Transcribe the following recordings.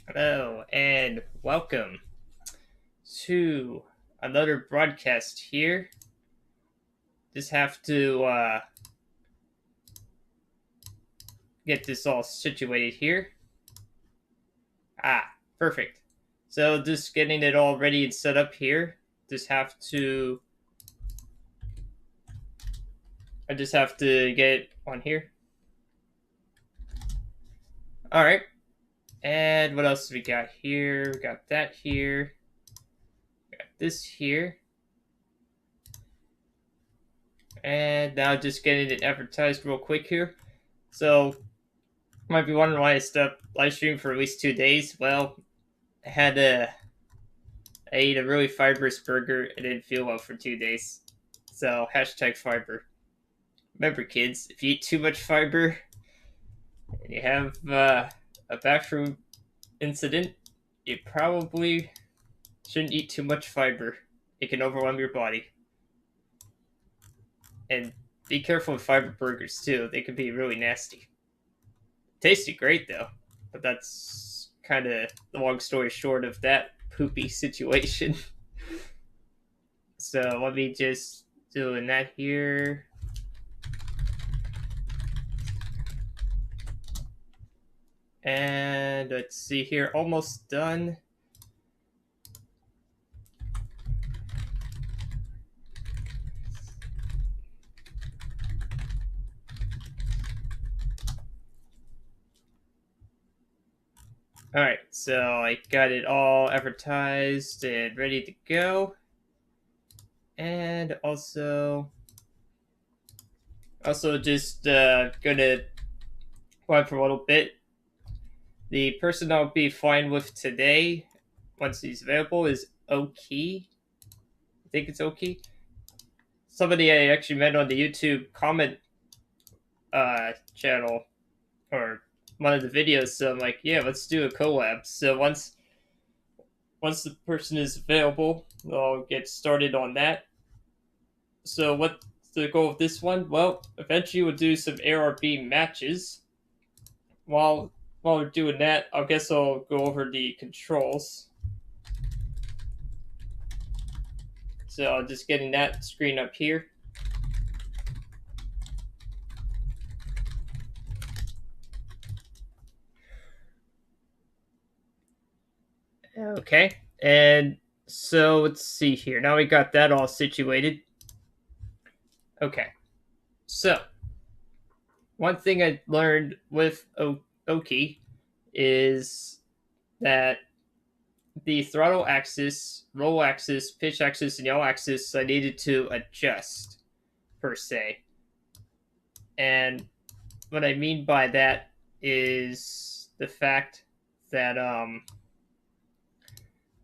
Hello and welcome to another broadcast here. Just have to get this all situated here. Perfect. So just getting it all ready and set up here. I just have to get it on here. All right. And what else we got here? We got that here. Got this here. And now just getting it advertised real quick here. So might be wondering why I stopped live streaming for at least 2 days. Well, I ate a really fibrous burger and didn't feel well for 2 days. So hashtag fiber. Remember, kids, if you eat too much fiber and you have a bathroom incident, you probably shouldn't eat too much fiber. It can overwhelm your body. And be careful with fiber burgers too. They can be really nasty. Tasty great though, but that's kind of the long story short of that poopy situation. So let me just doing that here. And let's see here, almost done. All right, so I got it all advertised and ready to go. And also just gonna go for a little bit. The person I'll be flying with today, once he's available, is Oki. I think it's Oki. Somebody I actually met on the YouTube comment channel or one of the videos. So I'm like, yeah, let's do a collab. So once the person is available, I'll get started on that. So what's the goal of this one? Well, eventually we'll do some ARB matches. While we're doing that, I guess I'll go over the controls. So just getting that screen up here. Okay, and so let's see here. Now we got that all situated. Okay, so one thing I learned with Oki is that the throttle axis, roll axis, pitch axis, and yaw axis I needed to adjust per se. And what I mean by that is the fact that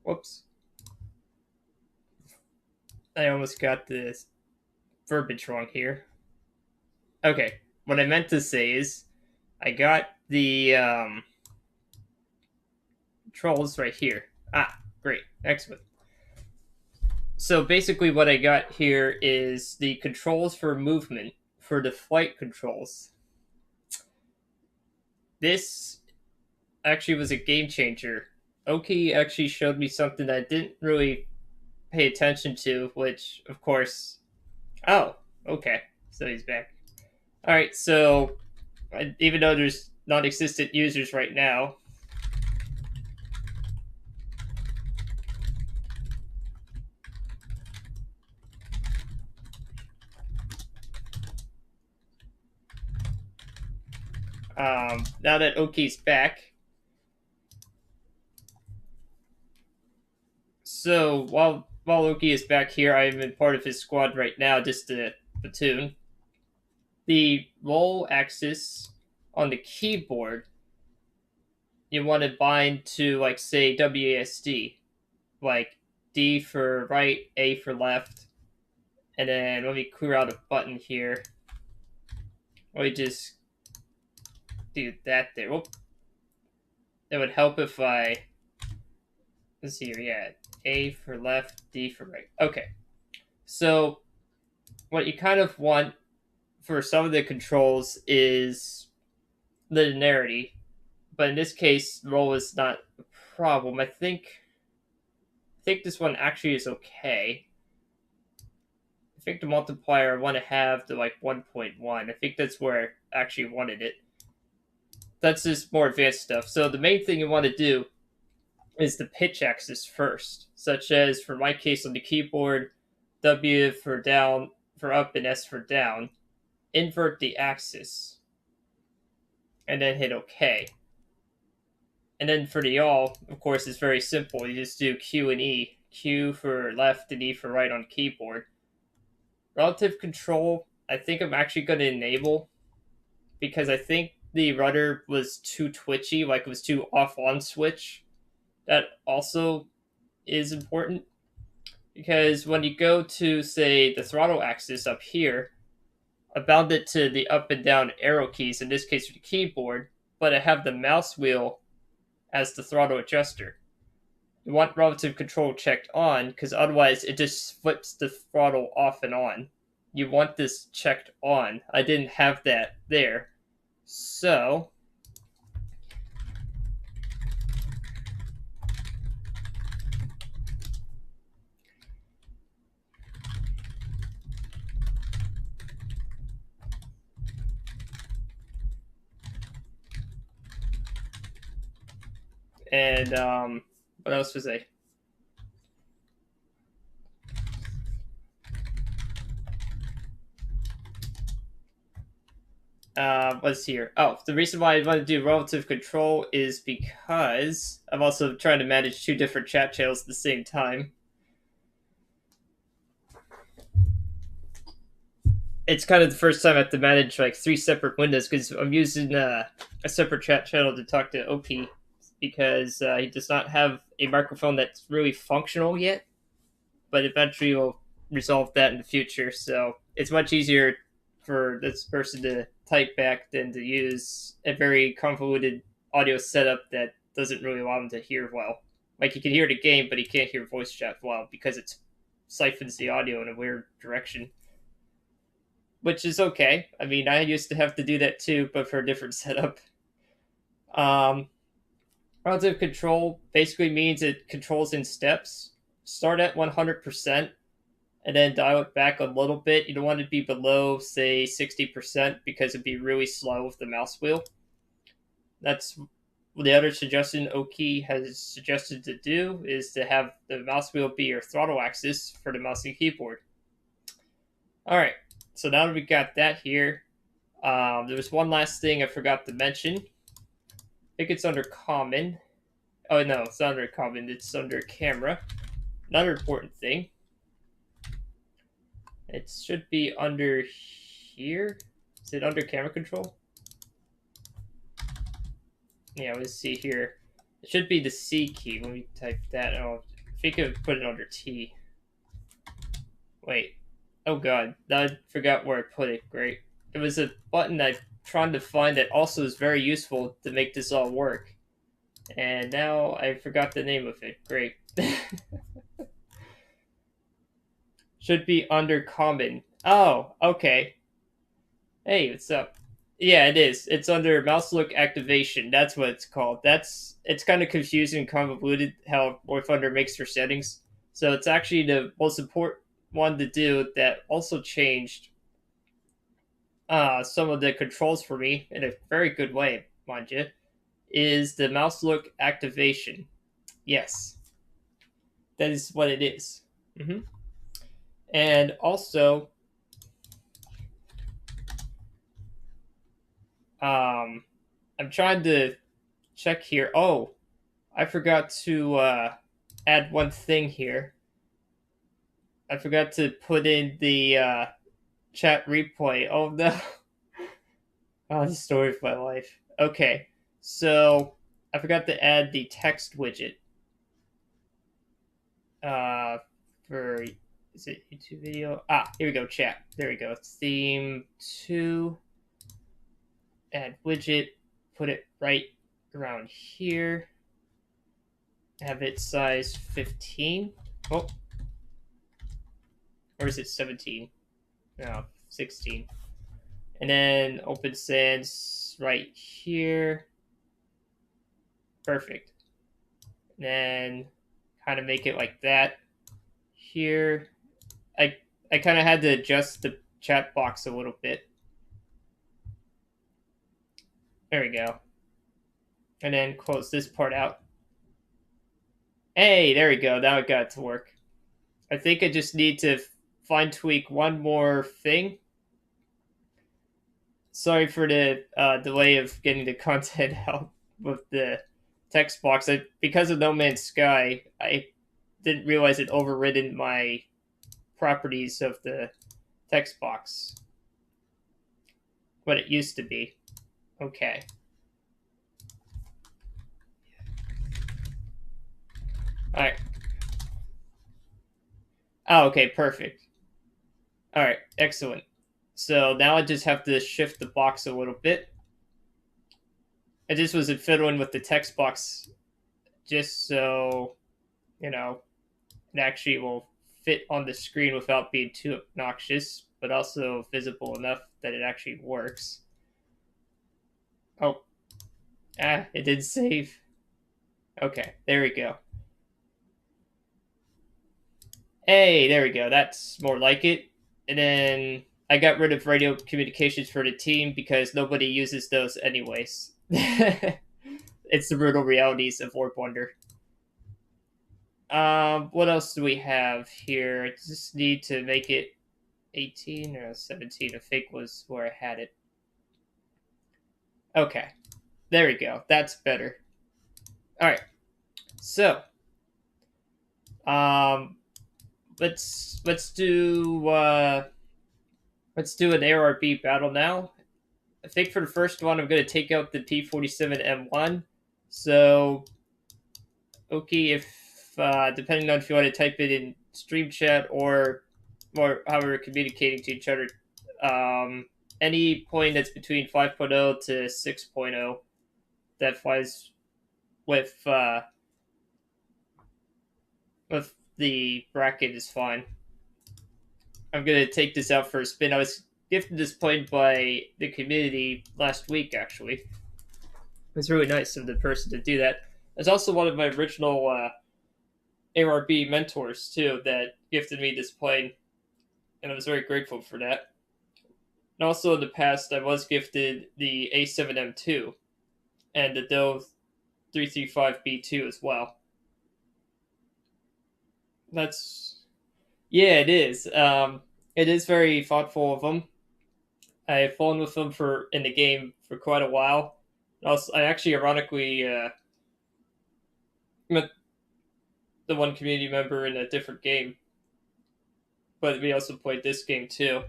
whoops, I almost got this verbiage wrong here. Okay, what I meant to say is I got the controls right here. Great, excellent. So basically what I got here is the controls for movement for the flight controls. This actually was a game changer. Oki actually showed me something that I didn't really pay attention to, which, of course... Oh, okay. So he's back. Alright, so even though there's non-existent users right now, now that Oki's back, so while Oki is back here, I'm in part of his squad right now, just to platoon. The roll axis on the keyboard, you want to bind to, like, say, WASD, like D for right, A for left, and then let me clear out a button here. Let me just do that there. Whoop. It would help if I, let's see here, yeah, A for left, D for right. Okay, so what you kind of want for some of the controls is linearity, but in this case, roll is not problem. I think this one actually is okay. I think the multiplier I want to have the like 1.1. I think that's where I actually wanted it. That's just more advanced stuff. So the main thing you want to do is the pitch axis first, such as for my case on the keyboard, W for down, for up, and S for down. Invert the axis, and then hit OK. And then for the y'all, of course, it's very simple. You just do Q and E. Q for left and E for right on keyboard. Relative control, I think I'm actually going to enable, because I think the rudder was too twitchy, like it was too off-on switch. That also is important, because when you go to, say, the throttle axis up here, I bound it to the up and down arrow keys, in this case for the keyboard, but I have the mouse wheel as the throttle adjuster. You want relative control checked on, because otherwise it just flips the throttle off and on. You want this checked on. I didn't have that there. So, and what else was I? What's here? Oh, the reason why I want to do relative control is because I'm also trying to manage two different chat channels at the same time. It's kind of the first time I have to manage like three separate windows, because I'm using a separate chat channel to talk to OP, because he does not have a microphone that's really functional yet, but eventually we'll resolve that in the future. So it's much easier for this person to type back than to use a very convoluted audio setup that doesn't really allow him to hear well. Like, he can hear the game, but he can't hear voice chat well because it siphons the audio in a weird direction. Which is okay. I mean, I used to have to do that too, but for a different setup. Relative control basically means it controls in steps. Start at 100%, and then dial it back a little bit. You don't want it to be below, say, 60%, because it'd be really slow with the mouse wheel. That's the other suggestion Oki has suggested to do, is to have the mouse wheel be your throttle axis for the mouse and keyboard. Alright, so now that we got that here, there was one last thing I forgot to mention. I think it's under common. Oh no, it's not under common, it's under camera. Another important thing. It should be under here. Is it under camera control? Yeah, let's see here. It should be the C key. Let me type that. Oh, I think I could put it under T. Wait. Oh god, I forgot where I put it. Great. It was a button I'm trying to find that also is very useful to make this all work. And now I forgot the name of it. Great. Should be under common. Oh, okay. Hey, what's up? Yeah, it is. It's under mouse look activation. That's what it's called. It's kind of confusing and convoluted how War Thunder makes their settings. So it's actually the most important one to do that also changed some of the controls for me in a very good way, mind you, is the mouse look activation. Yes. That is what it is. Mm-hmm. And also, I'm trying to check here. Oh, I forgot to add one thing here. I forgot to put in the chat replay. Oh no. Oh, the story of my life. Okay, so I forgot to add the text widget. For, is it YouTube video? Ah, here we go, chat. There we go. Theme 2. Add widget. Put it right around here. Have it size 15. Oh. Or is it 17? No, 16. And then Open Sans right here. Perfect. then kind of make it like that. Here, I kind of had to adjust the chat box a little bit. There we go. And then close this part out. Hey, there we go. Now it got to work. I think I just need to fine tweak one more thing. Sorry for the delay of getting the content out with the text box. Because of No Man's Sky, I didn't realize it overridden my properties of the text box. What it used to be. Okay. Alright. Oh, okay, perfect. Alright, excellent. So now I just have to shift the box a little bit. I just wasn't fiddling with the text box just so, it actually will fit on the screen without being too obnoxious, but also visible enough that it actually works. Oh. It didn't save. Okay, there we go. Hey, there we go. That's more like it. And then I got rid of radio communications for the team because nobody uses those anyways. It's the brutal realities of War Thunder. What else do we have here? I just need to make it 18 or 17. I think was where I had it. Okay, there we go. That's better. All right. So, let's do an ARB battle now. I think for the first one, I'm going to take out the P47M1. So, okay, if depending on if you want to type it in stream chat or how we're communicating to each other, any point that's between 5.0 to 6.0 that flies with the bracket is fine. I'm going to take this out for a spin. I was gifted this point by the community last week, actually. It was really nice of the person to do that. There's also one of my original ARB mentors, too, that gifted me this plane, and I was very grateful for that. And also in the past, I was gifted the A7M2 and the Dove 335B2 as well. Yeah, it is. It is very thoughtful of them. I've flown with them in the game for quite a while. Also, I actually ironically met the one community member in a different game, but we also played this game too.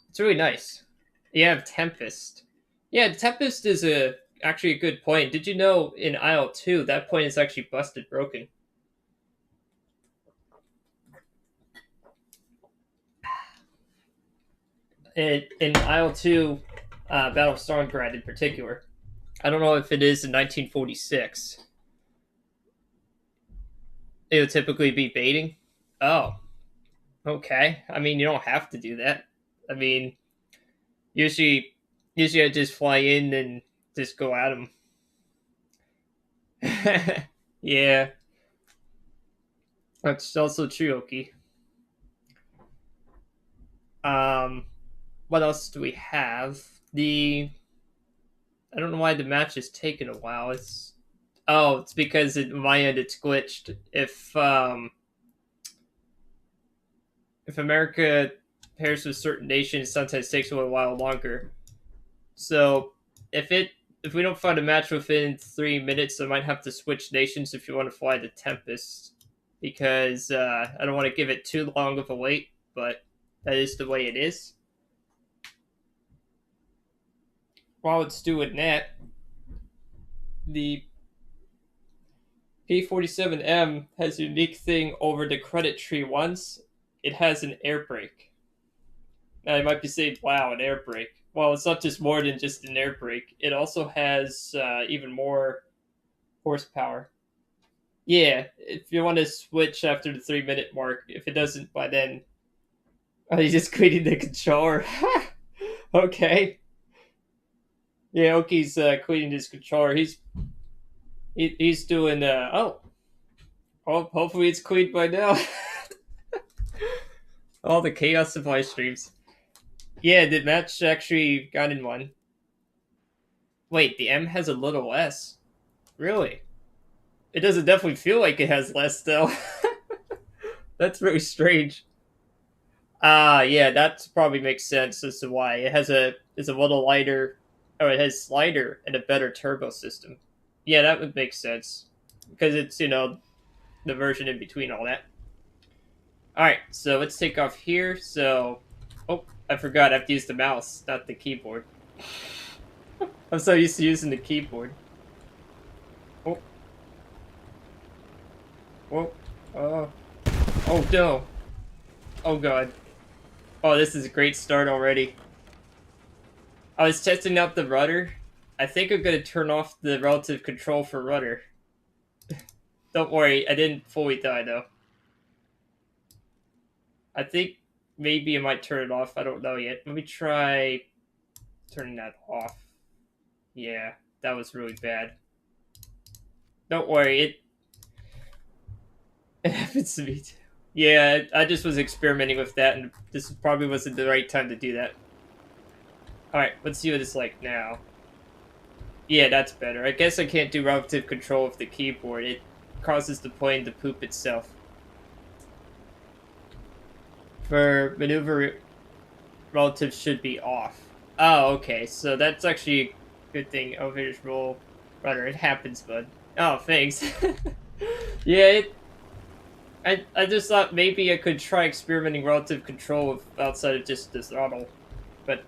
It's really nice. You have Tempest. Yeah, Tempest is actually a good point. Did you know in Isle 2 that point is actually busted broken? In Isle 2, Battle of Stalingrad in particular. I don't know if it is in 1946. It would typically be baiting. Oh, okay. I mean, you don't have to do that. I mean, usually I just fly in and just go at them. Yeah, that's also true, Oki. What else do we have? I don't know why the match has taken a while. It's because at my end it's glitched. If America pairs with certain nations, sometimes takes a little while longer. So if we don't find a match within 3 minutes, I might have to switch nations if you want to fly the Tempest, because I don't want to give it too long of a wait, but that is the way it is. While it's doing that, the P47M has a unique thing over the credit tree ones. It has an air brake. Now you might be saying, wow, an air brake. Well, it's not just more than just an air brake. It also has even more horsepower. Yeah, if you want to switch after the 3 minute mark, if it doesn't by then, he's just cleaning the controller. Okay. Yeah, Oki's cleaning his controller. He's doing, oh, hopefully it's cleaned by now. All the chaos supply streams. Yeah, the match actually got in one. Wait, the M has a little S. Really? It doesn't definitely feel like it has less, though. That's very strange. Yeah, that probably makes sense as to why. It's a little lighter, or it has lighter and a better turbo system. Yeah, that would make sense. Because it's, the version in between all that. Alright, so let's take off here. So, oh, I forgot I have to use the mouse, not the keyboard. I'm so used to using the keyboard. Oh, oh, oh, oh no. Oh god. Oh, this is a great start already. I was testing out the rudder. I think I'm gonna turn off the relative control for rudder. Don't worry, I didn't fully die though. I think maybe I might turn it off. I don't know yet. Let me try turning that off. Yeah, that was really bad. Don't worry, it happens to me too. Yeah, I just was experimenting with that, and this probably wasn't the right time to do that. Alright, let's see what it's like now. Yeah, that's better. I guess I can't do relative control of the keyboard. It causes the plane to poop itself. For maneuver, relative should be off. Oh, okay. So that's actually a good thing. Elevators roll rudder. It happens, bud. Oh, thanks. Yeah, I just thought maybe I could try experimenting relative control outside of just the throttle. But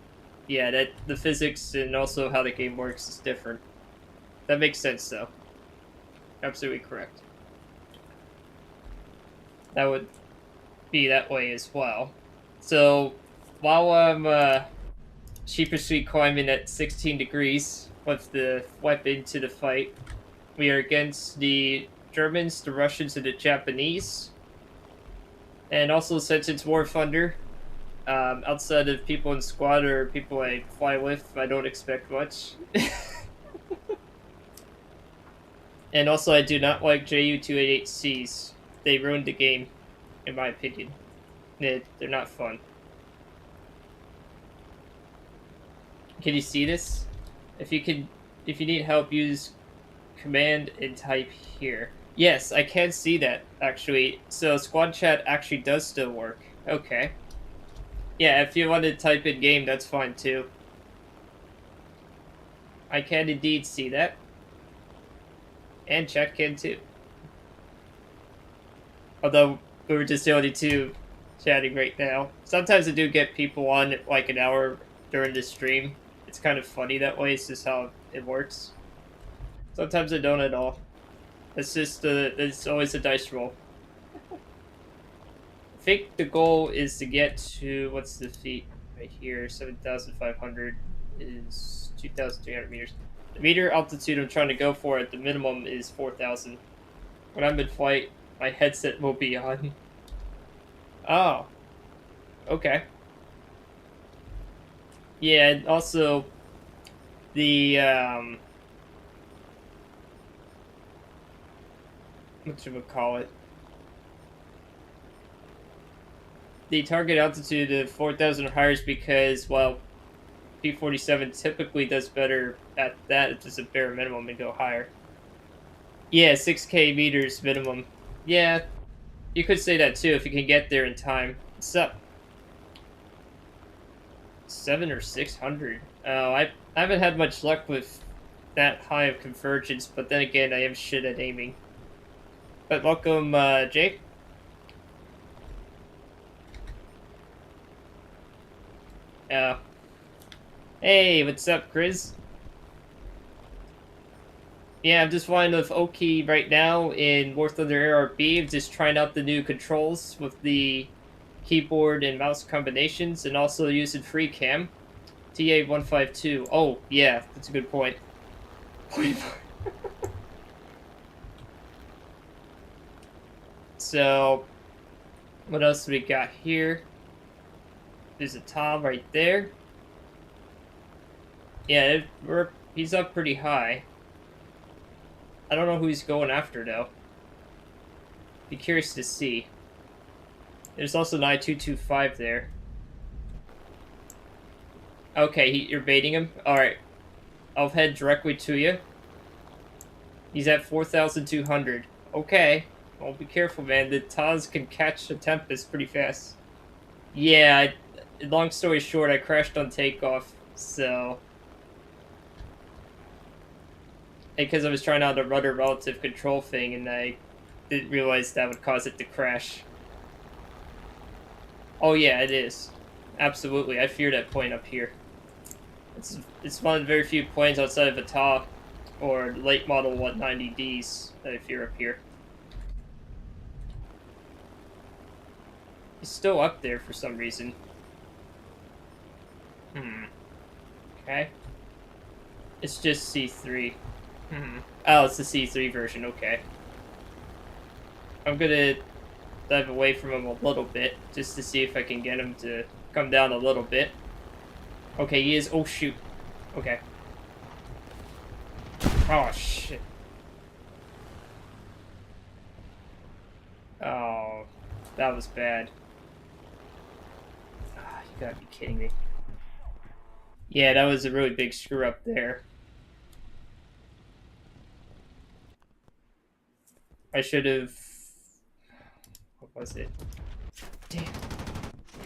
yeah, that the physics and also how the game works is different. That makes sense, though. Absolutely correct. That would be that way as well. So, while I'm sheepishly climbing at 16 degrees with the weapon to the fight, we are against the Germans, the Russians, and the Japanese. And also, since it's War Thunder, outside of people in squad or people I fly with, I don't expect much. And also, I do not like Ju-288Cs. They ruined the game, in my opinion. They're not fun. Can you see this? If you need help, use command and type here. Yes, I can see that, actually. So squad chat actually does still work. Okay. Yeah, if you want to type in game, that's fine too. I can indeed see that. And chat can too. Although, we were just the only two chatting right now. Sometimes I do get people on like an hour during the stream. It's kind of funny that way. It's just how it works. Sometimes I don't at all. It's just it's always a dice roll. I think the goal is to get to what's the feet right here? 7,500 is 2,300 meters. The meter altitude I'm trying to go for at the minimum is 4,000. When I'm in flight, my headset will be on. Oh. Okay. Yeah, and also the what should we call it? The target altitude of 4,000 or higher is because, well, P-47 typically does better at that. It's just a bare minimum and go higher. Yeah, 6K meters minimum. Yeah, you could say that too if you can get there in time. What's up? 7 or 600. Oh, I haven't had much luck with that high of convergence, but then again, I am shit at aiming. But welcome, Jake. Hey, what's up, Chris? Yeah, I'm just flying with Oki right now in War Thunder ARB. I'm just trying out the new controls with the keyboard and mouse combinations, and also using FreeCam. TA152. Oh, yeah, that's a good point. So, what else do we got here? There's a Tom right there. Yeah, he's up pretty high. I don't know who he's going after, though. Be curious to see. There's also an I-225 there. Okay, you're baiting him? Alright. I'll head directly to you. He's at 4,200. Okay. Well, be careful, man. The Taz can catch the Tempest pretty fast. Yeah, long story short, I crashed on takeoff, so... Because I was trying out the rudder relative control thing, and I didn't realize that would cause it to crash. Oh yeah, it is. Absolutely, I fear that point up here. It's one of the very few planes outside of Ata or late model 190Ds that I fear up here. He's still up there for some reason. Okay. It's just C3. Oh, it's the C3 version, okay. I'm gonna dive away from him a little bit, just to see if I can get him to come down a little bit. Okay, he is... Oh, shoot. Okay. Oh, shit. Oh, that was bad. Oh, you gotta be kidding me. Yeah, that was a really big screw up there. I should have... What was it? Damn.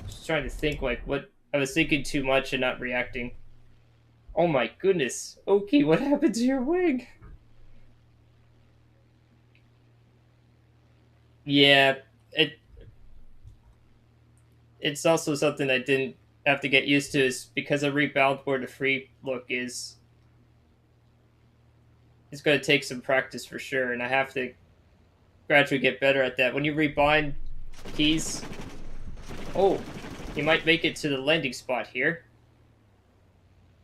Just trying to think, like, what... I was thinking too much and not reacting. Oh my goodness. Oki, what happened to your wing? Yeah, it's also something I didn't have to get used to, is because of rebound where the free look is. It's going to take some practice for sure, and I have to gradually get better at that. When you rebind keys... Oh, you might make it to the landing spot here.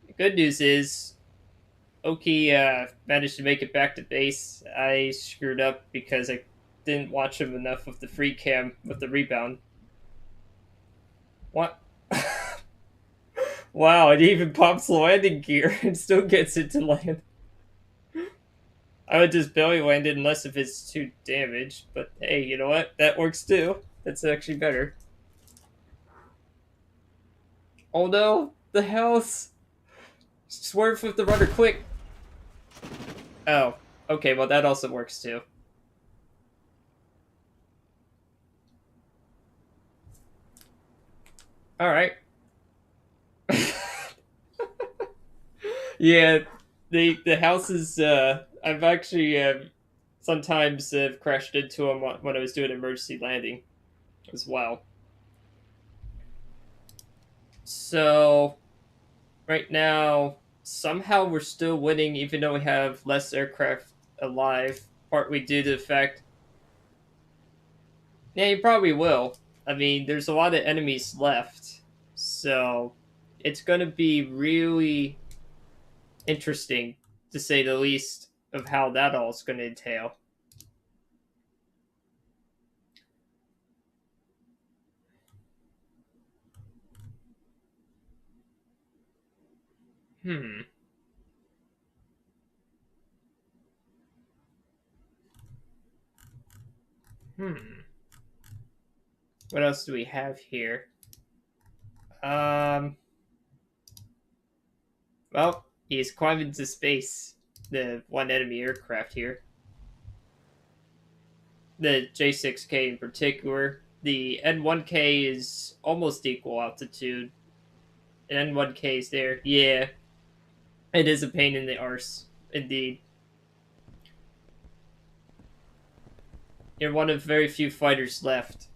The good news is, Oki managed to make it back to base. I screwed up because I didn't watch him enough with the free cam with the rebound. What? Wow, it even pops the landing gear and still gets it to land. I would just belly land it unless if it's too damaged, but hey, you know what? That works too. That's actually better. Oh no, the house! Swerve with the rudder quick! Oh, okay, well that also works too. Alright. Yeah, the houses, I've actually sometimes crashed into them when I was doing emergency landing as well. So, right now, somehow we're still winning even though we have less aircraft alive, partly due to the fact... Yeah, you probably will. I mean, there's a lot of enemies left, so it's going to be really interesting, to say the least, of how that all is going to entail. Hmm. What else do we have here? Well, he's climbing into space. The one enemy aircraft here. The J6K in particular. The N1K is almost equal altitude. And N1K is there. Yeah. It is a pain in the arse. Indeed. You're one of very few fighters left.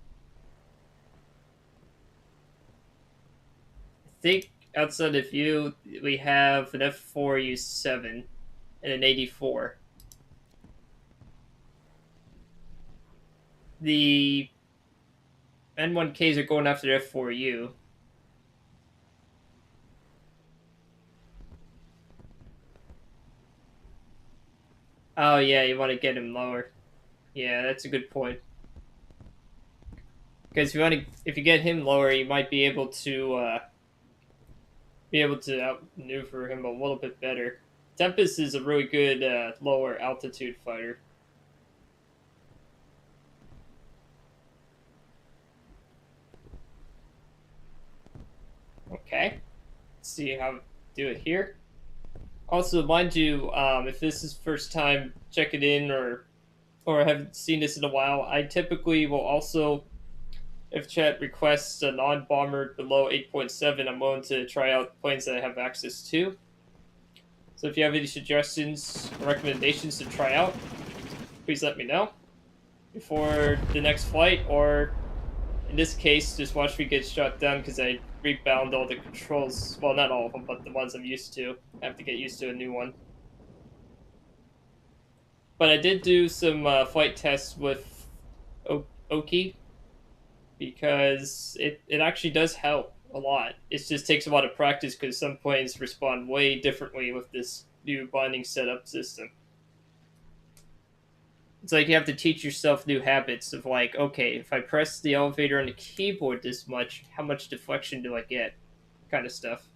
I think outside of you, we have an F4U7 and an 84. The N1Ks are going after the F4U. Oh yeah, you want to get him lower. Yeah, that's a good point. Because if you get him lower, you might be able to outmaneuver him a little bit better. Tempest is a really good lower altitude fighter. Okay, let's see how to do it here. Also, mind you, if this is first time checking in or haven't seen this in a while, I typically will also, if chat requests a non-bomber below 8.7, I'm willing to try out planes that I have access to. So if you have any suggestions or recommendations to try out, please let me know before the next flight, or in this case, just watch me get shot down because I rebound all the controls. Well, not all of them, but the ones I'm used to. I have to get used to a new one. But I did do some flight tests with Oki because it actually does help a lot. It just takes a lot of practice because some planes respond way differently with this new binding setup system. It's like you have to teach yourself new habits of like, okay, if I press the elevator on the keyboard this much, how much deflection do I get? Kind of stuff.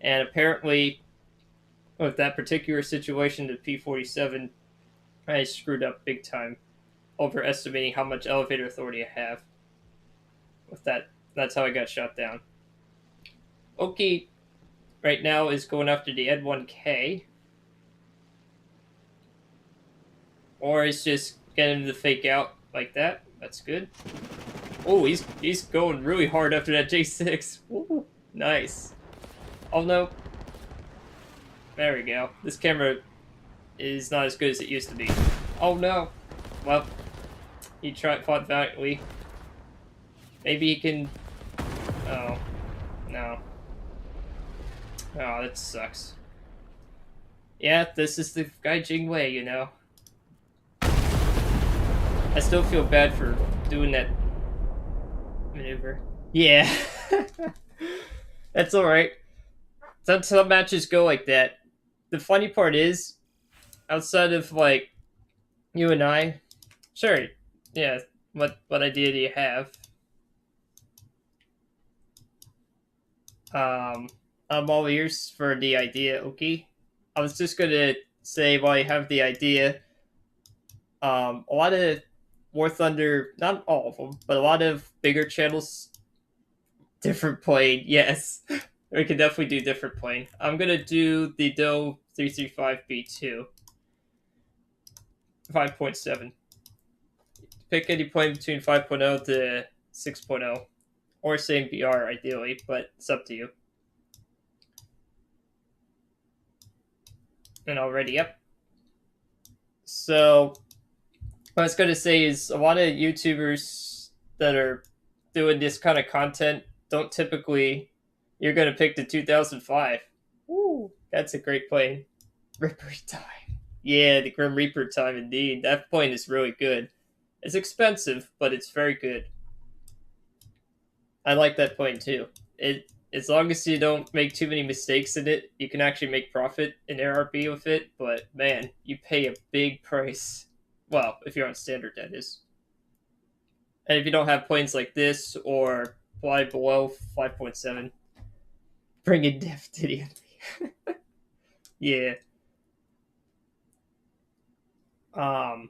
And apparently, with that particular situation, the P-47, I screwed up big time, overestimating how much elevator authority I have. With that, that's how I got shot down. Oki right now is going after the Ed 1K, or it's just getting him to fake out like that. That's good. Oh, he's going really hard after that J6. Ooh, nice. Oh no. There we go. This camera is not as good as it used to be. Oh no. Well, he fought valiantly. Maybe he can. Oh no. Oh, that sucks. Yeah, this is the Gaijin way, you know. I still feel bad for doing that maneuver. Yeah. That's alright. Some matches go like that. The funny part is, outside of like you and I, sure, yeah. What idea do you have? I'm all ears for the idea. Okay, I was just gonna say while you have the idea, a lot of War Thunder, not all of them, but a lot of bigger channels, different plane. Yes, we can definitely do different plane. I'm gonna do the Doe 335B2 5.7. Pick any plane between 5.0 to 6.0, or same BR ideally, but it's up to you. And already up. So what I was going to say is a lot of YouTubers that are doing this kind of content don't typically. You're going to pick the 2005. Ooh, that's a great plane. Reaper time. Yeah, the Grim Reaper time indeed. That plane is really good. It's expensive, but it's very good. I like that plane too. It as long as you don't make too many mistakes in it, you can actually make profit in ARB with it. But man, you pay a big price. Well, if you're on standard, that is. And if you don't have planes like this or fly below 5.7, bring in death to the enemy. Yeah. Um,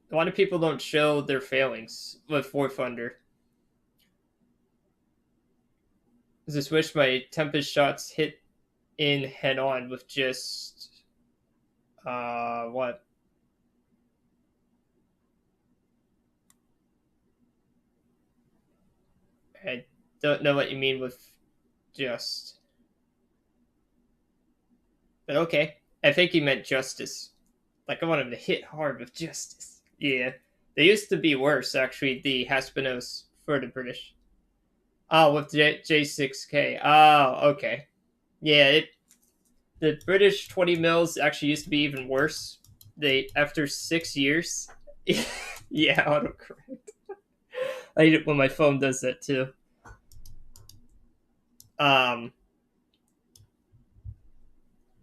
a lot of people don't show their failings with War Thunder. I just wish my Tempest shots hit in head on with just what? I don't know what you mean with just. But okay. I think you meant justice. Like I want him to hit hard with justice. Yeah. They used to be worse, actually, the Haspinos for the British. Oh, with J6K. Oh, okay. Yeah, the British 20 mils actually used to be even worse. They after 6 years. Yeah, autocorrect. I hate it when my phone does that too. Um,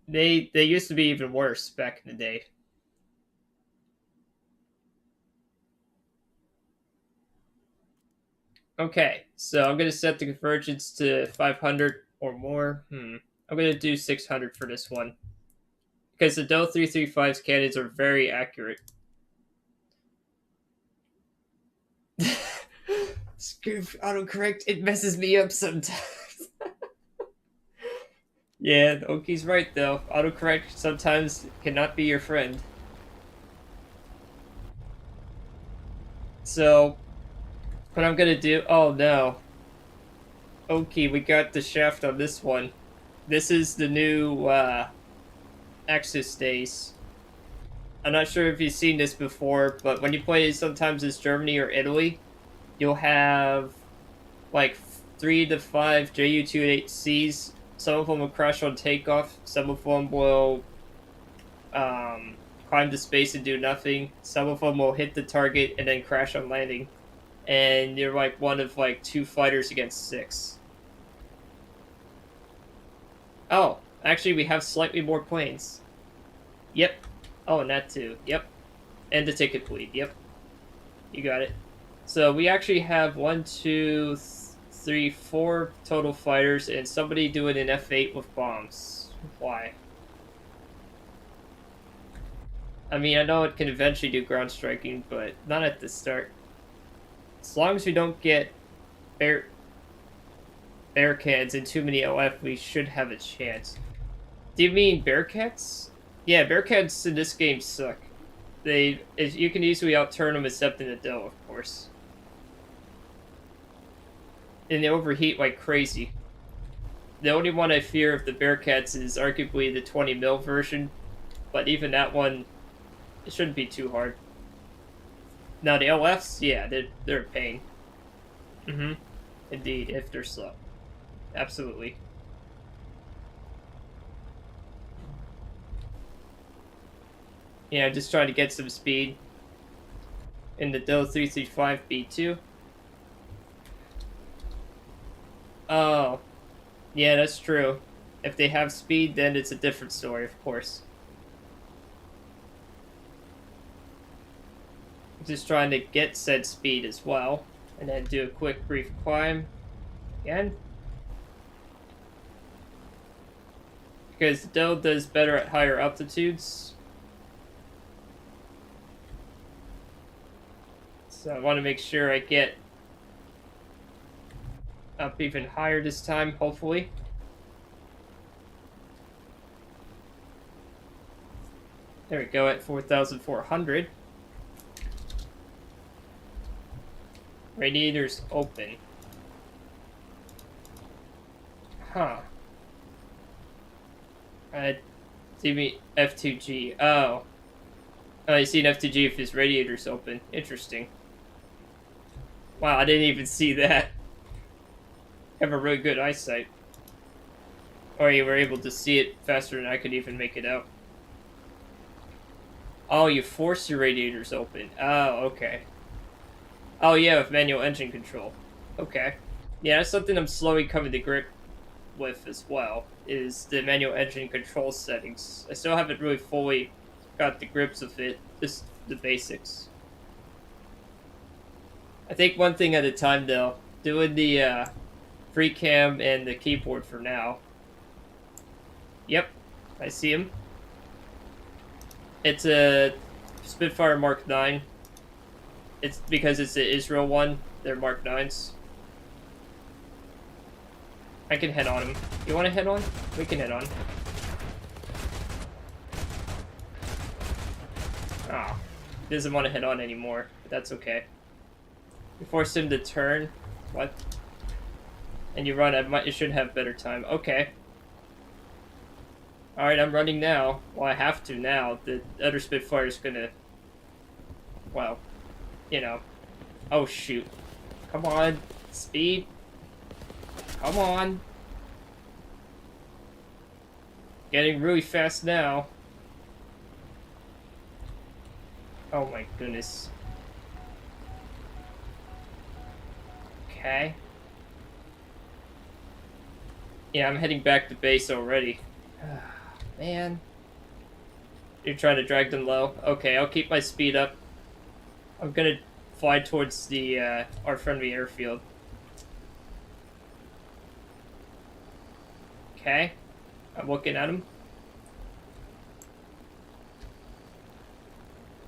they used to be even worse back in the day. Okay, so I'm gonna set the convergence to 500 or more. I'm going to do 600 for this one. Because the Del 335's cannons are very accurate. Screw autocorrect, it messes me up sometimes. Yeah, Oki's right though. Autocorrect sometimes cannot be your friend. So, what I'm gonna do... Oh no. Oki, we got the shaft on this one. This is the new, Axis Days. I'm not sure if you've seen this before, but when you play sometimes as Germany or Italy, you'll have like 3 to 5 Ju-28Cs. Some of them will crash on takeoff. Some of them will climb to space and do nothing. Some of them will hit the target and then crash on landing. And you're like one of like 2 fighters against 6. Oh, actually we have slightly more planes. Yep. Oh, and that too. Yep. And the ticket bleed. Yep. You got it. So we actually have 1, 2, 3, 4 total fighters, and somebody doing an F8 with bombs. Why? I mean, I know it can eventually do ground striking, but not at the start. As long as we don't get Bearcats and too many LF, we should have a chance. Do you mean Bearcats? Yeah, Bearcats in this game suck. You can easily outturn them except in the Dell, of course. And they overheat like crazy. The only one I fear of the Bearcats is arguably the 20mm version, but even that one, it shouldn't be too hard. Now the LFs, yeah, they're a pain. Indeed, if they're slow. Absolutely. Yeah, just trying to get some speed in the Dell 335B2. Oh, yeah, that's true. If they have speed, then it's a different story, of course. Just trying to get said speed as well, and then do a quick brief climb again. Because the Dell does better at higher altitudes. So I want to make sure I get up even higher this time, hopefully. There we go, at 4,400. Radiators open. Huh. See me F2G. Oh. Oh, I see an F2G if his radiator's open. Interesting. Wow, I didn't even see that. Have a really good eyesight. Or you were able to see it faster than I could even make it out. Oh, you force your radiators open. Oh, okay. Oh, yeah, with manual engine control. Okay. Yeah, that's something I'm slowly coming to grip with as well, is the manual engine control settings. I still haven't really fully got the grips of it, just the basics. I think one thing at a time, though. Doing the free cam and the keyboard for now. Yep, I see him. It's a Spitfire Mark 9. It's because it's the Israel one. They're Mark 9s. I can head on him. You want to head on? We can head on. Ah, he doesn't want to head on anymore, but that's okay. You force him to turn. What? And you run. You should have better time. Okay. Alright, I'm running now. Well, I have to now. The other Spitfire's gonna... Well, you know. Oh, shoot. Come on. Speed. Come on. Getting really fast now. Oh my goodness. Okay. Yeah, I'm heading back to base already. Man. You're trying to drag them low? Okay, I'll keep my speed up. I'm gonna fly towards the, our friendly airfield. Okay. I'm looking at them.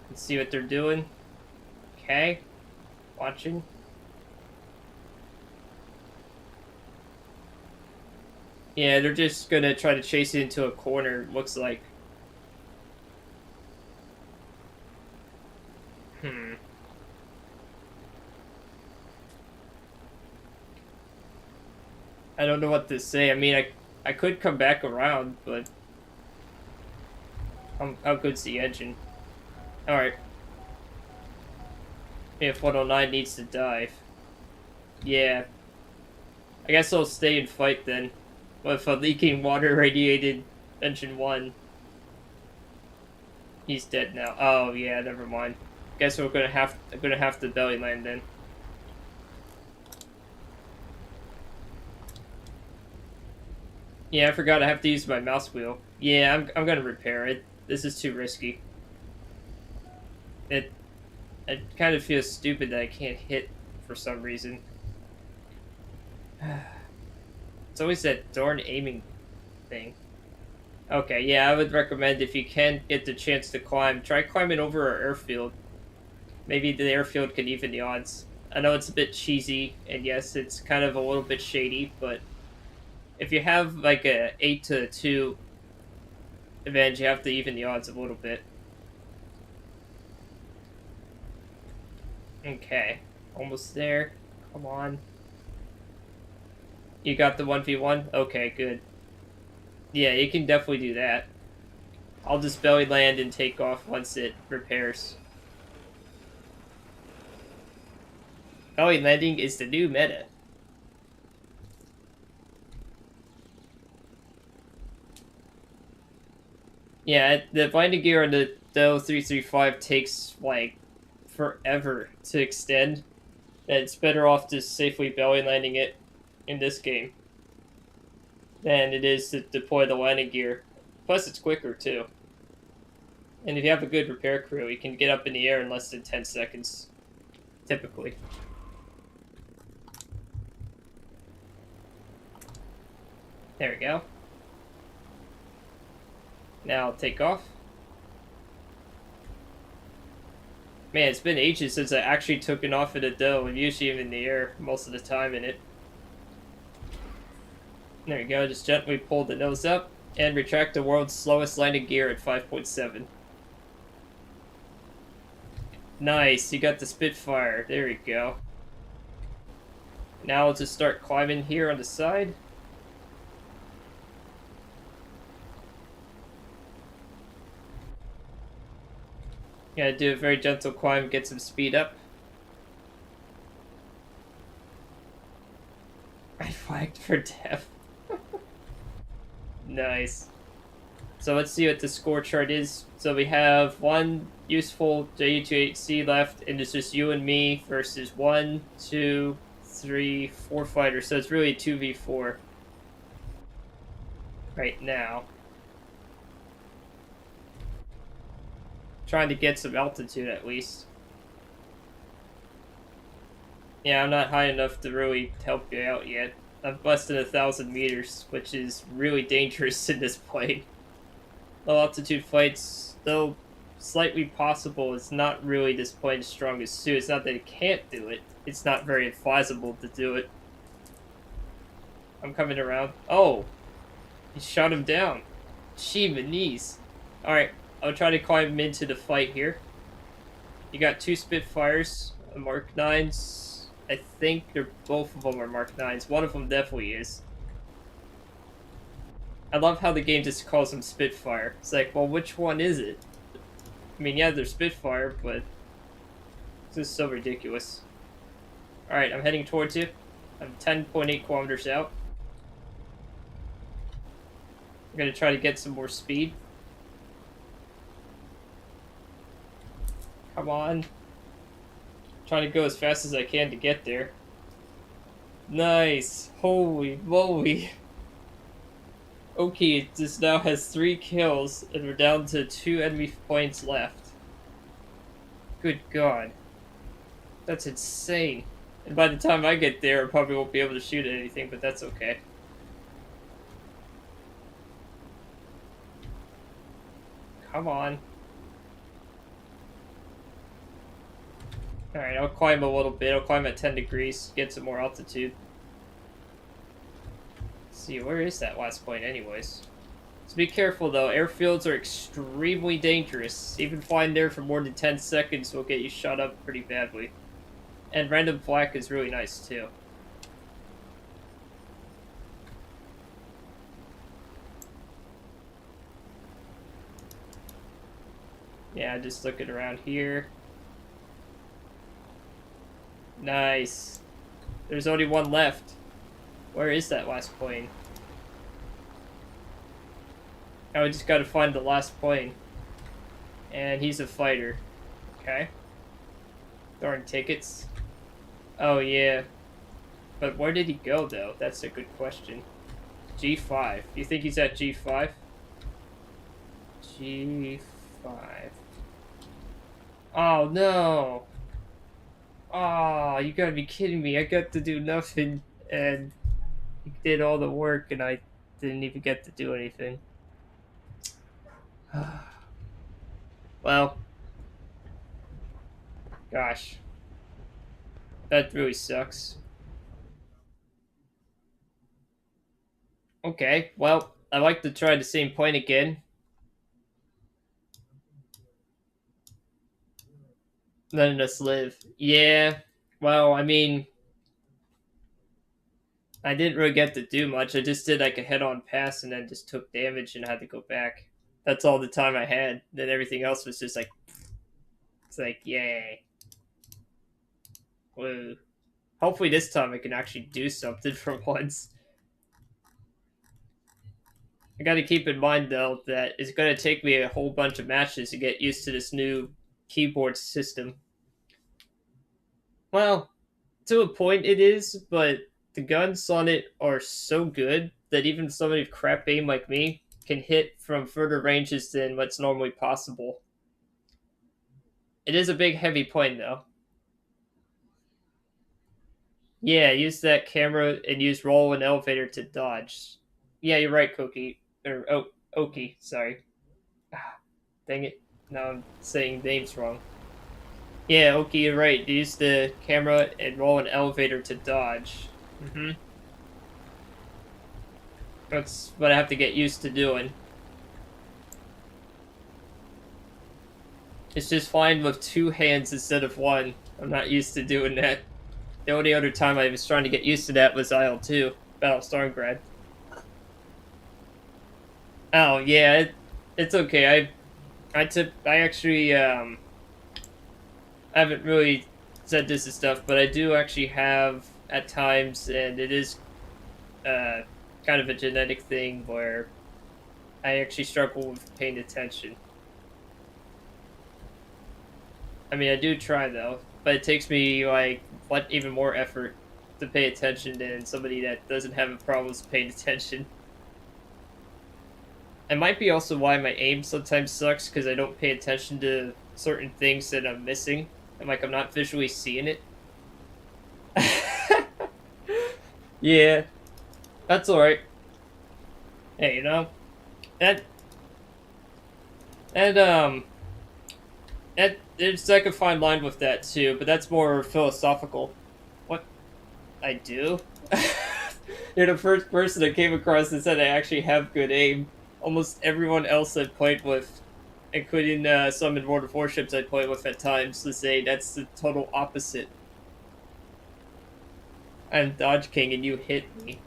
Let's see what they're doing. Okay. Watching. Yeah, they're just gonna try to chase it into a corner, looks like. I don't know what to say. I mean, I could come back around, but how good's the engine? Alright. If 109 needs to dive. Yeah. I guess I'll stay and fight then. With a leaking water radiated engine 1. He's dead now. Oh yeah, never mind. Guess we're gonna have to belly land then. Yeah, I forgot I have to use my mouse wheel. Yeah, I'm gonna repair it. This is too risky. It kind of feels stupid that I can't hit for some reason. It's always that darn aiming thing. Okay, yeah, I would recommend if you can get the chance to climb, try climbing over our airfield. Maybe the airfield can even the odds. I know it's a bit cheesy, and yes, it's kind of a little bit shady, but if you have like a 8-2 advantage, you have to even the odds a little bit. Okay, almost there. Come on. You got the 1v1? Okay, good. Yeah, you can definitely do that. I'll just belly land and take off once it repairs. Belly landing is the new meta. Yeah, the binding gear on the Dell 335 takes, like, forever to extend. And it's better off just safely belly landing it in this game than it is to deploy the landing gear. Plus, it's quicker, too. And if you have a good repair crew, you can get up in the air in less than 10 seconds, typically. There we go. Now I'll take off. Man, it's been ages since I actually took it off of the dough. I'm usually in the air most of the time in it. There we go, just gently pull the nose up and retract the world's slowest landing gear at 5.7. Nice, you got the Spitfire. There we go. Now I'll just start climbing here on the side. Gotta do a very gentle climb, get some speed up. I flagged for death. Nice. So let's see what the score chart is. So we have one useful Ju-28C left, and it's just you and me versus 1, 2, 3, 4 fighters. So it's really 2v4 right now. Trying to get some altitude at least. Yeah, I'm not high enough to really help you out yet. I'm less than 1,000 meters, which is really dangerous in this plane. Low altitude flights, though slightly possible, it's not really this plane's strongest suit. It's not that it can't do it, it's not very advisable to do it. I'm coming around. Oh! He shot him down. Jeez. Alright, I'll try to climb into the fight here. You got 2 Spitfires, Mark 9s. I think both of them are Mark 9s. One of them definitely is. I love how the game just calls them Spitfire. It's like, well, which one is it? I mean, yeah, they're Spitfire, but this is so ridiculous. Alright, I'm heading towards you. I'm 10.8 kilometers out. I'm gonna try to get some more speed. Come on. Trying to go as fast as I can to get there. Nice. Holy moly. Okay, it just now has 3 kills, and we're down to 2 enemy points left. Good god. That's insane. And by the time I get there, I probably won't be able to shoot at anything, but that's okay. Come on. Alright, I'll climb a little bit. I'll climb at 10 degrees, get some more altitude. Let's see, where is that last point anyways? So be careful though, airfields are extremely dangerous. Even flying there for more than 10 seconds will get you shot up pretty badly. And random flak is really nice too. Yeah, just looking around here. Nice. There's only one left. Where is that last plane? Now we just gotta find the last plane. And he's a fighter. Okay. Darn tickets. Oh, yeah. But where did he go, though? That's a good question. G5. You think he's at G5? G5. Oh, no. Oh, you gotta be kidding me. I got to do nothing, and he did all the work, and I didn't even get to do anything. Well. Gosh. That really sucks. Okay, well, I'd like to try the same point again. Letting us live. Yeah, well, I mean, I didn't really get to do much. I just did like a head-on pass and then just took damage and had to go back. That's all the time I had. Then everything else was just like, it's like, yay. Woo. Hopefully this time I can actually do something for once. I gotta keep in mind, though, that it's gonna take me a whole bunch of matches to get used to this new keyboard system. Well, to a point it is, but the guns on it are so good that even somebody with crap aim like me can hit from further ranges than what's normally possible. It is a big heavy plane, though. Yeah, use that camera and use roll and elevator to dodge. Yeah, you're right, Cookie. Or, Oki, sorry. Ah, dang it. Now I'm saying names wrong. Yeah, Oki, you're right. Use the camera and roll an elevator to dodge. Mm-hmm. That's what I have to get used to doing. It's just flying with two hands instead of one. I'm not used to doing that. The only other time I was trying to get used to that was IL-2, Battle Stalingrad. Oh yeah, it's okay. I actually I haven't really said this and stuff, but I do actually have at times, and it is kind of a genetic thing where I actually struggle with paying attention. I mean, I do try though, but it takes me like even more effort to pay attention than somebody that doesn't have a problem with paying attention. It might be also why my aim sometimes sucks, because I don't pay attention to certain things that I'm missing. And like I'm not visually seeing it. Yeah, that's alright. Hey, you know, that and there's like a fine line with that too, but that's more philosophical. What I do? You're the first person I came across that said I actually have good aim. Almost everyone else I've played with, including some in World of Warships I played with at times, to say that's the total opposite. I'm Dodge King and you hit me.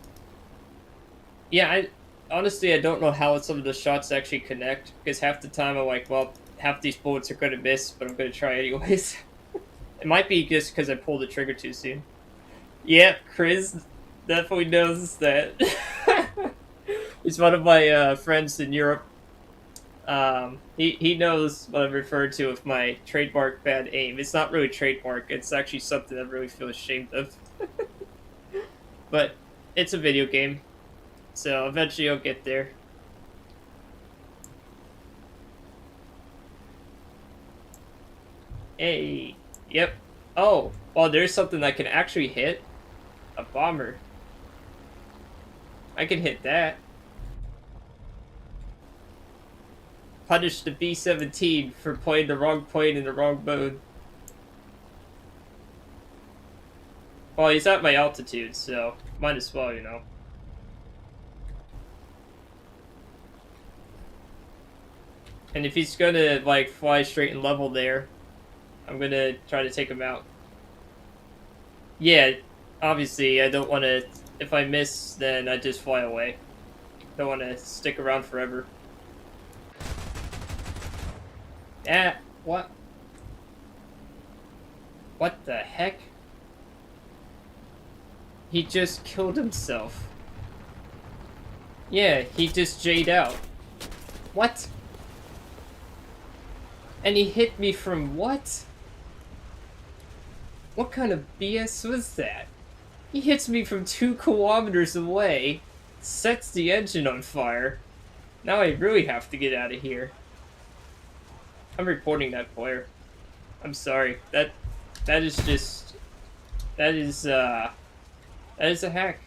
Yeah, honestly I don't know how some of the shots actually connect, because half the time I'm like, well, half these bullets are going to miss, but I'm going to try anyways. It might be just because I pulled the trigger too soon. Yeah, Chris definitely knows that. He's one of my friends in Europe. He knows what I'm referring to with my trademark bad aim. It's not really trademark. It's actually something I really feel ashamed of. But it's a video game, so eventually I'll get there. Hey, yep. Oh, well, there's something I can actually hit. A bomber. I can hit that. punish the B-17 for playing the wrong plane in the wrong mode. Well, he's at my altitude, so might as well, you know. And if he's gonna, like, fly straight and level there, I'm gonna try to take him out. Yeah, obviously, I don't want to... If I miss, then I just fly away. Don't want to stick around forever. Ah, what? What the heck? He just killed himself. Yeah, he just J'd out. What? And he hit me from what? What kind of BS was that? He hits me from 2 kilometers away, sets the engine on fire. Now I really have to get out of here. I'm reporting that player. I'm sorry. That is just... That is a hack.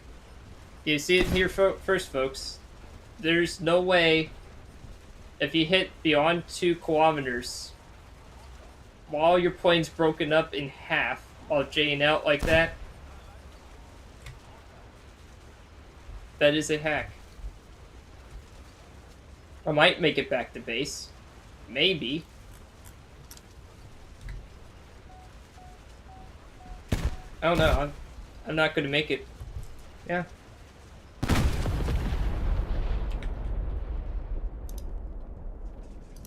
You see it here first, folks. There's no way, if you hit beyond 2 kilometers, while your plane's broken up in half, while J'ing out like that, that is a hack. I might make it back to base. Maybe. I don't know. I'm not going to make it. Yeah.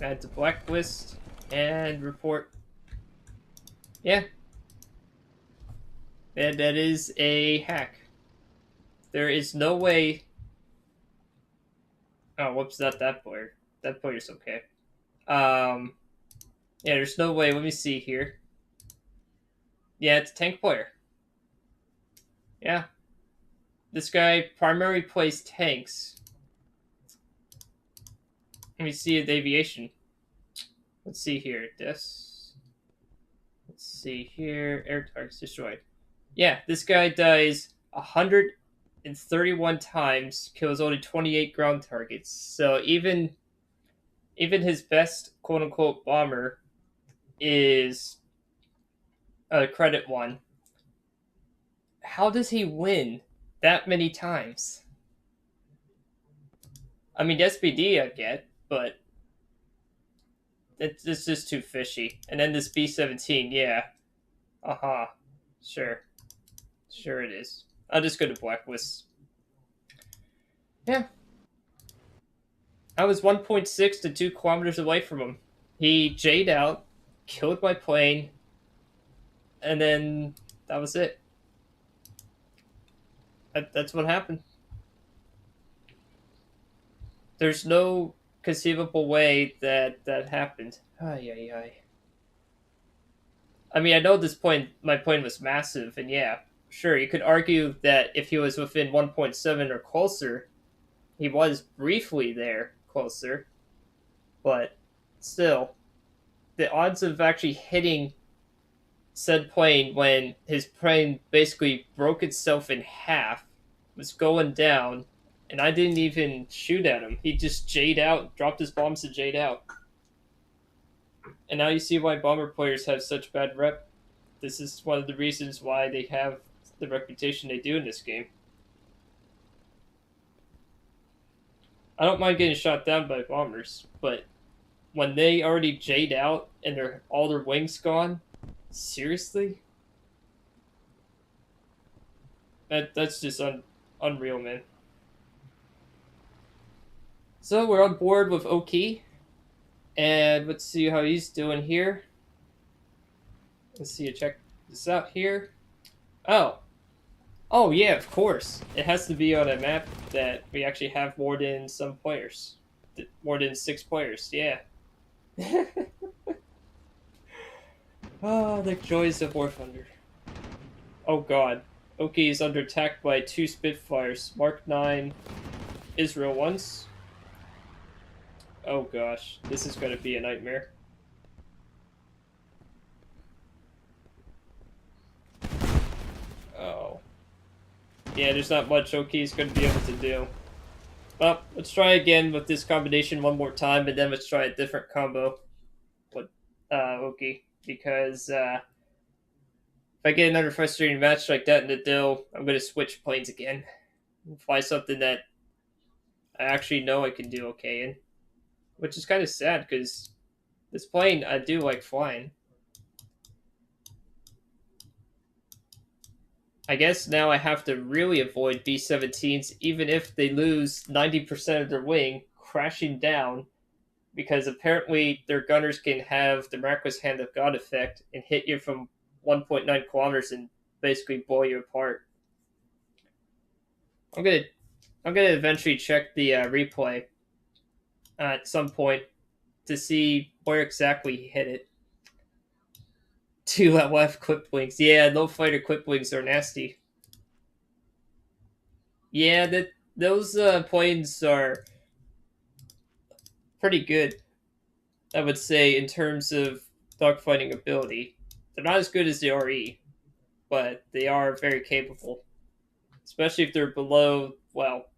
Add to blacklist and report. Yeah. And that is a hack. There is no way... Oh, whoops, not that player. That player's okay. Yeah, there's no way. Let me see here. Yeah, it's a tank player. Yeah. This guy primarily plays tanks. Let me see the aviation. Let's see here. Let's see here. Air targets destroyed. Yeah, this guy dies 131 times, kills only 28 ground targets. So even his best quote unquote bomber is a credit one. How does he win that many times? I mean, SPD I get, but it's just too fishy. And then this B-17, yeah. Uh-huh. Sure. Sure it is. I'll just go to blacklist. Yeah. I was 1.6 to 2 kilometers away from him. He J'd out, killed my plane, and then that was it. That's what happened. There's no conceivable way that happened. Ay, ay, ay. I mean, I know my plane was massive, and yeah, sure, you could argue that if he was within 1.7 or closer, he was briefly there closer, but still, the odds of actually hitting said plane when his plane basically broke itself in half, was going down, and I didn't even shoot at him. He just J'd out, dropped his bombs and J'd out. And now you see why bomber players have such bad rep. This is one of the reasons why they have the reputation they do in this game. I don't mind getting shot down by bombers, but when they already J'd out and all their wings gone, seriously? That's just unreal, man. So we're on board with Oki, and let's see how he's doing here. Let's see, check this out here. Oh yeah, of course. It has to be on a map that we actually have more than some players. More than 6 players, yeah. Oh, the joys of War Thunder. Oh god. Oki is under attack by 2 Spitfires. Mark 9 Israel ones. Oh gosh, this is going to be a nightmare. Oh. Yeah, there's not much Oki's going to be able to do. Well, let's try again with this combination one more time, and then let's try a different combo with Oki. Because if I get another frustrating match like that in the dill, I'm going to switch planes again. And fly something that I actually know I can do okay in. Which is kind of sad, because this plane, I do like flying. I guess now I have to really avoid B-17s, even if they lose 90% of their wing, crashing down, because apparently their gunners can have the Miraculous Hand of God effect and hit you from 1.9 kilometers and basically blow you apart. I'm gonna eventually check the replay at some point to see where exactly he hit it. 2 left clip wings. Yeah, low fighter clip wings are nasty. Yeah, those planes are pretty good, I would say, in terms of dogfighting ability. They're not as good as the RE, but they are very capable, especially if they're below, well,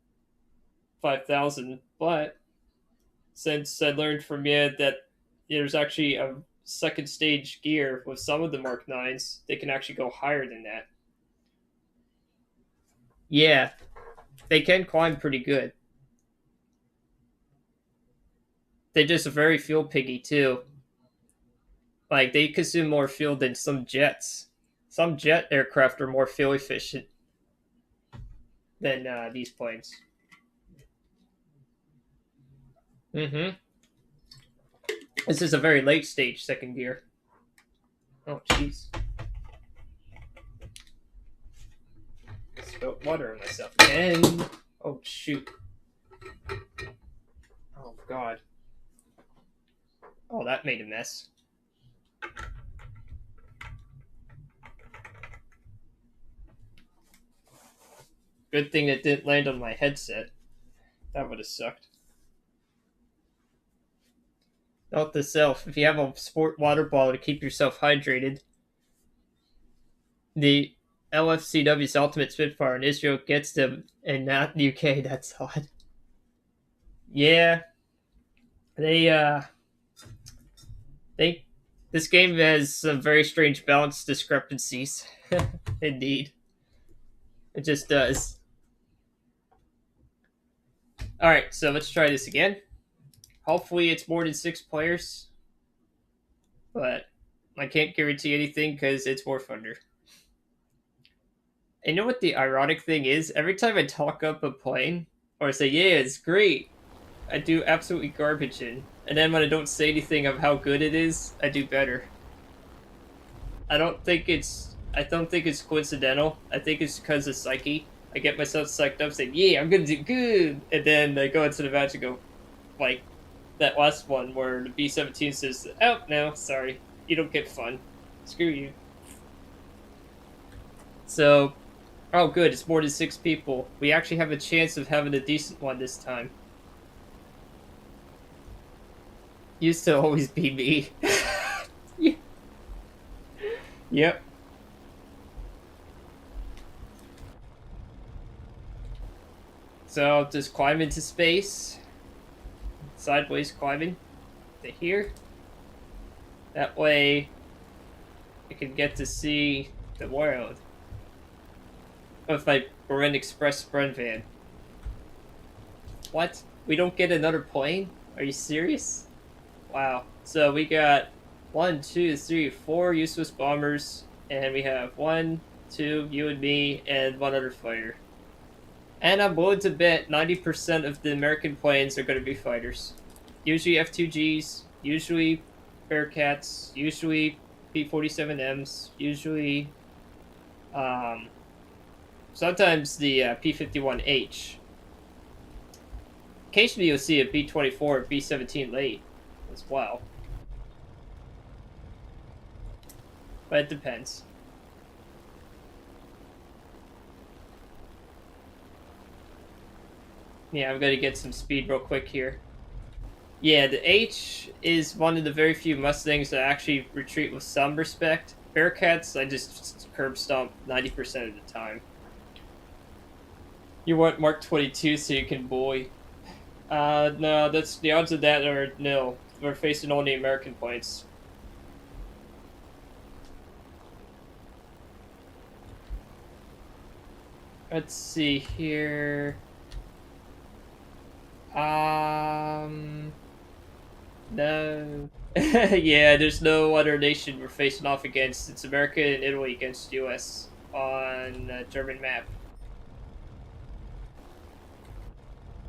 5,000. But since I learned from you that there's actually a second stage gear with some of the Mark 9s, they can actually go higher than that. Yeah, they can climb pretty good. They're just very fuel piggy, too. Like, they consume more fuel than some jets. Some jet aircraft are more fuel efficient than these planes. Mm-hmm. This is a very late stage second gear. Oh, jeez. Spilled water on myself again. Oh, shoot. Oh, God. Oh, that made a mess. Good thing it didn't land on my headset. That would have sucked. Note to self, if you have a sport water bottle to keep yourself hydrated, the LFCW's Ultimate Spitfire in Israel gets them, and not the UK. That's odd. Yeah, they this game has some very strange balance discrepancies. Indeed, it just does. All right, so let's try this again. Hopefully, it's more than 6 players, but I can't guarantee anything because it's War Thunder. And you know what the ironic thing is? Every time I talk up a plane or say, "Yeah, it's great," I do absolutely garbage in, and then when I don't say anything of how good it is, I do better. I don't think it's coincidental. I think it's because of psyche. I get myself psyched up, saying, "Yeah, I'm gonna do good," and then I go into the match and go, like that last one where the B-17 says, "Oh no, sorry, you don't get fun. Screw you." So, oh good, it's more than 6 people. We actually have a chance of having a decent one this time. Used to always be me. Yeah. Yep. So just climb into space. Sideways climbing to here. That way I can get to see the world. With my Berlin Express Sprint van. What? We don't get another plane? Are you serious? Wow. So we got 1, 2, 3, 4 useless bombers, and we have 1, 2, you and me, and 1 other fighter. And I'm willing to bet 90% of the American planes are going to be fighters. Usually F-2Gs, usually Bearcats, usually P-47Ms, usually sometimes the P-51H. Occasionally you'll see a B-24 or B-17 late as well. But it depends. Yeah, I'm going to get some speed real quick here. Yeah, the H is one of the very few Mustangs that actually retreat with some respect. Bearcats, I just curb stomp 90% of the time. You want Mark 22 so you can bully. No, that's the odds of that are nil. We're facing only American points. Let's see here. No. Yeah, there's no other nation we're facing off against. It's America and Italy against US on the German map.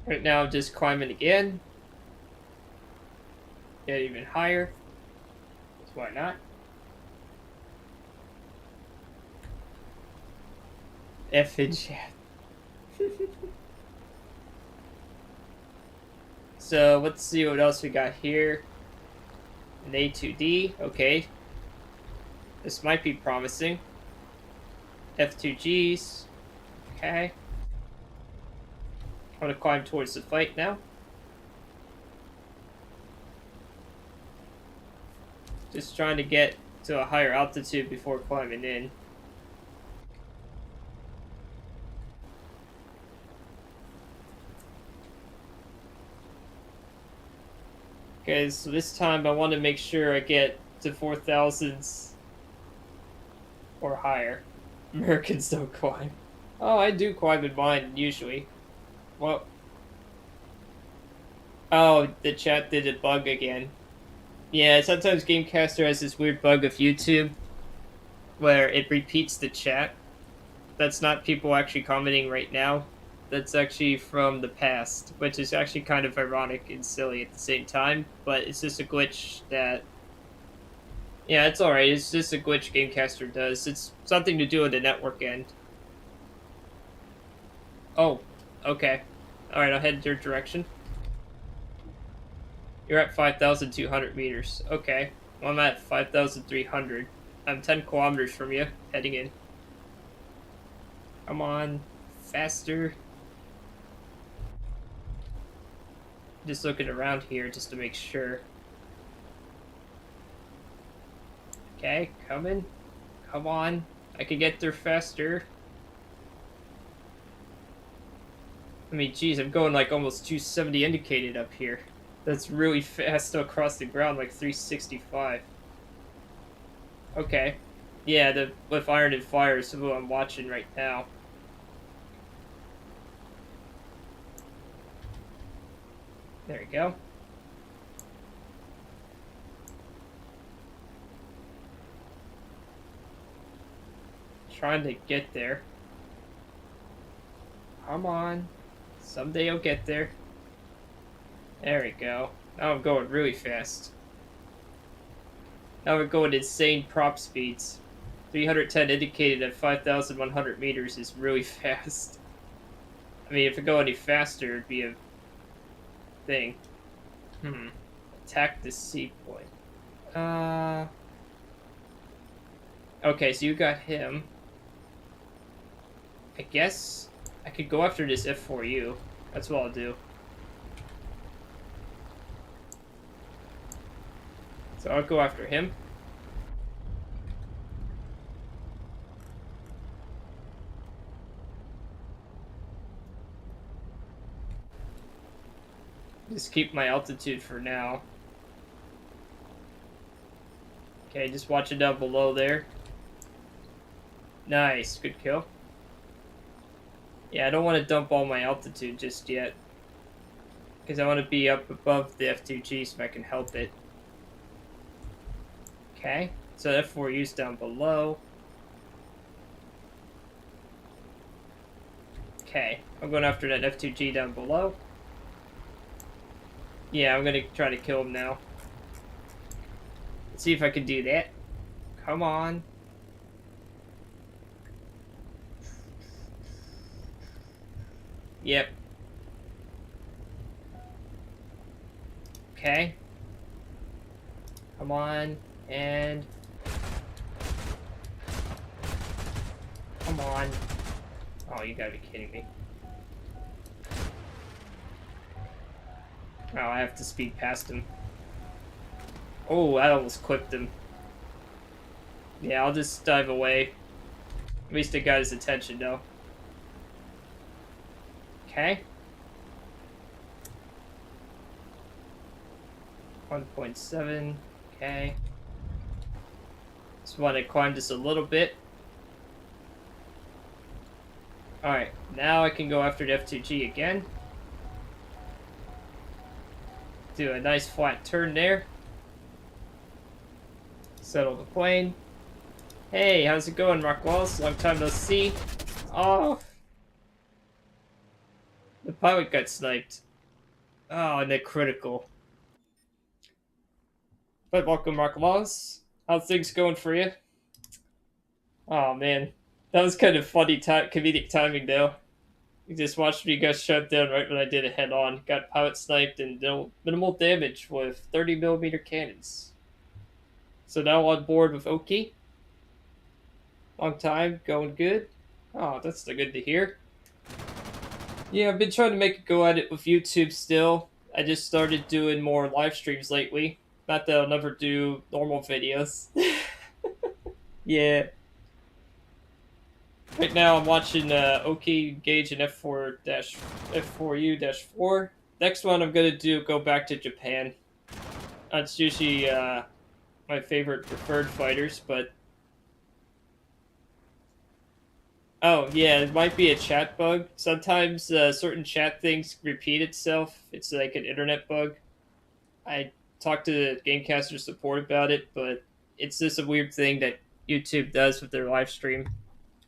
Right now, I'm just climbing again. Get even higher. Why not? F in chat. So let's see what else we got here. An A2D, okay. This might be promising. F2Gs, okay. I'm gonna climb towards the fight now. Just trying to get to a higher altitude before climbing in. Okay, so this time I want to make sure I get to 4,000s or higher. Americans don't climb. Oh, I do climb in mine, usually. Well... Oh, the chat did a bug again. Yeah, sometimes Gamecaster has this weird bug of YouTube where it repeats the chat. That's not people actually commenting right now. That's actually from the past, which is actually kind of ironic and silly at the same time, but it's just a glitch that... Yeah, it's alright. It's just a glitch Gamecaster does. It's something to do with the network end. Oh, okay. Alright, I'll head your direction. You're at 5,200 meters. Okay. Well, I'm at 5,300. I'm 10 kilometers from you, heading in. Come on. Faster. Just looking around here just to make sure. Okay, coming. Come on. I can get there faster. I mean, geez, I'm going like almost 270 indicated up here. That's really fast across the ground, like 365. Okay. Yeah, with Iron and Fire is who I'm watching right now. There we go. Trying to get there. Come on. Someday I'll get there. There we go. Now I'm going really fast. Now we're going insane prop speeds. 310 indicated at 5,100 meters is really fast. I mean, if it go any faster, it'd be a thing. Attack the sea point. Okay, so you got him. I guess I could go after this F4U. That's what I'll do. So I'll go after him. Just keep my altitude for now. Okay, just watch it down below there. Nice, good kill. Yeah, I don't want to dump all my altitude just yet. Because I want to be up above the F2G so I can help it. Okay, so F4U's down below. Okay, I'm going after that F2G down below. Yeah, I'm going to try to kill him now. Let's see if I can do that. Come on. Yep. Okay. Come on. And... Come on. Oh, you gotta be kidding me. Oh, I have to speed past him. Oh, I almost clipped him. Yeah, I'll just dive away. At least I got his attention, though. Okay. 1.7. Okay. Just want to climb this a little bit. Alright, now I can go after the F2G again. Do a nice flat turn there. Settle the plane. Hey, how's it going, Mark Wallace? Long time no see. Oh. The pilot got sniped. Oh, and they're critical. But welcome, Mark Wallace. How's things going for you? Oh, man. That was kind of funny comedic timing, though. You just watched me get shut down right when I did it head on. Got pilot sniped and minimal damage with 30mm cannons. So now on board with Oki. Long time, going good. Oh, that's good to hear. Yeah, I've been trying to make a go at it with YouTube still. I just started doing more live streams lately. Not that I'll never do normal videos. Yeah. Right now I'm watching Oki Gauge and F4U-4. Next one I'm gonna go back to Japan. That's usually my favorite preferred fighters, but oh yeah, it might be a chat bug. Sometimes certain chat things repeat itself. It's like an internet bug. I talked to the Gamecaster support about it, but it's just a weird thing that YouTube does with their live stream.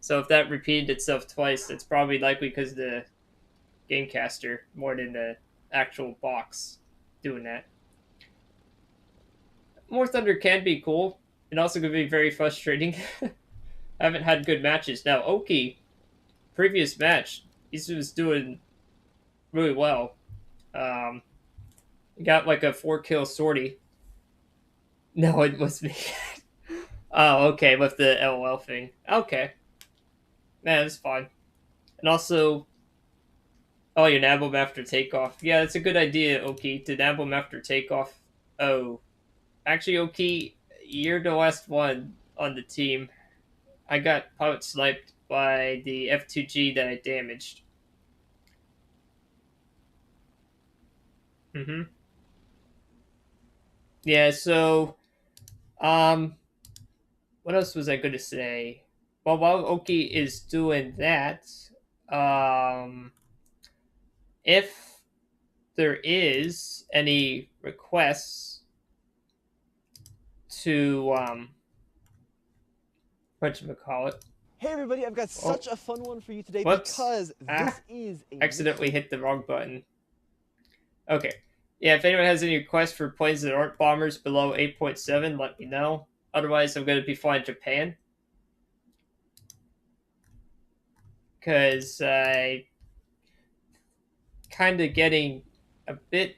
So if that repeated itself twice, it's probably likely because of the Gamecaster more than the actual box doing that. War Thunder can be cool. It also can be very frustrating. I haven't had good matches. Now, Oki, previous match, he was doing really well. He got like a 4-kill sortie. No, it was me. Oh, okay, with the LOL thing. Okay. Man, that's fine. And also, oh, you nab him after takeoff. Yeah, that's a good idea, Oki, to nab him after takeoff. Oh. Actually, Oki, you're the last one on the team. I got pilot sniped by the F2G that I damaged. Mm-hmm. Yeah, so, what else was I going to say? Well, while Oki is doing that, if there is any requests to, whatchamacallit? Hey everybody, I've got such a fun one for you today because this is a accidentally hit the wrong button. Okay. Yeah, if anyone has any requests for planes that aren't bombers below 8.7, let me know. Otherwise, I'm going to be flying Japan. Because I kind of getting a bit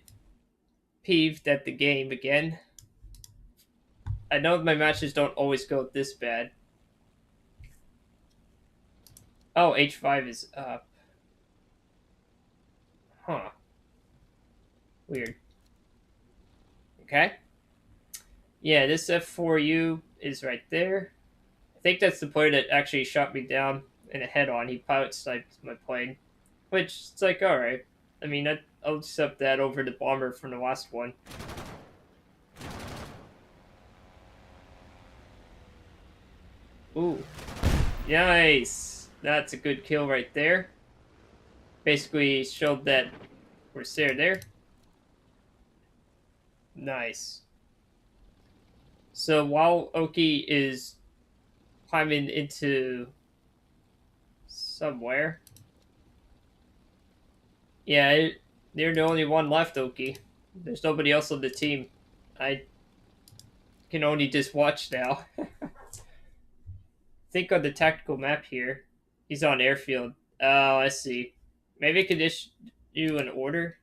peeved at the game again. I know my matches don't always go this bad. Oh, H5 is up. Huh. Weird. Okay. Yeah, this F4U is right there. I think that's the player that actually shot me down in a head-on. He pilot sniped my plane. Which, it's like, alright. I mean, I'll accept that over the bomber from the last one. Ooh. Nice! That's a good kill right there. Basically showed that we're there. Nice. So while Oki is climbing into somewhere. Yeah, they're the only one left, Oki. There's nobody else on the team. I can only just watch now. Think on the tactical map here. He's on airfield. Oh, I see. Maybe I could issue an order.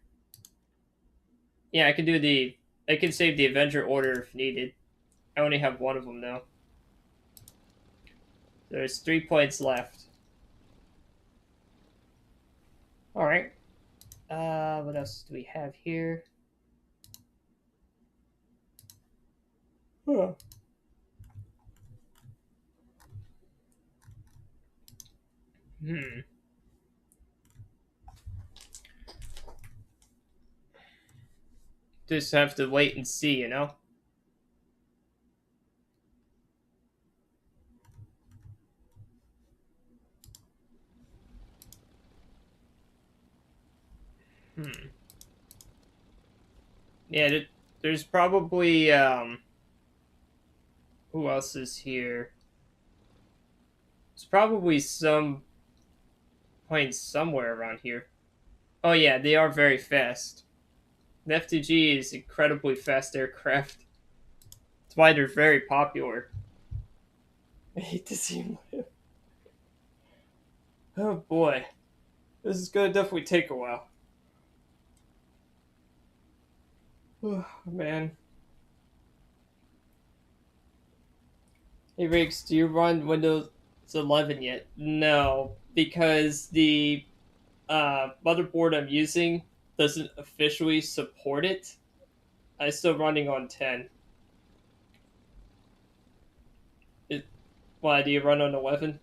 Yeah, I can do the. I can save the Avenger order if needed. I only have one of them though. There's 3 points left. All right. What else do we have here? Huh. just have to wait and see, you know? Yeah, there's probably, who else is here? There's probably some planes somewhere around here. Oh yeah, they are very fast. The F2G is incredibly fast aircraft. That's why they're very popular. I hate to see him live. Oh boy. This is gonna definitely take a while. Oh man. Hey Riggs, do you run Windows 11 yet? No, because the motherboard I'm using doesn't officially support it. I'm still running on 10. Why do you run on 11?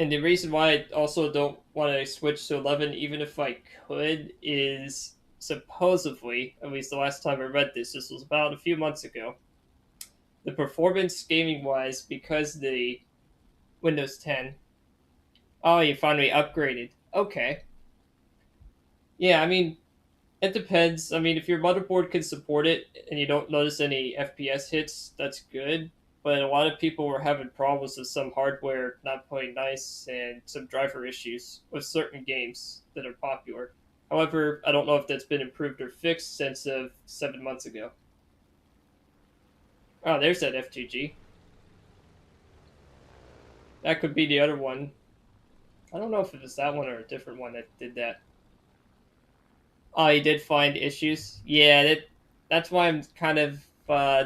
And the reason why I also don't want to switch to 11, even if I could, is supposedly, at least the last time I read this was about a few months ago, the performance gaming wise, because the Windows 10. Oh, you finally upgraded. Okay. Yeah, I mean, it depends. I mean, if your motherboard can support it and you don't notice any FPS hits, that's good. But a lot of people were having problems with some hardware not playing nice and some driver issues with certain games that are popular. However, I don't know if that's been improved or fixed since 7 months ago. Oh, there's that F2G. That could be the other one. I don't know if it was that one or a different one that did that. Oh, you did find issues? Yeah, that's why I'm kind of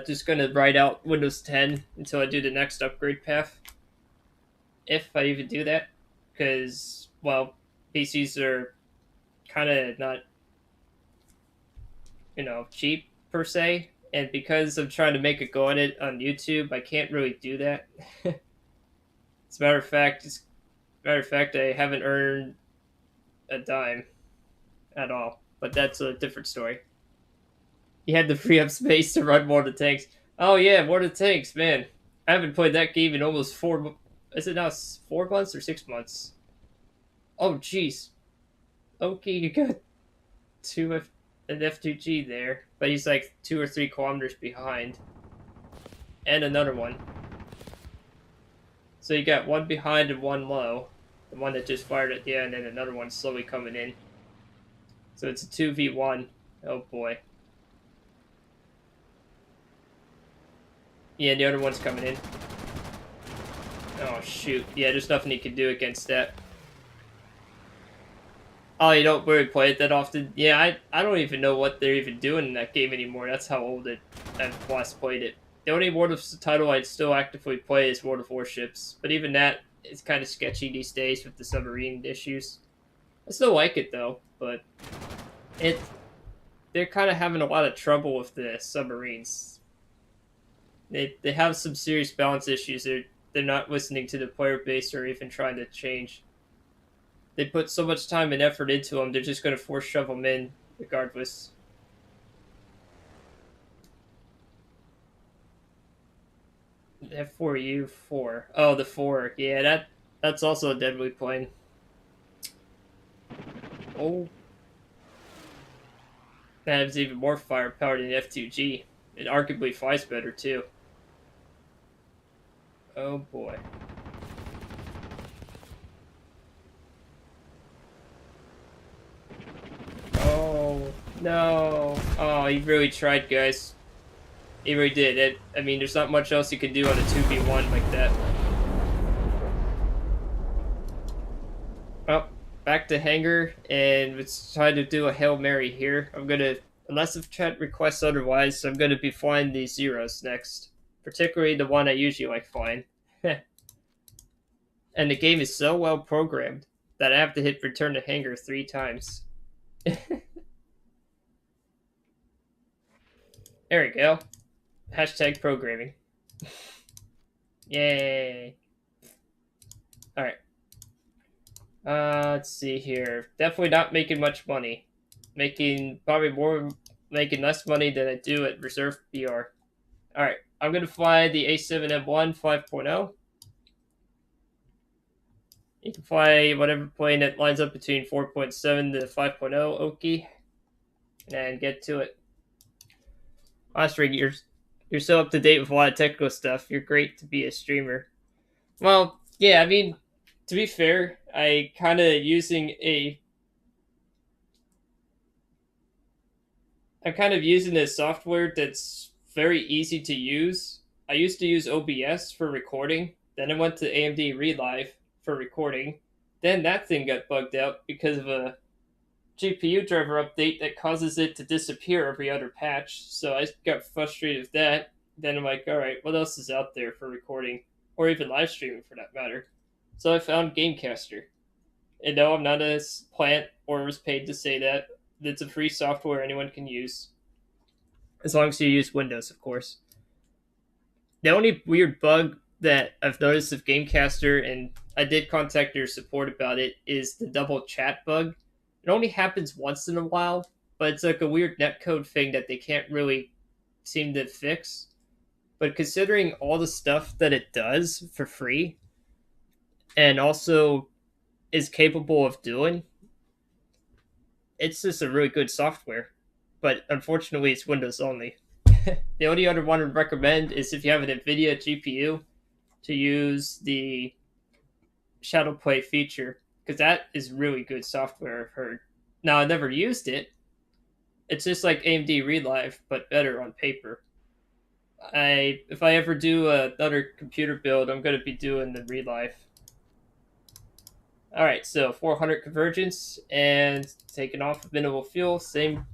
just going to write out Windows 10 until I do the next upgrade path. If I even do that. Because, well, PCs are kind of not, cheap per se. And because I'm trying to make a go at it on YouTube, I can't really do that. As a matter of fact, I haven't earned a dime at all. But that's a different story. You had to free up space to run War of the Tanks. Oh yeah, War of the Tanks, man. I haven't played that game in almost 4. Is it now 4 months or 6 months? Oh jeez. Okay, you got an F2G there, but he's like 2 or 3 kilometers behind, and another one. So you got one behind and one low, the one that just fired at the end, and another one slowly coming in. So it's a 2v1. Oh boy. Yeah, the other one's coming in. Oh shoot. Yeah, there's nothing you can do against that. Oh, you don't really play it that often? Yeah, I don't even know what they're even doing in that game anymore. That's how old I've last played it. The only World of title I'd still actively play is World of Warships, but even that is kind of sketchy these days with the submarine issues. I still like it though, but they're kind of having a lot of trouble with the submarines. They have some serious balance issues. They're not listening to the player base or even trying to change. They put so much time and effort into them, they're just going to force shove them in regardless. F4U4. Oh, the 4. Yeah, that's also a deadly plane. Oh. That has even more firepower than the F2G. It arguably flies better, too. Oh, boy. Oh, no. Oh, he really tried, guys. He really did. I mean, there's not much else you can do on a 2v1 like that. Oh, back to hangar, and let's try to do a Hail Mary here. I'm gonna, unless the chat requests otherwise, I'm gonna be flying these zeros next. Particularly the one I usually like flying. And the game is so well programmed that I have to hit return to hangar 3 times. There we go. Hashtag programming. Yay. Alright. Let's see here. Definitely not making much money. Making less money than I do at Reserve BR. Alright, I'm gonna fly the A7M1 5.0. You can fly whatever plane that lines up between 4.7 to 5.0 Oki. And get to it. Ostring, you're so up to date with a lot of technical stuff. You're great to be a streamer. Well, yeah, I mean, to be fair, I'm kind of using a software that's very easy to use. I used to use OBS for recording. Then I went to AMD Relive for recording. Then that thing got bugged out because of a GPU driver update that causes it to disappear every other patch. So I got frustrated with that. Then I'm like, all right, what else is out there for recording or even live streaming for that matter? So I found Gamecaster. And no, I'm not a plant or was paid to say that. It's a free software anyone can use. As long as you use Windows, of course. The only weird bug that I've noticed of Gamecaster, and I did contact their support about it, is the double chat bug. It only happens once in a while, but it's like a weird netcode thing that they can't really seem to fix. But considering all the stuff that it does for free, and also is capable of doing, it's just a really good software. But unfortunately, it's Windows only. The only other one I'd recommend is if you have an NVIDIA GPU to use the Shadow Play feature, because that is really good software, I've heard. Now, I never used it. It's just like AMD Relive, but better on paper. If I ever do another computer build, I'm going to be doing the Relive. Alright, so 400 convergence and taking off with minimal fuel. Same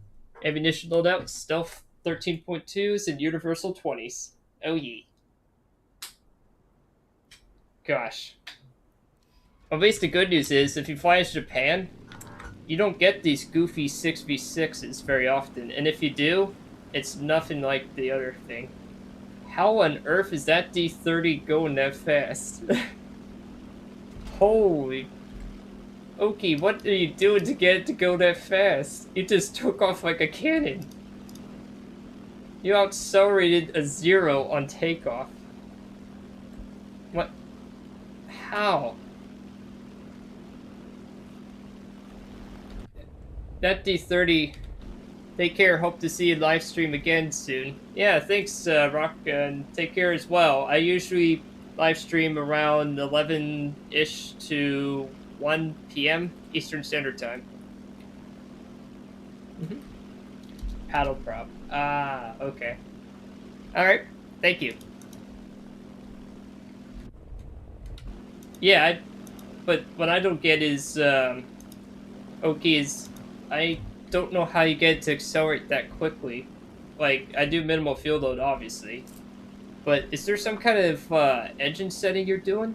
ammunition loadout, stealth 13.2s and universal 20s. Oh yeah. Gosh. At least the good news is, if you fly as Japan, you don't get these goofy 6v6s very often. And if you do, it's nothing like the other thing. How on earth is that D30 going that fast? Holy. Oki, what are you doing to get it to go that fast? You just took off like a cannon. You accelerated a 0 on takeoff. What? How? That D30. Take care. Hope to see you live stream again soon. Yeah, thanks, Rock, and take care as well. I usually live stream around 11-ish to 1 p.m. Eastern Standard Time. Paddle prop. Ah, okay. Alright, thank you. Yeah, but what I don't get is, Oki, is I don't know how you get it to accelerate that quickly. Like, I do minimal fuel load, obviously. But is there some kind of engine setting you're doing?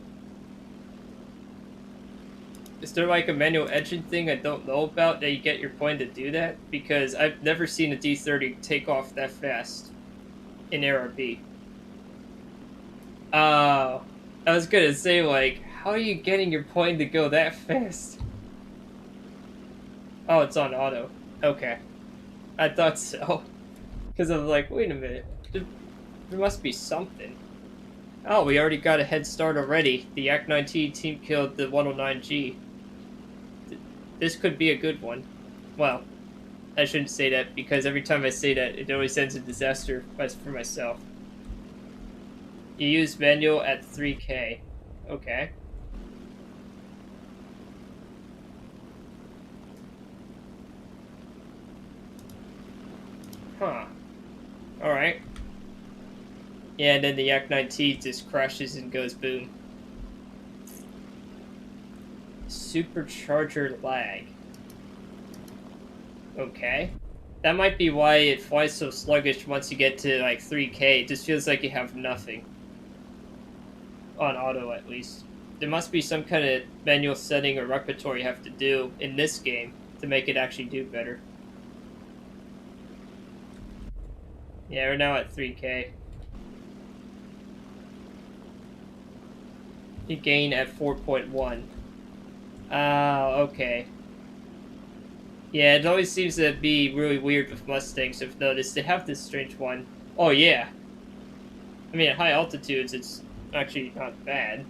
Is there like a manual engine thing I don't know about that you get your plane to do that? Because I've never seen a D30 take off that fast in ARB. I was gonna say, like, how are you getting your plane to go that fast? Oh, it's on auto. Okay. I thought so. Because I was like, wait a minute. There must be something. Oh, we already got a head start already. The Yak 19 team killed the 109G. This could be a good one. Well, I shouldn't say that, because every time I say that, it always ends in disaster for myself. You use manual at 3K. Okay. Huh. Alright. Yeah, and then the Yak 19 just crashes and goes boom. Supercharger lag. Okay. That might be why it flies so sluggish once you get to like 3K. It just feels like you have nothing. On auto, at least. There must be some kind of manual setting or repertoire you have to do in this game to make it actually do better. Yeah, we're now at 3K. You gain at 4.1. Okay. Yeah, it always seems to be really weird with Mustangs. I've noticed they have this strange one. Oh yeah. I mean, at high altitudes, it's actually not bad.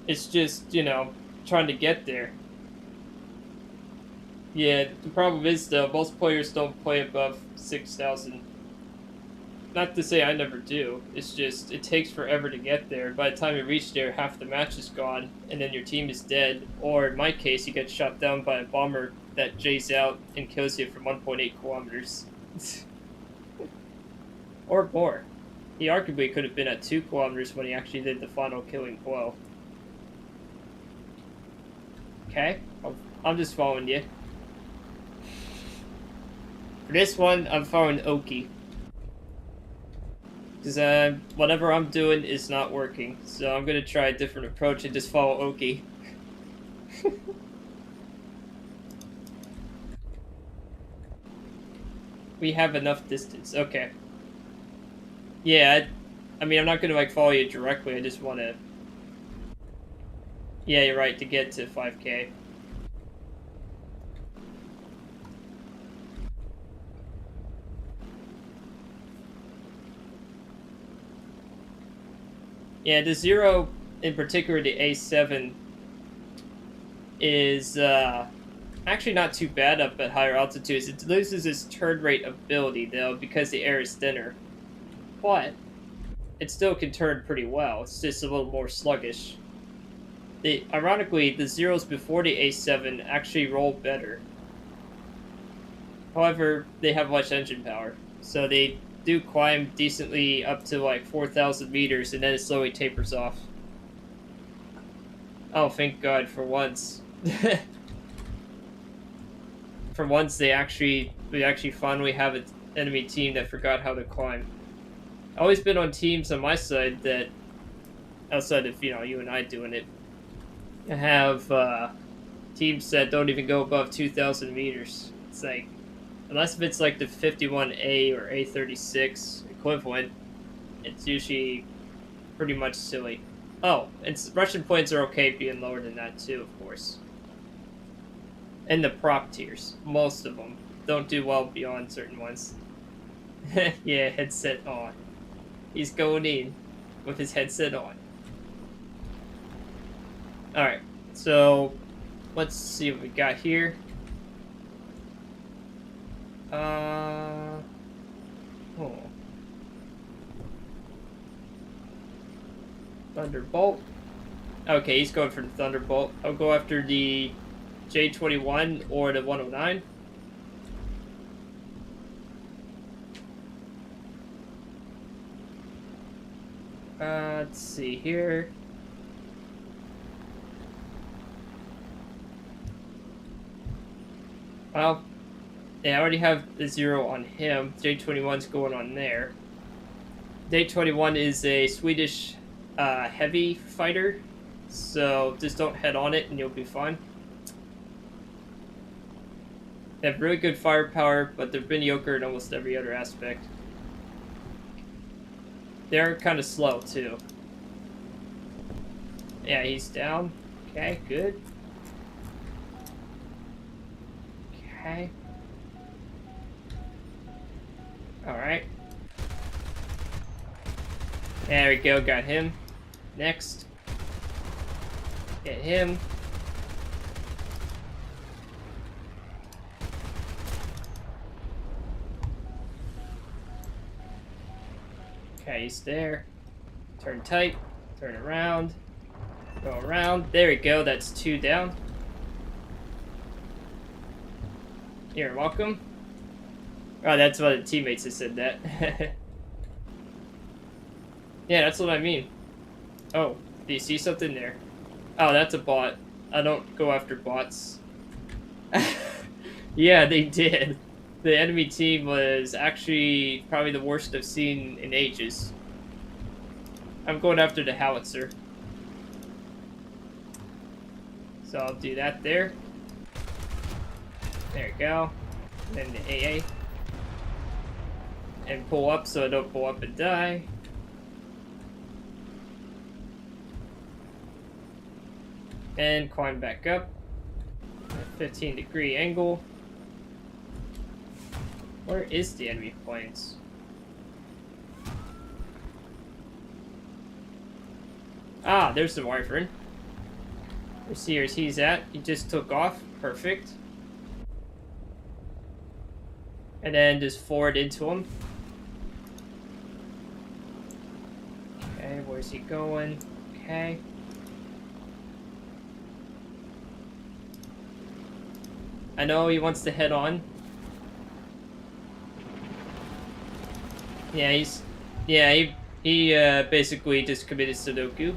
It's just, you know, trying to get there. Yeah, the problem is, though, most players don't play above 6,000. Not to say I never do. It's just, it takes forever to get there. By the time you reach there, half the match is gone, and then your team is dead. Or, in my case, you get shot down by a bomber that J's out and kills you from 1.8 kilometers. Or more. He arguably could have been at 2 kilometers when he actually did the final killing blow. Okay, I'm just following you. For this one, I'm following Oki. Because whatever I'm doing is not working. So I'm going to try a different approach and just follow Oki. We have enough distance. Okay. Yeah, I mean, I'm not going to like follow you directly. I just want to... Yeah, you're right, to get to 5K. Yeah, the Zero, in particular the A7, is actually not too bad up at higher altitudes. It loses its turn rate ability, though, because the air is thinner. But it still can turn pretty well. It's just a little more sluggish. Ironically, the Zeros before the A7 actually roll better. However, they have less engine power, so they do climb decently up to like 4,000 meters, and then it slowly tapers off. Oh, thank God, for once. For once, we actually finally have an enemy team that forgot how to climb. I've always been on teams on my side that, outside of, you know, you and I doing it, have teams that don't even go above 2,000 meters. It's like, unless if it's like the 51A or A36 equivalent, it's usually pretty much silly. Oh, and Russian planes are okay being lower than that too, of course. And the prop tiers, most of them, don't do well beyond certain ones. Yeah, headset on. He's going in with his headset on. Alright, so let's see what we got here. Oh. Thunderbolt. Okay, he's going for the Thunderbolt. I'll go after the J21 or the 109. Let's see here. Well, yeah, I already have the Zero on him. J21's going on there. J21 is a Swedish heavy fighter, so just don't head on it and you'll be fine. They have really good firepower, but they're mediocre in almost every other aspect. They're kind of slow, too. Yeah, he's down. Okay, good. Okay. Alright. There we go, got him. Next. Get him. Okay, he's there. Turn tight. Turn around. Go around. There we go, that's 2 down. You're welcome. Oh, that's why the teammates have said that. Yeah, that's what I mean. Oh, do you see something there? Oh, that's a bot. I don't go after bots. Yeah, they did. The enemy team was actually probably the worst I've seen in ages. I'm going after the howitzer. So I'll do that there. There we go. Then the AA. And pull up so I don't pull up and die. And climb back up. 15-degree angle. Where is the enemy planes? Ah, there's the Wyvern. Let's see where he's at. He just took off. Perfect. And then just forward into him. Okay, where's he going? Okay. I know he wants to head on. Yeah, he basically just committed Sudoku.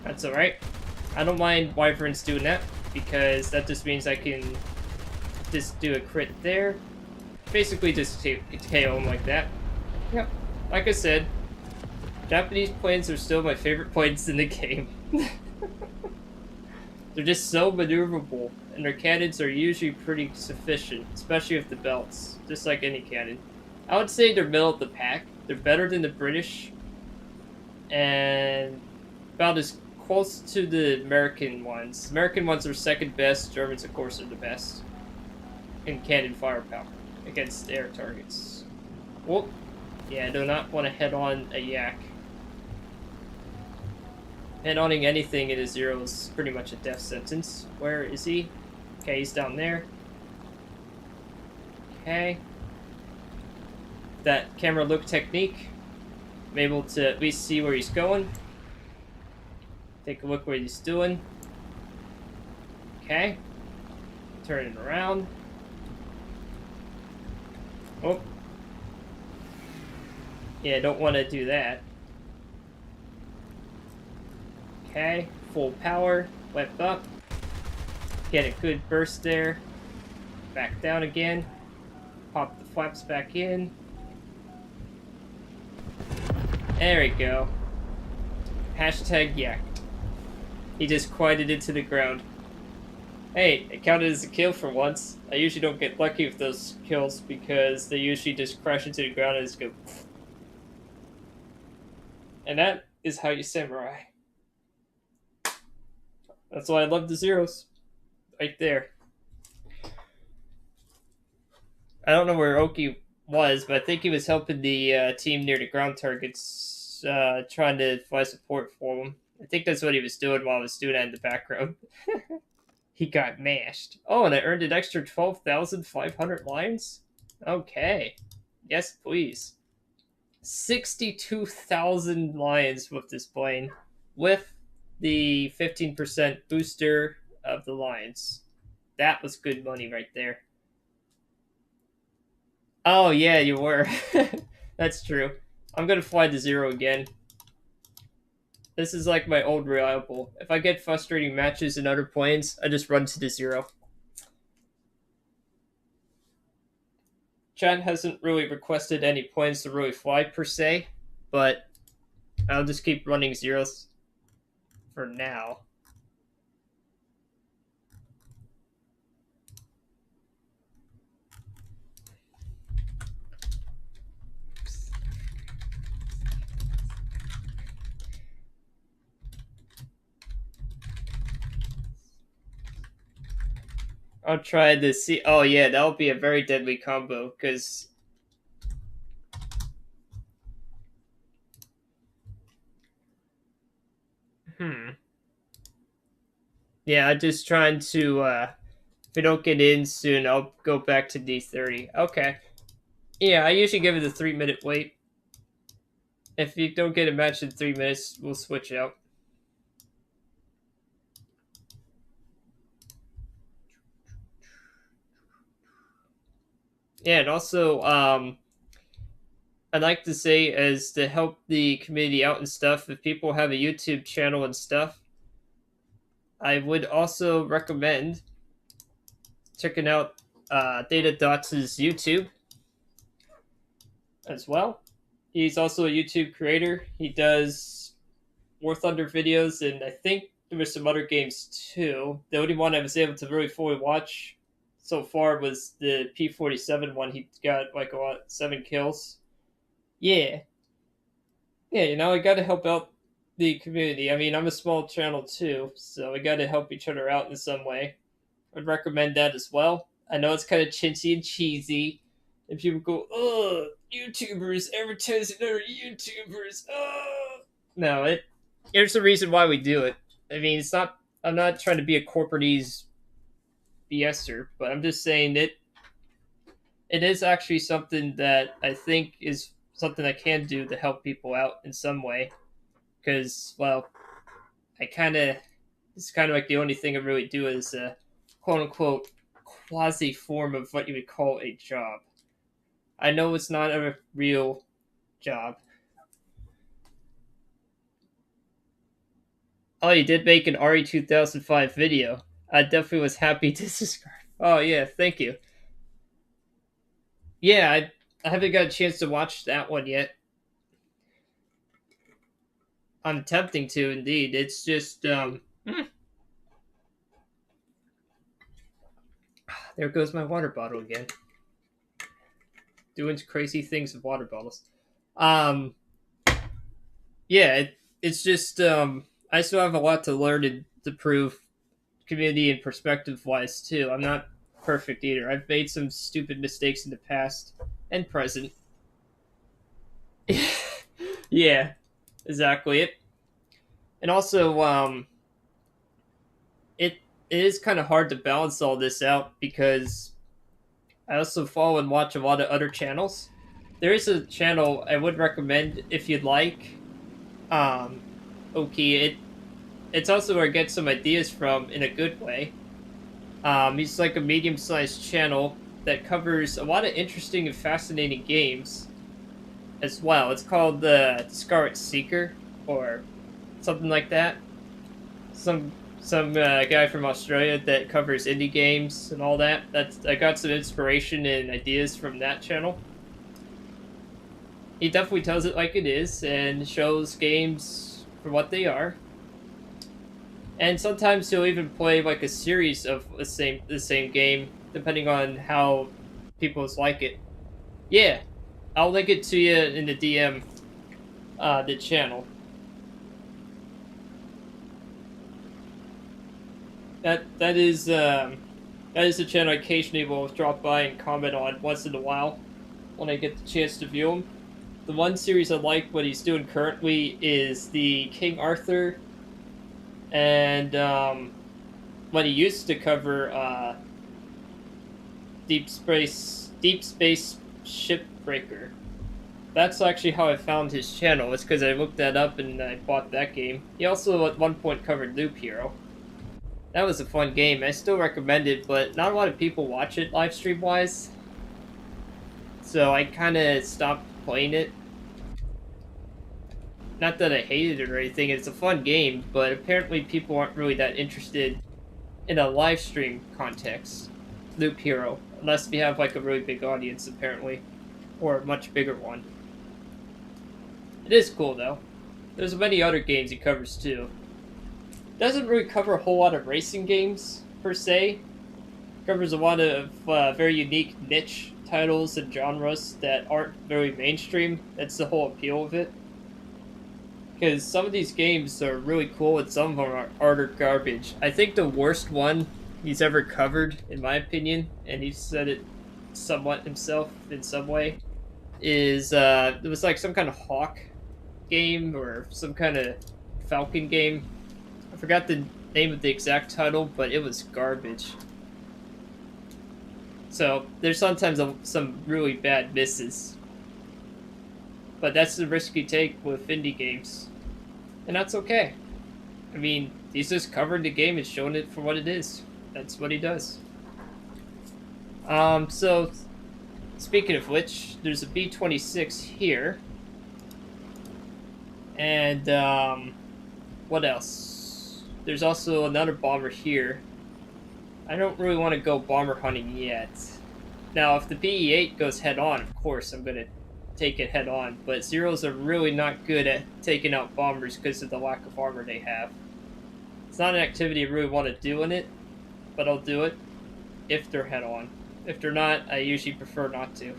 That's alright. I don't mind Wyverns doing that, because that just means I can just do a crit there. Basically just KO him like that. Yep. Like I said, Japanese planes are still my favorite planes in the game. They're just so maneuverable, and their cannons are usually pretty sufficient, especially with the belts, just like any cannon. I would say they're middle of the pack. They're better than the British, and about as close to the American ones. American ones are second best. Germans, of course, are the best in cannon firepower against air targets. Whoop. Yeah, I do not want to head on a yak. Head-oning anything in a zero is pretty much a death sentence. Where is he? Okay, he's down there. Okay. That camera look technique. I'm able to at least see where he's going. Take a look what he's doing. Okay. Turn it around. Oh. Yeah, don't want to do that. Okay, full power, whip up. Get a good burst there. Back down again. Pop the flaps back in. There we go. Hashtag yak. He just quieted it to the ground. Hey, it counted as a kill for once. I usually don't get lucky with those kills because they usually just crash into the ground and just go. And that is how you samurai. That's why I love the zeros. Right there. I don't know where Oki was, but I think he was helping the team near the ground targets, trying to fly support for him. I think that's what he was doing while I was doing that in the background. He got mashed. Oh, and I earned an extra 12,500 lines? Okay. Yes, please. 62,000 lines with this plane. With the 15% booster of the lines. That was good money right there. Oh, yeah, you were. That's true. I'm gonna fly to zero again. This is like my old reliable. If I get frustrating matches in other planes, I just run to the zero. Chat hasn't really requested any planes to really fly per se, but I'll just keep running zeros for now. I'll try to see. Oh, yeah, that'll be a very deadly combo, because. Yeah, I'm just trying to. If we don't get in soon, I'll go back to D30. Okay. Yeah, I usually give it a 3-minute wait. If you don't get a match in 3 minutes, we'll switch out. Yeah, and also, I'd like to say, as to help the community out and stuff, if people have a YouTube channel and stuff, I would also recommend checking out Data Dots' YouTube as well. He's also a YouTube creator. He does War Thunder videos, and I think there were some other games too. The only one I was able to really fully watch so far was the P-47 one. He got like 7 kills. Yeah. Yeah, I gotta help out the community. I mean, I'm a small channel too, so we got to help each other out in some way. I'd recommend that as well. I know it's kind of chintzy and cheesy, and people go, "Ugh, YouTubers advertising other YouTubers." Ugh. No, there's a reason why we do it. I mean, it's not. I'm not trying to be a corporatese BSer, but I'm just saying it is actually something that I think is something I can do to help people out in some way. Because, well, it's kind of like the only thing I really do is a quote unquote quasi form of what you would call a job. I know it's not a real job. Oh, you did make an RE 2005 video. I definitely was happy to subscribe. Oh, yeah, thank you. Yeah, I haven't got a chance to watch that one yet. I'm attempting to, indeed. It's just, there goes my water bottle again. Doing crazy things with water bottles. Um, yeah, it's just, I still have a lot to learn and to prove community and perspective wise, too. I'm not perfect either. I've made some stupid mistakes in the past and present. Yeah, exactly. And also, it is kind of hard to balance all this out because I also follow and watch a lot of other channels. There is a channel I would recommend if you'd like. Okay, it's also where I get some ideas from in a good way. He's like a medium-sized channel that covers a lot of interesting and fascinating games as well. It's called the Scarlet Seeker or something like that. Some guy from Australia that covers indie games and all that. I got some inspiration and ideas from that channel. He definitely tells it like it is and shows games for what they are. And sometimes he'll even play like a series of the same game, depending on how people's like it. Yeah, I'll link it to you in the DM, the channel. That is a channel I occasionally will drop by and comment on once in a while when I get the chance to view him. The one series I like what he's doing currently is the King Arthur, and when he used to cover Deep Space Shipbreaker. That's actually how I found his channel. It's because I looked that up and I bought that game. He also at one point covered Loop Hero. That was a fun game. I still recommend it, but not a lot of people watch it live stream wise. So I kind of stopped playing it. Not that I hated it or anything. It's a fun game, but apparently people aren't really that interested in a live stream context. Loop Hero, unless we have like a really big audience, apparently, or a much bigger one. It is cool though. There's many other games he covers too. Doesn't really cover a whole lot of racing games per se. Covers a lot of very unique niche titles and genres that aren't very mainstream. That's the whole appeal of it. Because some of these games are really cool and some of them are utter garbage. I think the worst one he's ever covered, in my opinion, and he said it somewhat himself in some way, is it was like some kind of hawk game or some kind of falcon game. I forgot the name of the exact title, but it was garbage. So there's sometimes some really bad misses. But that's the risk you take with indie games. And that's okay. I mean, he's just covering the game and showing it for what it is. That's what he does. So, speaking of which, there's a B-26 here. And, what else? There's also another bomber here. I don't really want to go bomber hunting yet. Now, if the BE-8 goes head-on, of course, I'm going to take it head-on. But Zeros are really not good at taking out bombers because of the lack of armor they have. It's not an activity I really want to do in it, but I'll do it if they're head-on. If they're not, I usually prefer not to.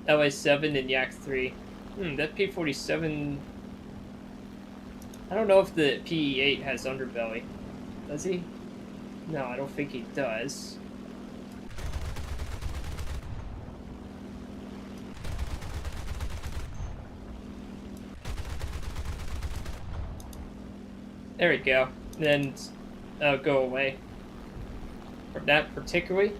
LA-7 and Yak-3. That P-47... I don't know if the PE-8 has underbelly. Does he? No, I don't think he does. There we go. Then go away. From that particularly.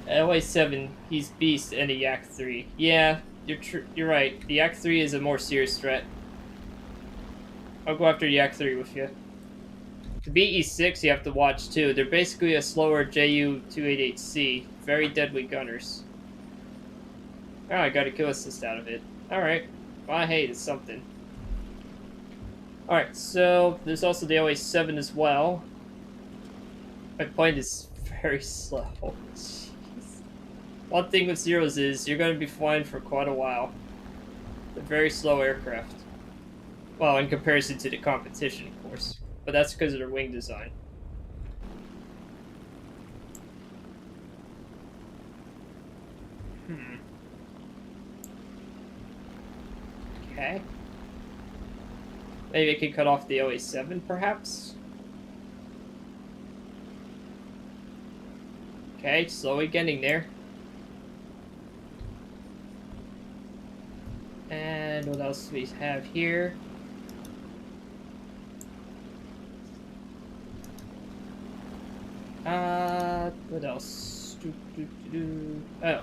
LA7, he's beast and a Yak 3. Yeah, you're right. The Yak 3 is a more serious threat. I'll go after Yak 3 with you. The BE6 you have to watch too. They're basically a slower JU-288C. Very deadly gunners. Oh, I got a kill assist out of it. Alright. Well, hey, it's something. Alright, so there's also the LA7 as well. My plane is very slow. Jeez. One thing with Zeros is you're going to be flying for quite a while. They're very slow aircraft. Well, in comparison to the competition, of course. But that's because of their wing design. Okay. Maybe I can cut off the OA7, perhaps? Okay, slowly getting there. And what else do we have here? What else? Oh.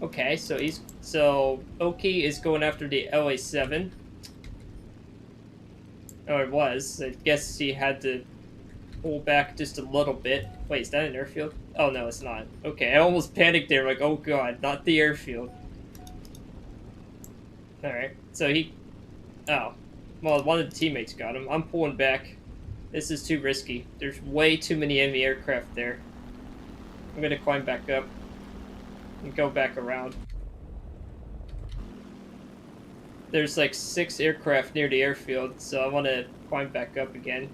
Okay, so Oki is going after the LA7. Or it was. I guess he had to pull back just a little bit. Wait, is that an airfield? Oh no, it's not. Okay, I almost panicked there, like, oh god, not the airfield. Alright, so he... Oh. Well, one of the teammates got him. I'm pulling back. This is too risky. There's way too many enemy aircraft there. I'm gonna climb back up. And go back around. There's like 6 aircraft near the airfield, so I want to climb back up again.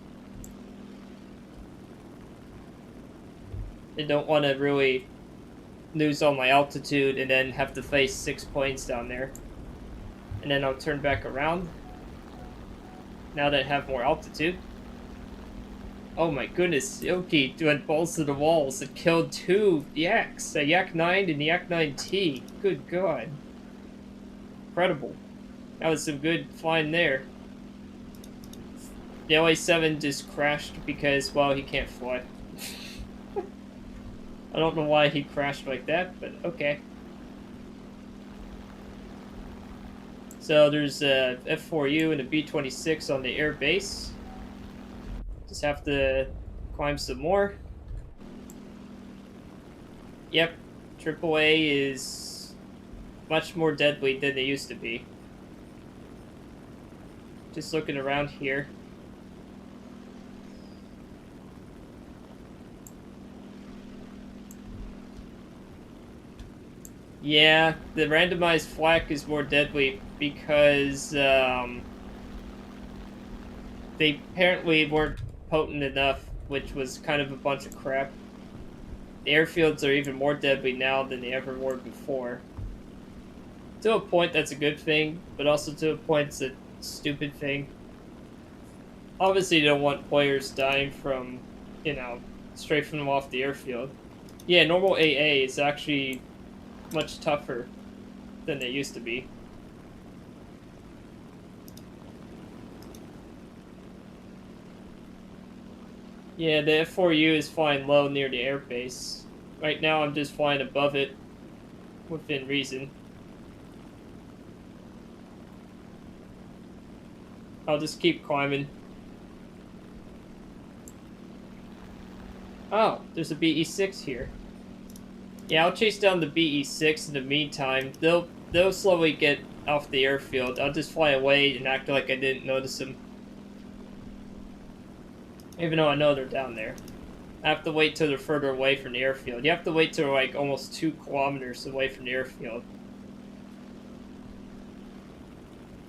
I don't want to really lose all my altitude and then have to face 6 planes down there. And then I'll turn back around. Now that I have more altitude. Oh my goodness, Yoki doing balls to the walls. It killed 2 Yaks, a Yak 9 and the Yak 9T. Good god. Incredible. That was some good flying there. The LA7 just crashed because, well, he can't fly. I don't know why he crashed like that, but okay. So there's a F4U and a B-26 on the air base. Just have to climb some more. Yep, AAA is much more deadly than they used to be. Just looking around here. Yeah, the randomized flak is more deadly because they apparently weren't potent enough, which was kind of a bunch of crap. The airfields are even more deadly now than they ever were before. To a point, that's a good thing, but also to a point, it's a stupid thing. Obviously, you don't want players dying from, you know, straight from them off the airfield. Yeah, normal AA is actually much tougher than they used to be. Yeah, the F4U is flying low near the airbase. Right now I'm just flying above it within reason. I'll just keep climbing. Oh, there's a BE6 here. Yeah, I'll chase down the BE6 in the meantime. They'll slowly get off the airfield. I'll just fly away and act like I didn't notice them. Even though I know they're down there. I have to wait till they're further away from the airfield. You have to wait till like almost 2 kilometers away from the airfield.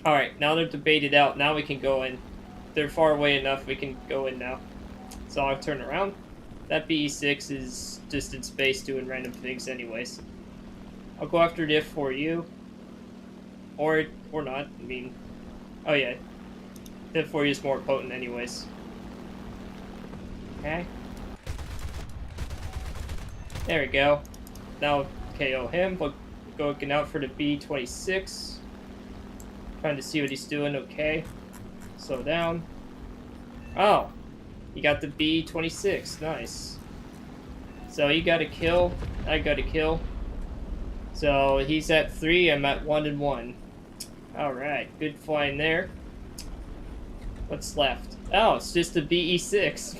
Alright, now they're debated out. Now we can go in. They're far away enough, we can go in now. So I'll turn around. That BE6 is just in space doing random things anyways. I'll go after the F4U. Or not. I mean, oh yeah. The F4U is more potent anyways. Okay. There we go. Now KO him. Looking out for the B26. Trying to see what he's doing. Okay. Slow down. Oh. He got the B26. Nice. So he got a kill. I got a kill. So he's at 3. I'm at 1 and 1. Alright. Good flying there. What's left? Oh, it's just a BE6.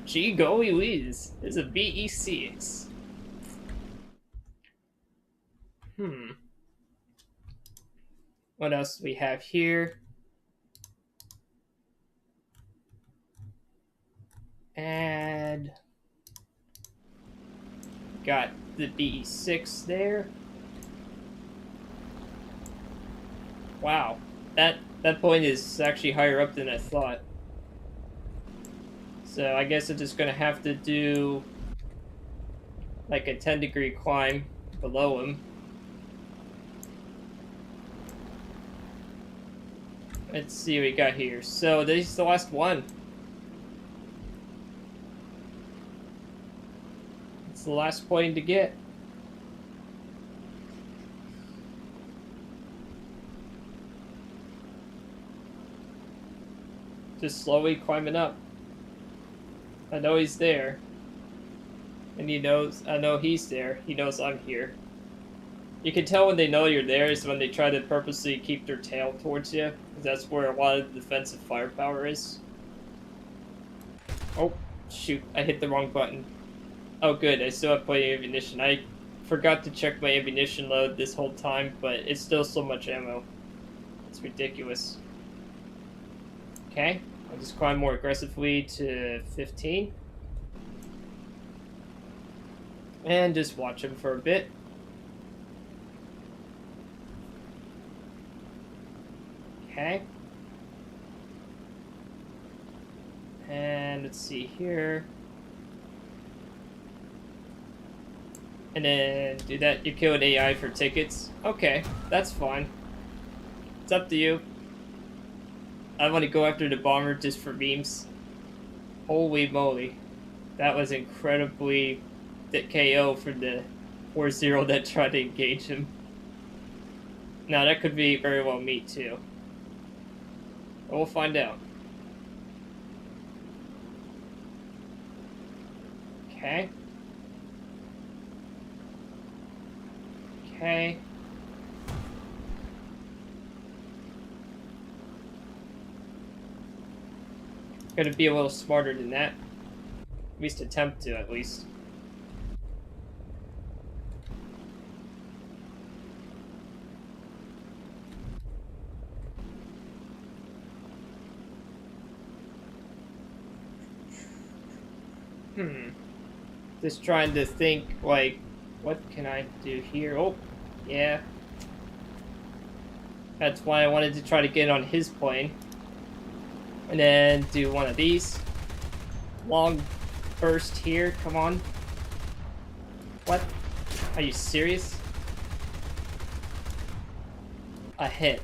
Gee, golly whiz. It's a BE6. What else do we have here? And got the BE6 there. Wow. That point is actually higher up than I thought. So I guess I'm just gonna have to do like a 10-degree climb below him. Let's see what we got here. So this is the last one. It's the last point to get. Just slowly climbing up. I know he's there. And he knows, I know he's there. He knows I'm here. You can tell when they know you're there is when they try to purposely keep their tail towards you. Because that's where a lot of the defensive firepower is. Oh, shoot. I hit the wrong button. Oh, good. I still have plenty of ammunition. I forgot to check my ammunition load this whole time, but it's still so much ammo. It's ridiculous. Okay. I'll just climb more aggressively to 15. And just watch him for a bit. Okay. And let's see here. And then do that. You kill an AI for tickets. Okay, that's fine. It's up to you. I want to go after the bomber just for memes. Holy moly. That was incredibly KO for the 4-0 that tried to engage him. Now that could be very well me too. But we'll find out. Okay. Okay. Gotta be a little smarter than that. At least attempt to, at least. Just trying to think, like, what can I do here? Oh, yeah. That's why I wanted to try to get on his plane. And then do one of these. Long burst here, come on. What? Are you serious? A hit.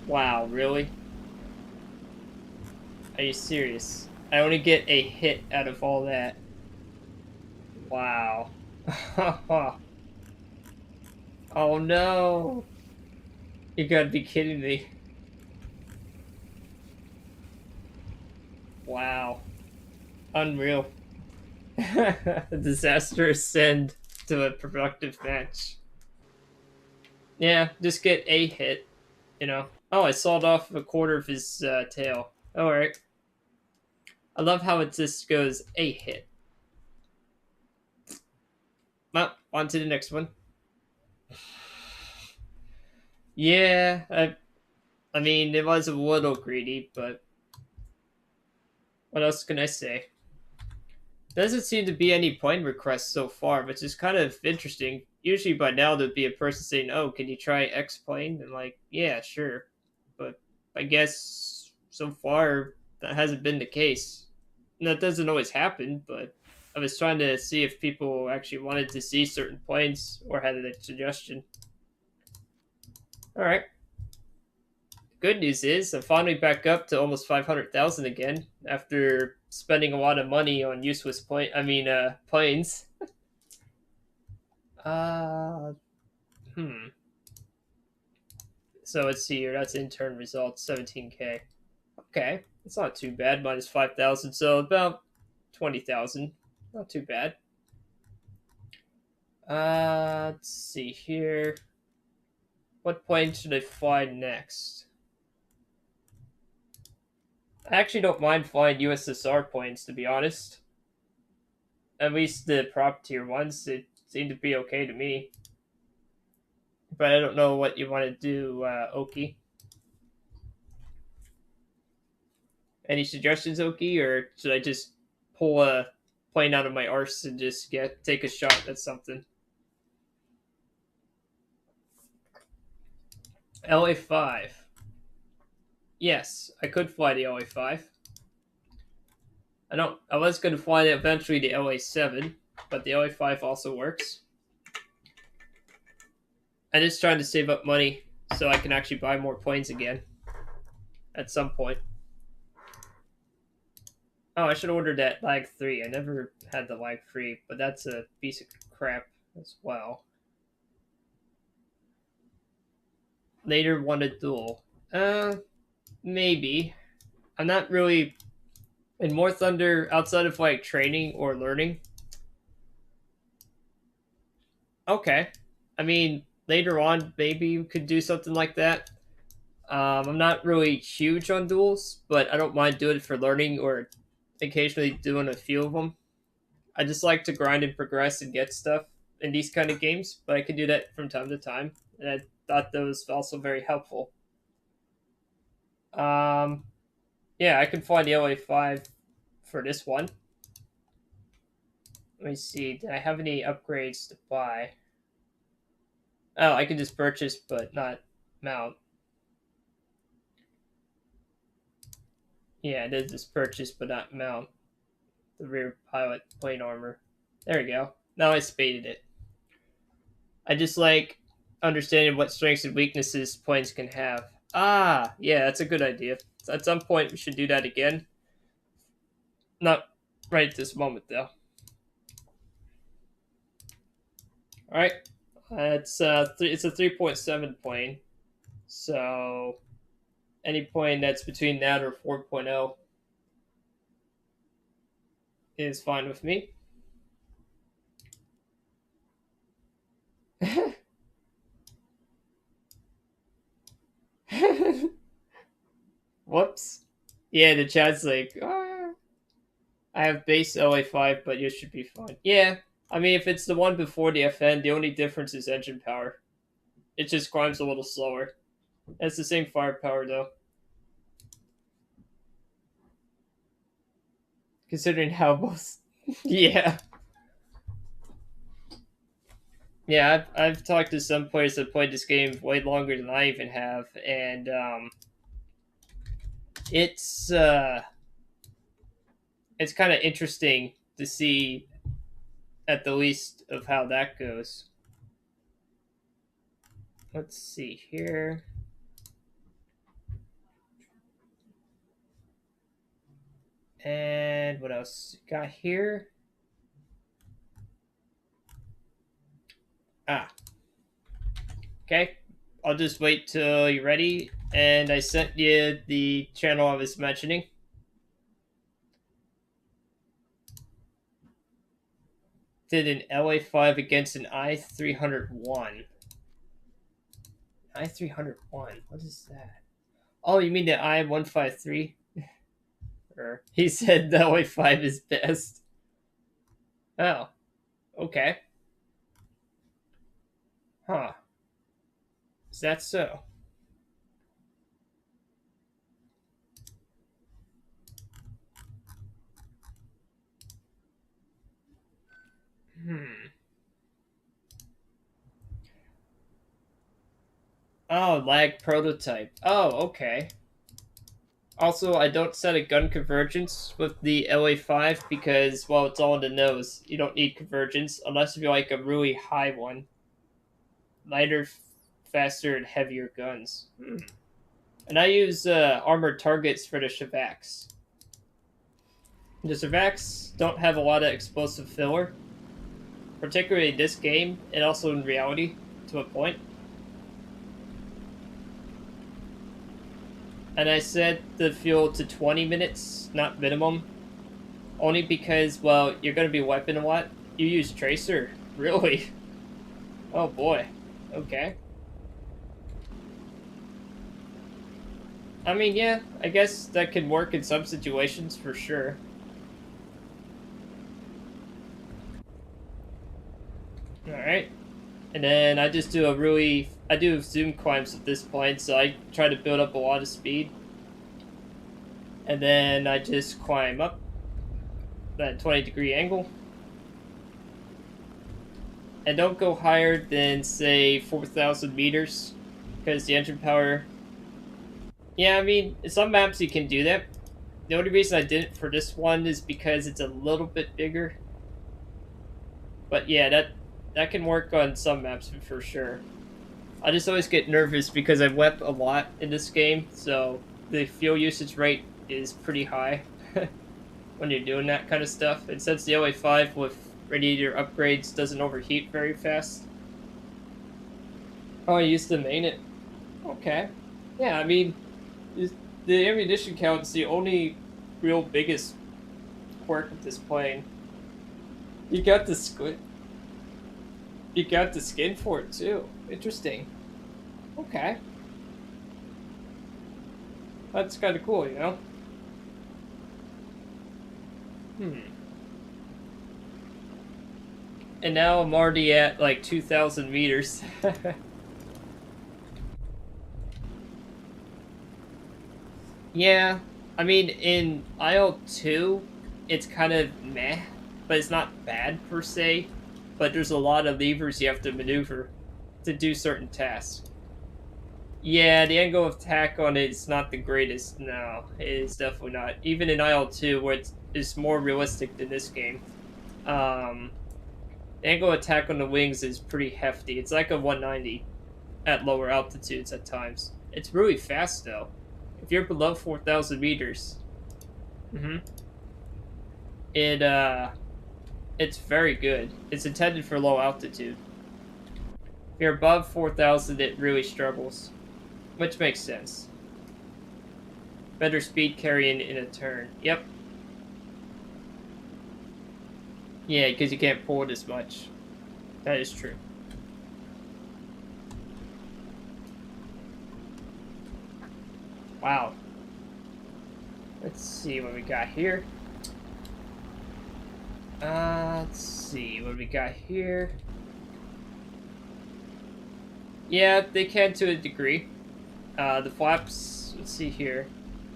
Wow, really? Are you serious? I only get a hit out of all that. Wow. Oh no. You gotta be kidding me. Wow. Unreal. A disastrous end to a productive match. Yeah, just get a hit, you know. Oh, I sawed off a quarter of his tail. Alright. I love how it just goes a hit. Well, on to the next one. Yeah, I mean, it was a little greedy, but what else can I say? Doesn't seem to be any point requests so far, which is kind of interesting. Usually by now there'd be a person saying, oh, can you try X plane? And like, yeah, sure. But I guess so far that hasn't been the case. And that doesn't always happen, but I was trying to see if people actually wanted to see certain planes or had a suggestion. Alright. Good news is I'm finally back up to almost 500,000 again after spending a lot of money on useless planes. uh, So let's see here. That's intern results, 17K. Okay, it's not too bad. Minus 5,000, so about 20,000. Not too bad. Let's see here. What plane should I fly next? I actually don't mind flying USSR planes, to be honest. At least the prop tier ones, it seem to be okay to me. But I don't know what you want to do, Oki. Any suggestions, Oki, or should I just pull a plane out of my arse and just take a shot at something? LA5. Yes, I could fly the LA5. I was going to fly eventually the LA7, but the LA5 also works. I'm just trying to save up money so I can actually buy more planes again at some point. Oh, I should order that Lag 3. I never had the Lag 3, but that's a piece of crap as well. Later wanted duel. Maybe. I'm not really in War Thunder outside of like training or learning. Okay. I mean, later on, maybe you could do something like that. I'm not really huge on duels, but I don't mind doing it for learning or occasionally doing a few of them. I just like to grind and progress and get stuff in these kind of games, but I can do that from time to time, and I thought that was also very helpful. Yeah, I can find the LA5 for this one. Let me see. Did I have any upgrades to buy? Oh, I can just purchase, but not mount. Yeah, it is just purchase, but not mount. The rear pilot plane armor. There we go. Now I spaded it. I just like understanding what strengths and weaknesses planes can have. Ah, yeah, that's a good idea. At some point, we should do that again. Not right at this moment, though. All right, it's a 3.7 plane, so any plane that's between that or 4.0 is fine with me. Whoops. Yeah, the chat's like, I have base LA5, but you should be fine. Yeah, I mean, if it's the one before the FN, the only difference is engine power. It just climbs a little slower. It's the same firepower, though. Considering how both... yeah. Yeah, I've talked to some players that played this game way longer than I even have, and it's kind of interesting to see at the least of how that goes. Let's see here. And what else got here? Ah. Okay. I'll just wait till you're ready. And I sent you the channel I was mentioning. Did an LA5 against an I-301. I-301. What is that? Oh, you mean the I-153? Or he said the LA5 is best. Oh. Okay. Huh. Is that so? Oh, lag prototype. Oh, okay. Also, I don't set a gun convergence with the LA5 because, well, it's all in the nose. You don't need convergence unless you like a really high one. Lighter, faster, and heavier guns. And I use armored targets for the Shavaks. The Shavaks don't have a lot of explosive filler, particularly in this game, and also in reality, to a point. And I set the fuel to 20 minutes, not minimum. Only because, well, you're going to be wiping a lot. You use Tracer? Really? Oh boy. Okay. I mean, yeah, I guess that can work in some situations for sure. Alright. And then I just do I do zoom climbs at this point, so I try to build up a lot of speed. And then I just climb up that 20-degree angle. And don't go higher than, say, 4,000 meters, because the engine power... Yeah, I mean, some maps you can do that. The only reason I didn't for this one is because it's a little bit bigger. But yeah, that can work on some maps for sure. I just always get nervous because I wep a lot in this game, so the fuel usage rate is pretty high when you're doing that kind of stuff. And since the LA5 with radiator upgrades doesn't overheat very fast. Oh, I used to main it. Okay. Yeah, I mean, the ammunition count's the only real biggest quirk of this plane. You got the squid. You got the skin for it too. Interesting. Okay. That's kind of cool, you know? And now I'm already at like 2,000 meters. Yeah, I mean, in IL-2, it's kind of meh, but it's not bad per se. But there's a lot of levers you have to maneuver to do certain tasks. Yeah, the angle of attack on it is not the greatest. No, it is definitely not. Even in IL-2, where it's more realistic than this game. The angle of attack on the wings is pretty hefty. It's like a 190 at lower altitudes at times. It's really fast, though. If you're below 4,000 meters, it's very good. It's intended for low altitude. If you're above 4,000, it really struggles, which makes sense. Better speed carrying in a turn. Yep. Yeah, because you can't pull it as much. That is true. Wow. Let's see what we got here. Let's see what we got here. Yeah, they can to a degree. The flaps, let's see here.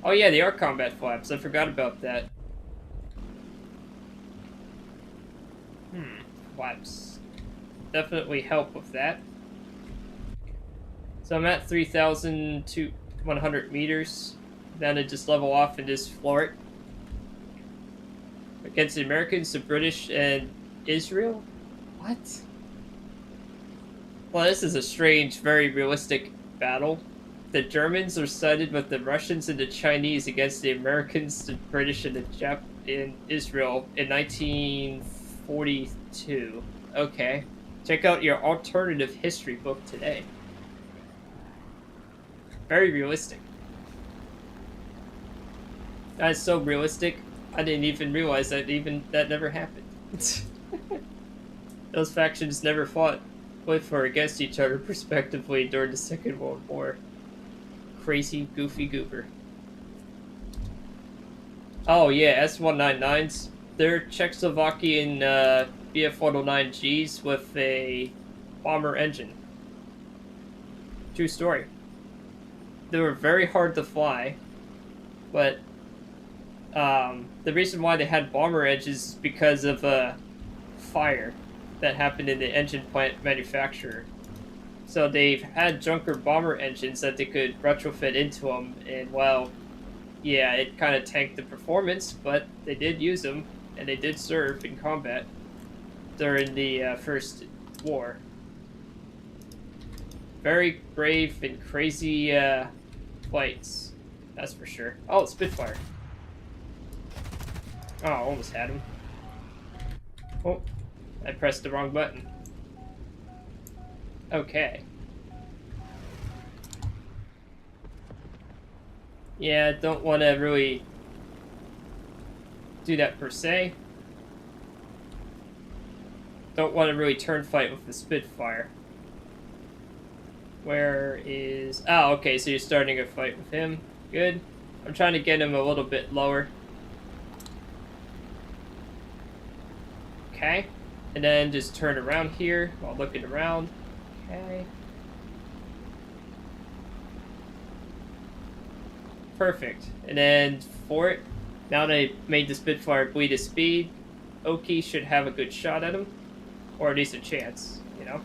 Oh yeah, they are combat flaps. I forgot about that. Flaps. Definitely help with that. So I'm at 3,100 meters. Then I just level off and just floor it. Against the Americans, the British, and Israel? What? Well, this is a strange, very realistic battle. The Germans are sided with the Russians and the Chinese against the Americans, the British, and in Israel in 1942. Okay. Check out your alternative history book today. Very realistic. That's so realistic. I didn't even realize that that never happened. Those factions never fought with or against each other respectively during the Second World War. Crazy, goofy goober. Oh yeah, S-199s. They're Czechoslovakian Bf-109Gs with a bomber engine. True story. They were very hard to fly, but the reason why they had bomber engines is because of a fire that happened in the engine plant manufacturer. So they've had junker bomber engines that they could retrofit into them, and well, yeah, it kind of tanked the performance, but they did use them, and they did serve in combat during the first war. Very brave and crazy fights, that's for sure. Oh, Spitfire. Oh, almost had him. Oh, I pressed the wrong button. Okay. Yeah, don't want to really do that per se. Don't want to really turn fight with the Spitfire. Where is... Oh, okay, so you're starting a fight with him. Good. I'm trying to get him a little bit lower. Okay. And then just turn around here while looking around. Okay. Perfect. And then for it, now that I made the Spitfire bleed his speed, Oki should have a good shot at him. Or at least a chance, you know?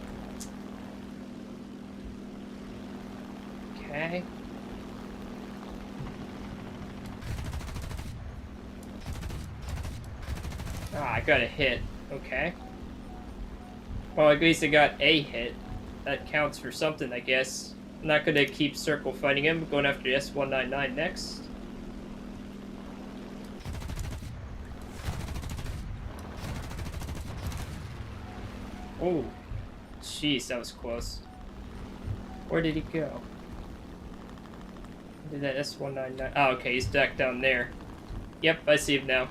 Okay. Ah, I got a hit. Okay. Well, at least I got a hit. That counts for something, I guess. I'm not gonna keep circle fighting him. I'm going after the S199 next. Oh, jeez, that was close. Where did he go? Did that S199? Oh, okay, he's back down there. Yep, I see him now.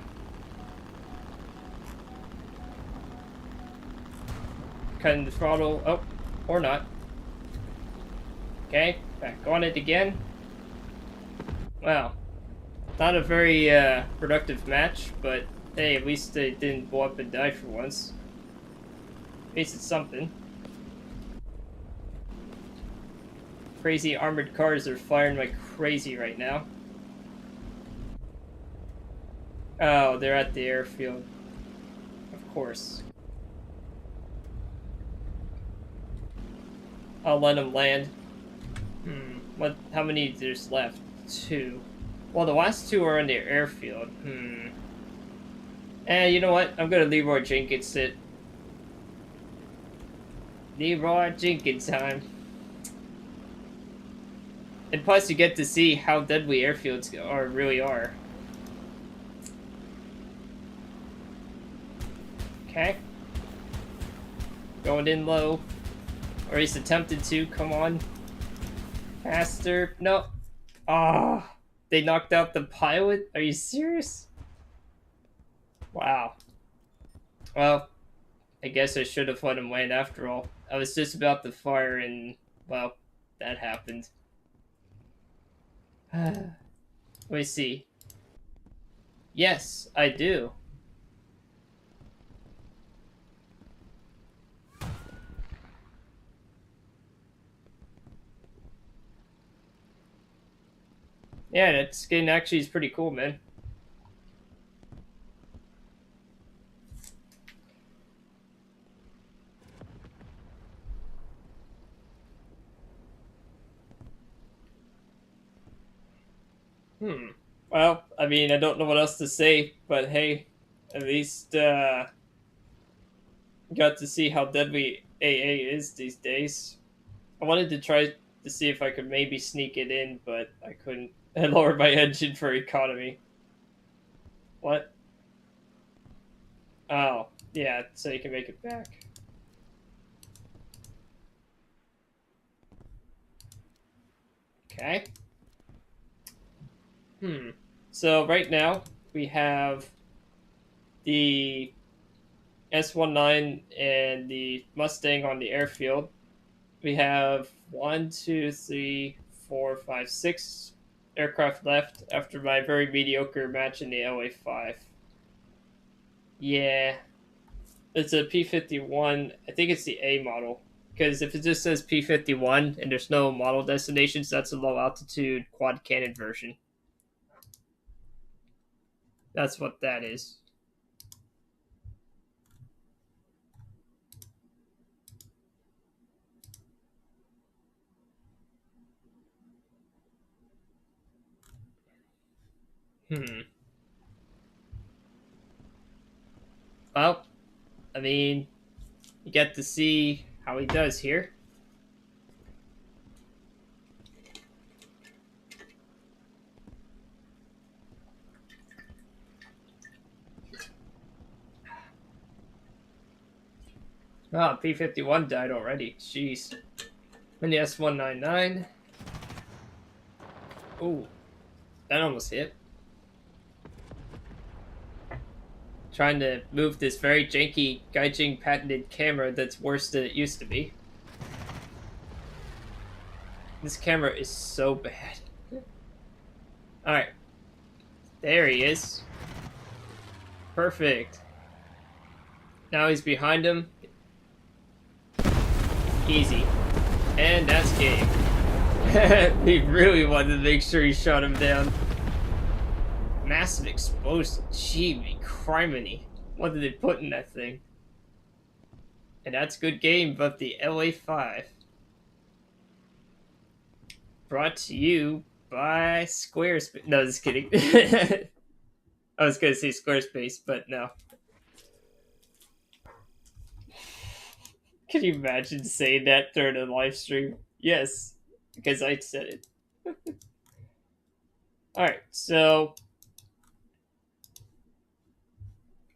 Cutting the throttle. Oh, or not. Okay, back on it again. Wow. Not a very productive match, but hey, at least they didn't blow up and die for once. At least it's something. Crazy armored cars are firing like crazy right now. Oh, they're at the airfield. Of course. I'll let them land. What? How many there's left? 2. Well, the last 2 are on the airfield. You know what? I'm gonna Leroy Jenkins it. Leroy Jenkins time. And plus, you get to see how deadly airfields really are. Okay. Going in low. Or he's attempted to. Come on. Faster. No. Ah. Oh, they knocked out the pilot? Are you serious? Wow. Well, I guess I should have let him land after all. I was just about to fire and, well, that happened. Let me see. Yes, I do. Yeah, that skin actually is pretty cool, man. Well, I mean, I don't know what else to say, but hey, at least got to see how deadly AA is these days. I wanted to try to see if I could maybe sneak it in, but I couldn't. I lowered my engine for economy. What? Oh, yeah, so you can make it back. Okay. So right now we have the S19 and the Mustang on the airfield. We have 1, 2, 3, 4, 5, 6 aircraft left after my very mediocre match in the LA5. Yeah, it's a P-51. I think it's the A model. Because if it just says P-51 and there's no model destinations, that's a low altitude quad cannon version. That's what that is. Well, I mean, you get to see how he does here. Oh, P-51 died already. Jeez. And the S-199. Ooh, that almost hit. Trying to move this very janky Gaijin patented camera that's worse than it used to be. This camera is so bad. Alright. There he is. Perfect. Now he's behind him. Easy. And that's game. He really wanted to make sure he shot him down. Massive explosion. Gee, criminy. What did they put in that thing? And that's good game, but the LA5. Brought to you by Squarespace. No, just kidding. I was gonna say Squarespace, but no. Can you imagine saying that during a live stream? Yes, because I said it. Alright, so...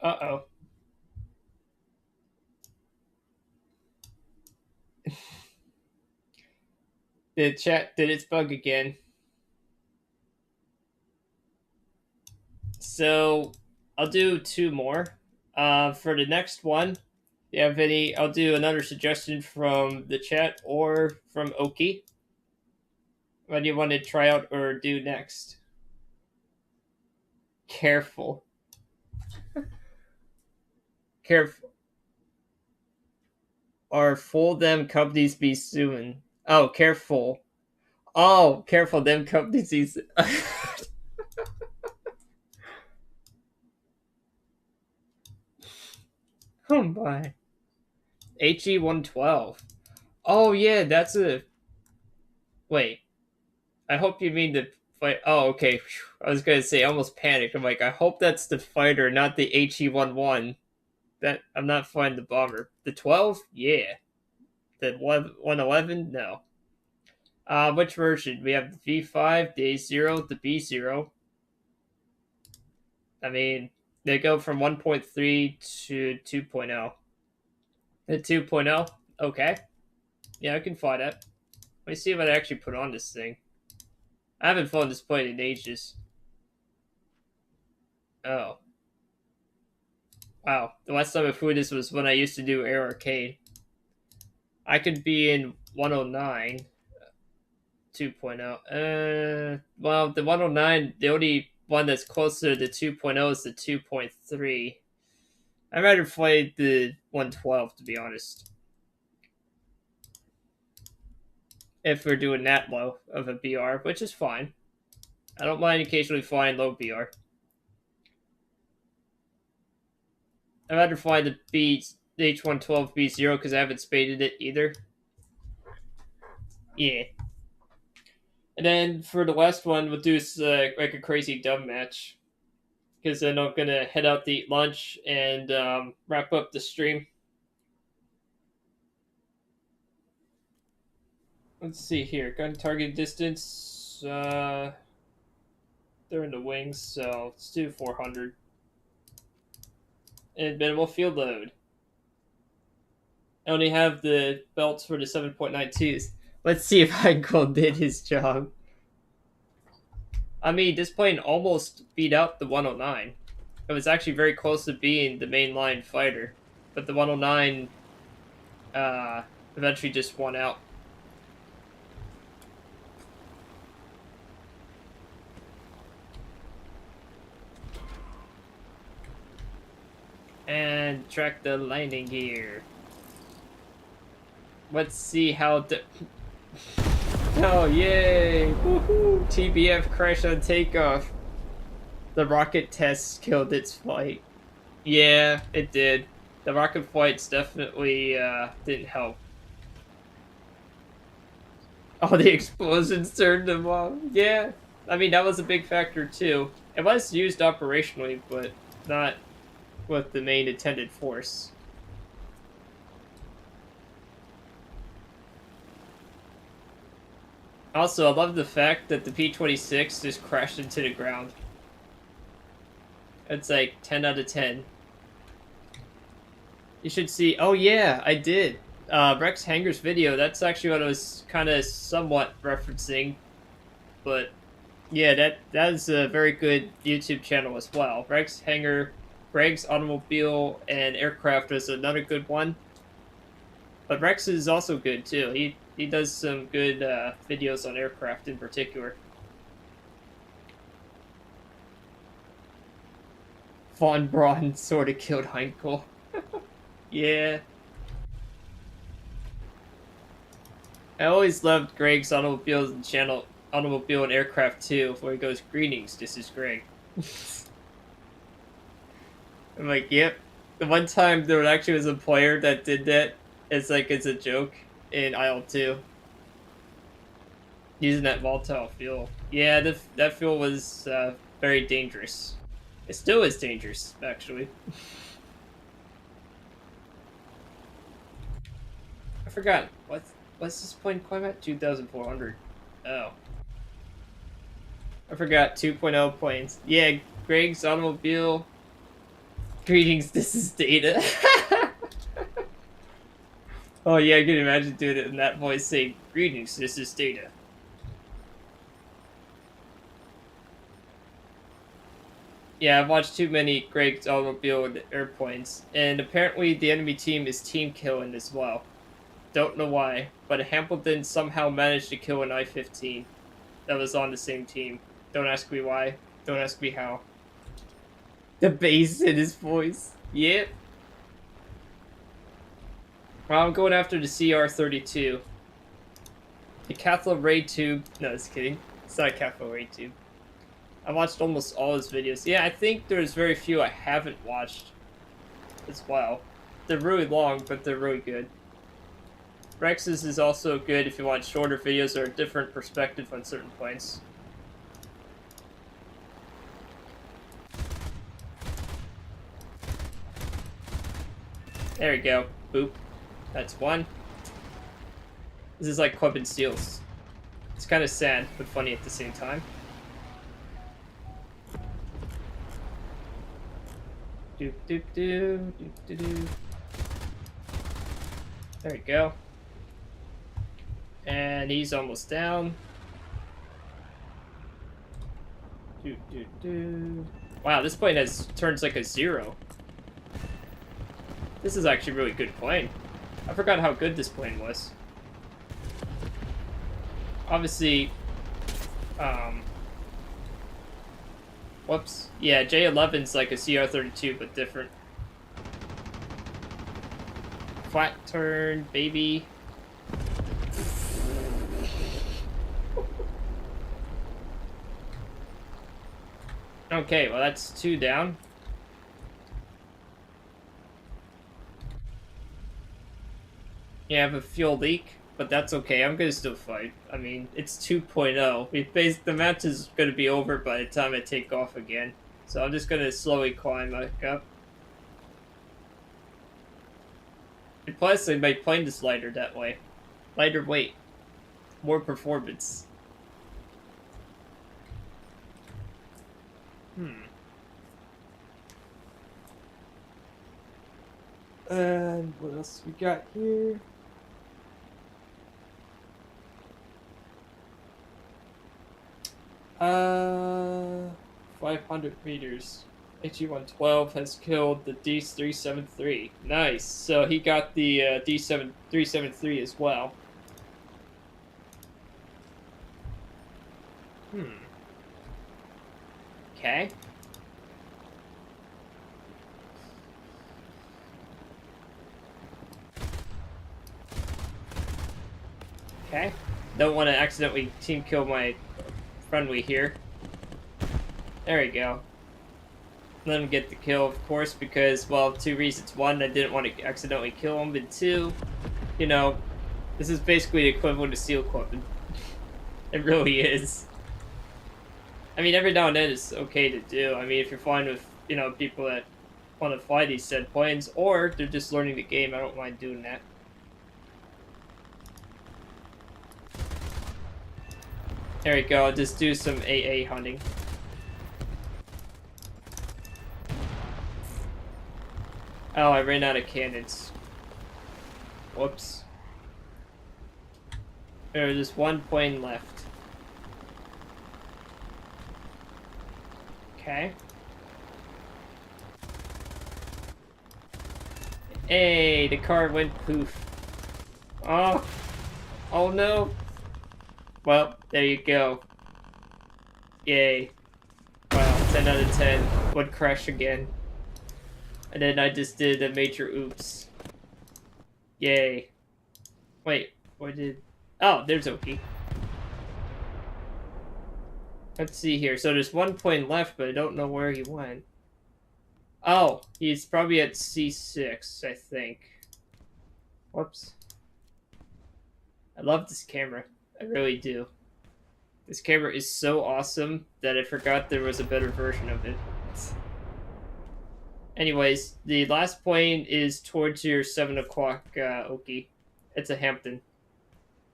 Uh-oh. The chat did its bug again. So, I'll do 2 more. For the next one, do you have any... I'll do another suggestion from the chat or from Oki. What do you want to try out or do next? Careful. Careful. Are full them companies be suing? Oh, careful. Oh, careful them companies be suing. Oh my. HE-112. Oh yeah, that's a... Wait. I hope you mean the fight... Oh, okay. I was gonna say, I almost panicked. I'm like, I hope that's the fighter, not the HE-11. That I'm not flying the bomber. The 12? Yeah. The 111? No. Which version? We have the V5, the A0, the B0. I mean, they go from 1.3 to 2.0. The 2.0? Okay. Yeah, I can fly that. Let me see what I actually put on this thing. I haven't flown this plane in ages. Oh. Wow. The last time I flew this was when I used to do Air Arcade. I could be in 109. 2.0. Well, the 109, the only one that's closer to 2.0 is the 2.3. I'd rather play the 112, to be honest. If we're doing that low of a BR, which is fine. I don't mind occasionally flying low BR. I'd rather fly the H112 B0 because I haven't spaded it either. Yeah. And then for the last one, we'll do like a crazy dumb match. Because then I'm going to head out to eat lunch and wrap up the stream. Let's see here. Gun target distance. They're in the wings, so let's do 400. And minimal field load. I only have the belts for the 7.92s. Let's see if Heinkel did his job. I mean, this plane almost beat out the 109. It was actually very close to being the mainline fighter. But the 109 eventually just won out. And track the landing gear. Let's see how Oh, yay! Woohoo! TBF crash on takeoff. The rocket test killed its flight. Yeah, it did. The rocket flights definitely didn't help. Oh, the explosions turned them off. Yeah, I mean, that was a big factor too. It was used operationally, but not with the main intended force. Also, I love the fact that the P-26 just crashed into the ground. It's like 10 out of 10. You should see... Oh yeah, I did. Rex Hanger's video, that's actually what I was kind of somewhat referencing. But yeah, that is a very good YouTube channel as well. Rex Hanger, Greg's Automobile and Aircraft is another good one. But Rex is also good too. He does some good videos on aircraft in particular. Von Braun sort of killed Heinkel. Yeah. I always loved Greg's Automobile channel, Automobile and Aircraft too, where he goes, "Greetings, this is Greg." I'm like, yep. The one time there actually was a player that did that, it's like it's a joke in Isle 2. Using that volatile fuel. Yeah, that fuel was very dangerous. It still is dangerous, actually. I forgot. What's this point climb at? 2,400. Oh. I forgot 2.0 planes. Yeah, Greg's Automobile. Greetings, this is Data. Oh yeah, I can imagine doing it in that voice saying, "Greetings, this is Data." Yeah, I've watched too many Greg's Automobile and airplanes, and apparently the enemy team is team killing as well. Don't know why, but Hamilton somehow managed to kill an I-15 that was on the same team. Don't ask me why. Don't ask me how. The bass in his voice. Yep. Well, I'm going after the CR-32. The cathode ray tube. No, just kidding. It's not a cathode ray tube. I watched almost all his videos. Yeah, I think there's very few I haven't watched as well. They're really long, but they're really good. Rex's is also good if you want shorter videos or a different perspective on certain points. There we go. Boop. That's one. This is like Club and Steels. It's kind of sad, but funny at the same time. Doop doop doo, doop doo doo. There we go. And he's almost down. Doop doop doo. Wow, this plane turns like a 0. This is actually a really good plane. I forgot how good this plane was. Obviously, whoops. Yeah, J11's like a CR-32, but different. Flat turn, baby. Okay, well that's 2 down. Yeah, I have a fuel leak, but that's okay. I'm gonna still fight. I mean, it's 2.0. The match is gonna be over by the time I take off again. So I'm just gonna slowly climb back up. And plus, I might plane this lighter that way. Lighter weight. More performance. And what else we got here? 500 meters. HE-112 has killed the D-373. Nice. So he got the D-373 as well. Okay. Okay. Don't want to accidentally team kill my friendly here. There we go. Let him get the kill, of course, because, well, 2 reasons. 1, I didn't want to accidentally kill him, and 2, you know, this is basically the equivalent of Seal Clubbing. It really is. I mean, every now and then it's okay to do. I mean, if you're fine with, you know, people that want to fly these said planes, or they're just learning the game, I don't mind doing that. There we go, I'll just do some AA hunting. Oh, I ran out of cannons. Whoops. There's just one plane left. Okay. Hey, the car went poof. Oh. Oh no. Well, there you go. Yay. Wow, 10 out of 10. Would crash again. And then I just did a major oops. Yay. Wait, what did... Oh, there's Oki. Let's see here. So there's one plane left, but I don't know where he went. Oh, he's probably at C6, I think. Whoops. I love this camera. I really do. This camera is so awesome that I forgot there was a better version of it. Anyways, the last plane is towards your 7 o'clock, Oki. It's a Hampton.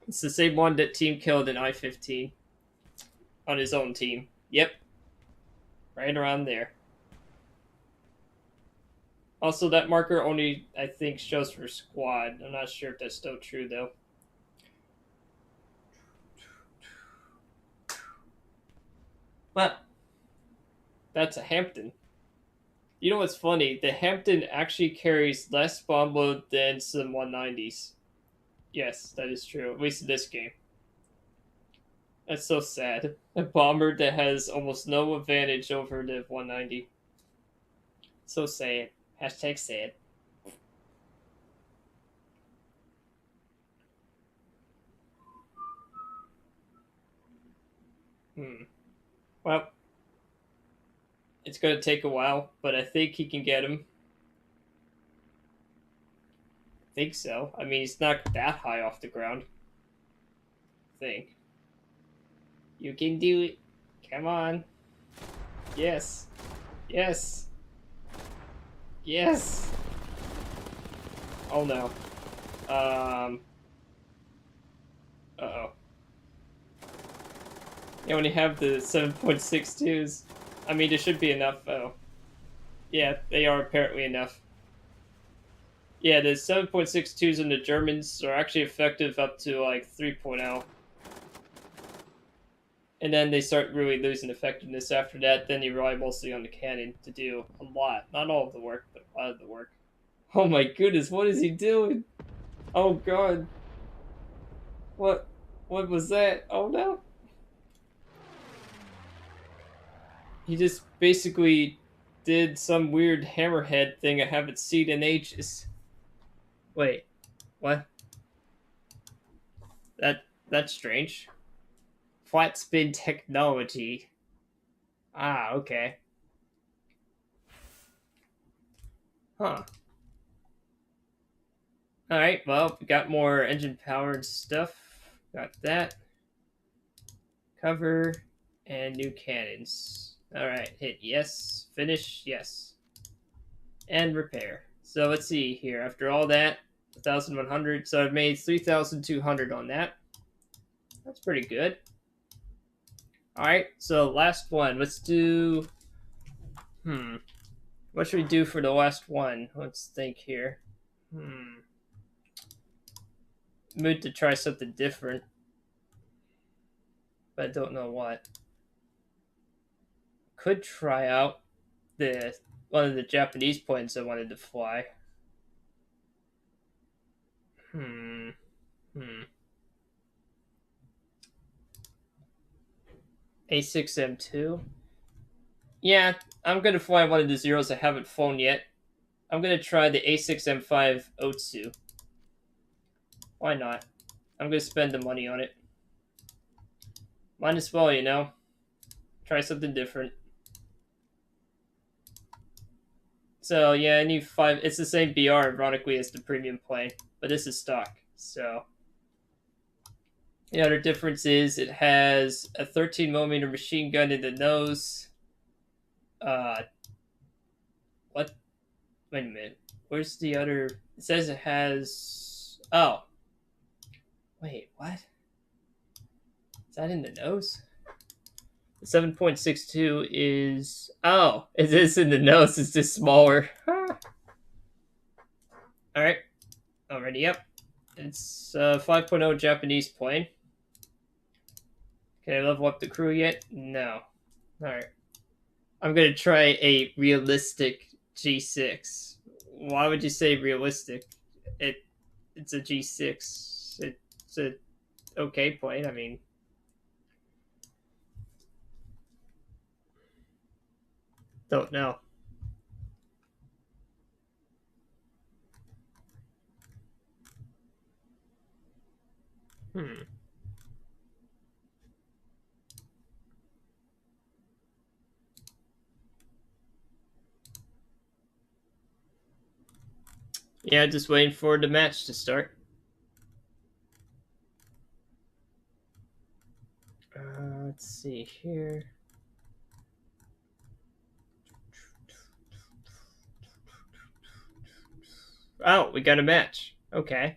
It's the same one that Team killed in I-15. On his own team. Yep. Right around there. Also, that marker only, I think, shows for squad. I'm not sure if that's still true, though. But that's a Hampton. You know what's funny? The Hampton actually carries less bomb load than some 190s. Yes, that is true. At least in this game. That's so sad. A bomber that has almost no advantage over the 190. So sad. Hashtag sad. Well, it's going to take a while, but I think he can get him. I think so. I mean, he's not that high off the ground. I think. You can do it. Come on. Yes. Yes. Yes. Oh no. Uh-oh. Yeah, when you have the 7.62s, I mean, there should be enough. Oh. Yeah, they are apparently enough. Yeah, the 7.62s in the Germans are actually effective up to like 3.0. And then they start really losing effectiveness after that. Then you rely mostly on the cannon to do a lot. Not all of the work, but a lot of the work. Oh my goodness, what is he doing? Oh god. What was that? Oh no. He just basically did some weird hammerhead thing I haven't seen in ages. Wait, what? That's strange. Flat spin technology. Ah, okay. Huh. Alright, well, we got more engine power and stuff. Got that. Cover and new cannons. Alright, hit yes. Finish, yes. And repair. So let's see here. After all that, 1,100. So I've made 3,200 on that. That's pretty good. Alright, so last one. Let's do... What should we do for the last one? Let's think here. Mood to try something different. But I don't know what. Could try out one of the Japanese planes I wanted to fly. A6M2? Yeah, I'm gonna fly one of the Zeros I haven't flown yet. I'm gonna try the A6M5 Otsu. Why not? I'm gonna spend the money on it. Might as well, you know. Try something different. So yeah, I need 5. It's the same BR, ironically, as the premium plane, but this is stock. So The other difference is it has a 13mm machine gun in the nose. What? Wait a minute. Where's the other? It says it has. Oh. Wait, what? Is that in the nose? The 7.62 is. Oh, it is in the nose. It's just smaller. Alright. Already up. It's 5.0 Japanese plane. Can I level up the crew yet? No. Alright. I'm gonna try a realistic G6. Why would you say realistic? It's a G6. It's a okay plane. I mean, don't know. Yeah, just waiting for the match to start. Let's see here. Oh, we got a match. Okay.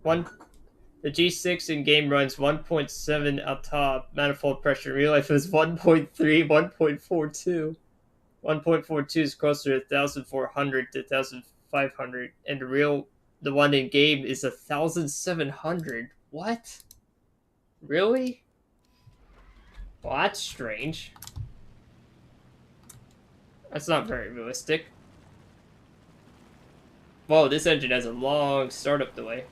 The G6 in game runs 1.7 up top. Manifold pressure. In real life is 1.3, 1.42. 1.42 is closer to 1,400 to 1,500, and the one in game is 1,700. What? Really? Well, that's strange. That's not very realistic. Whoa, this engine has a long startup delay.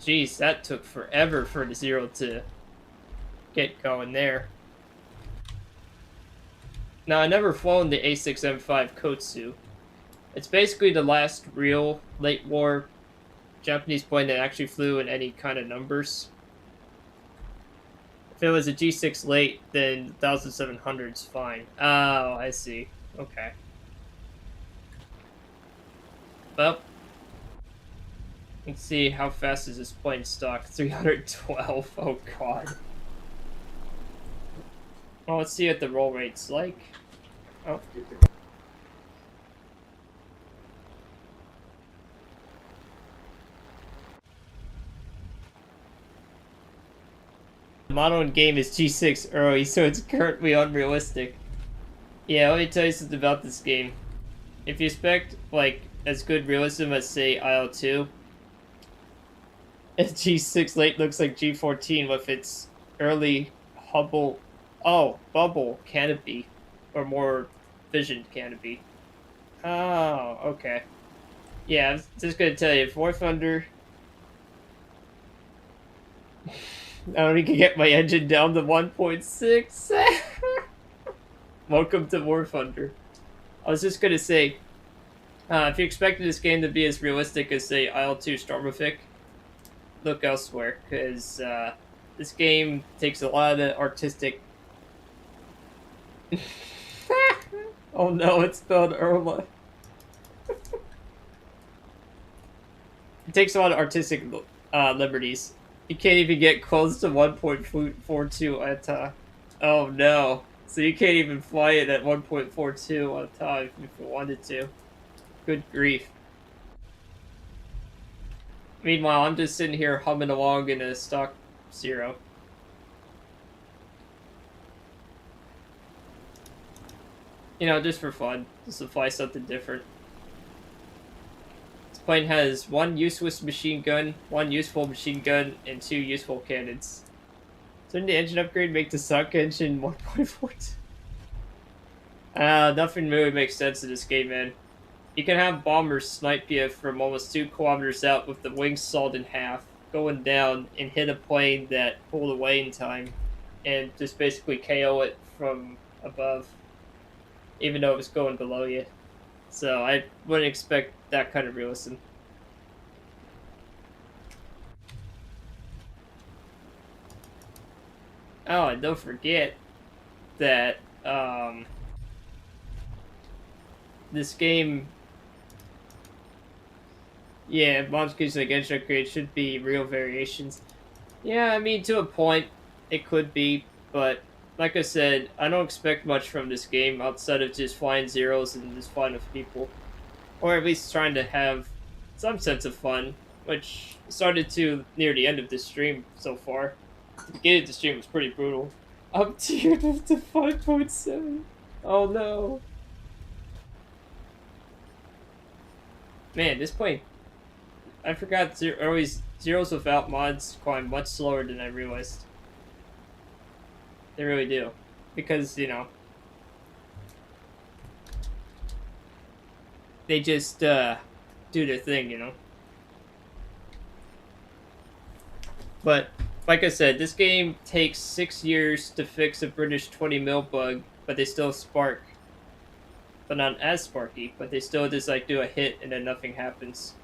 Jeez, that took forever for the zero to get going there. Now, I never flown the A6M5 Kotsu. It's basically the last real late war Japanese plane that actually flew in any kind of numbers. If it was a G6 late, then 1,700's fine. Oh, I see. Okay. Well, let's see how fast is this plane stock. 312. Oh god. Well, let's see what the roll rate's like. Oh. The model in game is G6 early, so it's currently unrealistic. Yeah, let me tell you something about this game. If you expect, like, as good realism as, say, IL-2, G6 late looks like G14 with its early bubble canopy, or more visioned canopy. Oh, okay. Yeah, I was just gonna tell you, War Thunder. I only can get my engine down to 1.6. Welcome to War Thunder. I was just gonna say, if you expected this game to be as realistic as, say, IL-2 Stormaffic, look elsewhere, because this game takes a lot of artistic... Oh no, it's spelled Irma. It takes a lot of artistic liberties. You can't even get close to 1.42 at oh no. So you can't even fly it at 1.42 on time if you wanted to. Good grief. Meanwhile, I'm just sitting here humming along in a stock zero. You know, just for fun. Just to fly something different. This plane has one useless machine gun, one useful machine gun, and 2 useful cannons. Didn't the engine upgrade make the stock engine 1.42? Nothing really makes sense in this game, man. You can have bombers snipe you from almost 2 kilometers out with the wings sawed in half, going down and hit a plane that pulled away in time, and just basically KO it from above, even though it was going below you. So I wouldn't expect that kind of realism. Oh, and don't forget that this game, yeah, modifications like edge upgrade should be real variations. Yeah, I mean, to a point, it could be, but like I said, I don't expect much from this game outside of just flying zeros and just fun with people. Or at least trying to have some sense of fun, which started to near the end of this stream so far. The beginning of the stream was pretty brutal. Up to 5.7. Oh no. Man, this point, I forgot always zeros without mods climb much slower than I realized. They really do. Because, you know, they just do their thing, you know. But, like I said, this game takes 6 years to fix a British 20 mil bug, but they still spark. But not as sparky, but they still just like do a hit and then nothing happens.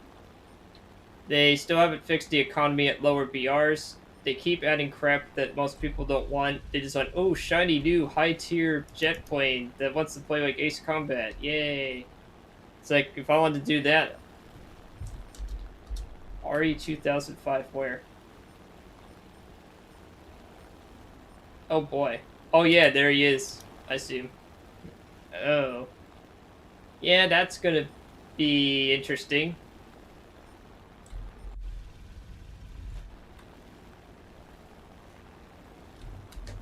They still haven't fixed the economy at lower BRs. They keep adding crap that most people don't want. They just want, oh, shiny new high tier jet plane that wants to play like Ace Combat. Yay. It's like, if I wanted to do that, RE 2005 where? Oh boy. Oh yeah, there he is. I see him. Oh. Yeah, that's gonna be interesting.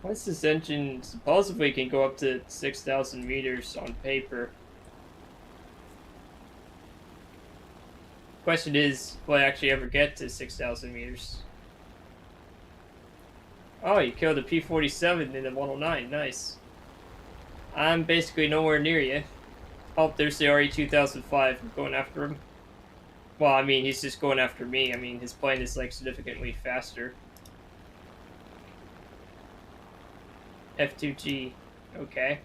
What's this engine? Supposedly can go up to 6,000 meters on paper. Question is, will I actually ever get to 6,000 meters? Oh, you killed a P-47 in a 109. Nice. I'm basically nowhere near you. Oh, there's the RE 2005. I'm going after him. Well, I mean, he's just going after me. I mean, his plane is, like, significantly faster. F2G. Okay.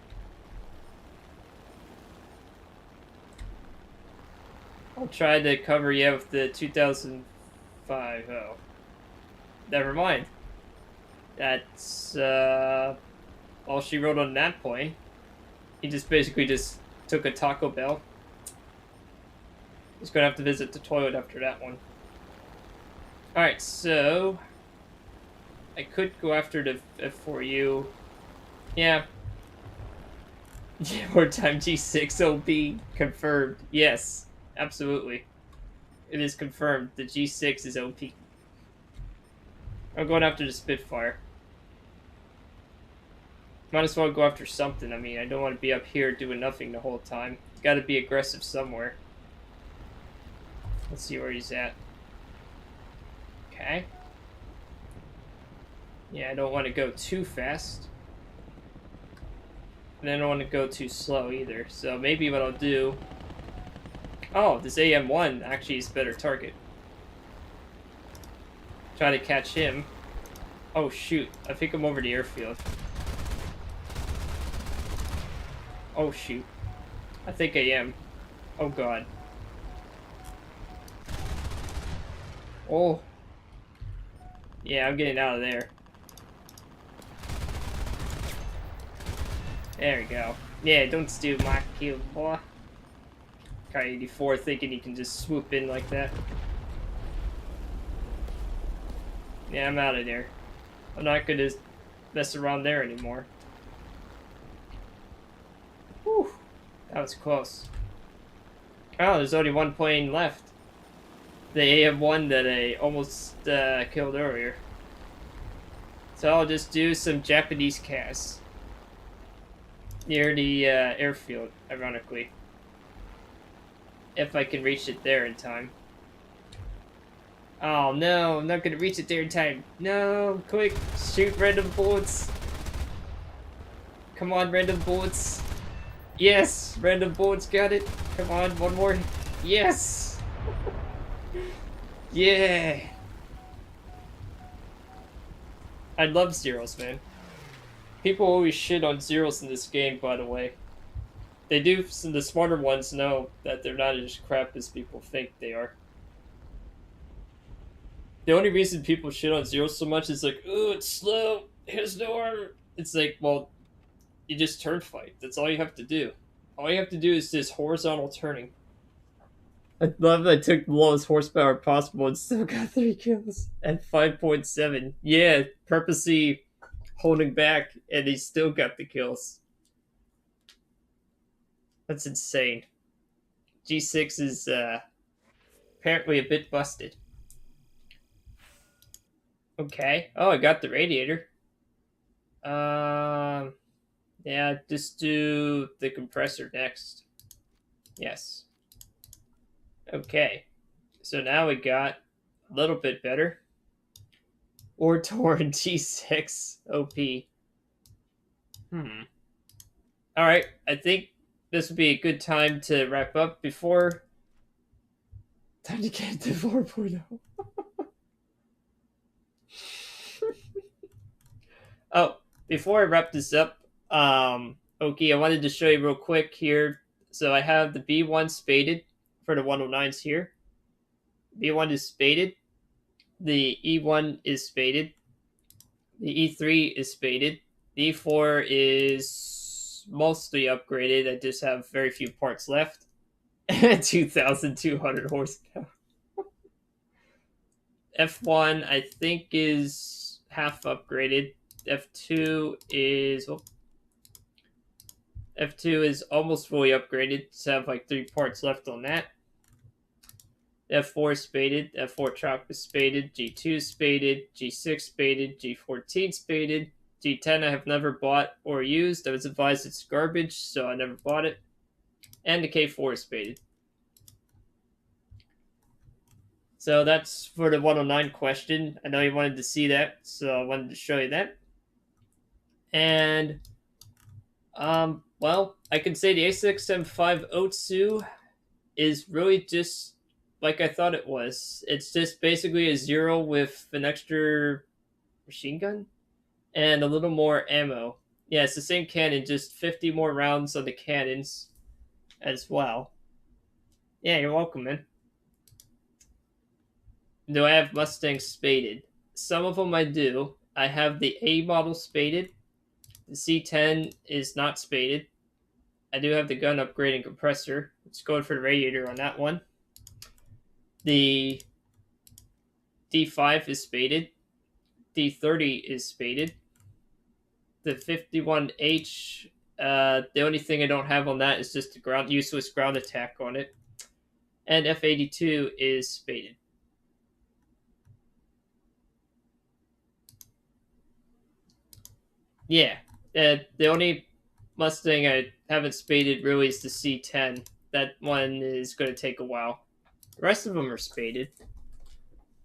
I'll try to cover you with the 2005. Oh. Never mind. That's, all she wrote on that plane. He just basically just took a Taco Bell. He's gonna have to visit the toilet after that one. Alright, so I could go after the F4U. Yeah. Wartime G6 OB confirmed. Yes, absolutely. It is confirmed. The G6 is OP. I'm going after the Spitfire. Might as well go after something. I mean, I don't want to be up here doing nothing the whole time. Got to be aggressive somewhere. Let's see where he's at. Okay. Yeah, I don't want to go too fast. And I don't want to go too slow either. So maybe what I'll do... Oh, this AM1 actually is a better target. Try to catch him. Oh shoot, I think I'm over the airfield. Oh shoot. I think I am. Oh god. Oh. Yeah, I'm getting out of there. There we go. Yeah, don't steal my kill, boy. Guy 84 thinking he can just swoop in like that. Yeah, I'm out of there. I'm not gonna mess around there anymore. Whew. That was close. Oh, there's only one plane left. The AM1 that I almost killed earlier. So I'll just do some Japanese casts. Near the airfield, ironically. If I can reach it there in time. Oh no, I'm not gonna reach it there in time. No, quick, shoot random bullets. Come on, random bullets. Yes, random bullets, got it. Come on, one more. Yes! Yeah! I love zeros, man. People always shit on zeros in this game, by the way. They do, the smarter ones know that they're not as crap as people think they are. The only reason people shit on zeros so much is like, oh, it's slow. There's no armor. It's like, well, you just turn fight. That's all you have to do. All you have to do is this horizontal turning. I love that I took the lowest horsepower possible and still got 3 kills at 5.7. Yeah, purposely holding back, and he still got the kills. That's insane. G6 is apparently a bit busted. Okay. Oh, I got the radiator. Yeah, just do the compressor next. Yes. Okay. So now we got a little bit better. Or Torn G6 OP. Alright, I think this would be a good time to wrap up before time to get to 4.0. Oh, before I wrap this up, okay, I wanted to show you real quick here. So I have the B1 spaded for the 109s here. B1 is spaded. The E1 is spaded. The E3 is spaded. The E4 is mostly upgraded. I just have very few parts left. 2,200 horsepower. F1, I think, is half upgraded. F2 is F2 is almost fully upgraded. Just have like 3 parts left on that. F4 spaded, F4 Chop is spaded, G2 spaded, G6 spaded, G14 spaded, G10 I have never bought or used. I was advised it's garbage, so I never bought it. And the K4 is spaded. So that's for the 109 question. I know you wanted to see that, so I wanted to show you that. And, well, I can say the A6M5 Otsu is really just like I thought it was. It's just basically a 0 with an extra machine gun and a little more ammo. Yeah, it's the same cannon, just 50 more rounds on the cannons as well. Yeah, you're welcome, man. Do I have Mustangs spaded? Some of them I do. I have the A model spaded. The C10 is not spaded. I do have the gun upgrading compressor. Let's go for the radiator on that one. The D5 is spaded. D30 is spaded. The 51H, the only thing I don't have on that is just the useless ground attack on it. And F82 is spaded. Yeah, the only Mustang I haven't spaded really is the C10. That one is going to take a while. The rest of them are spaded.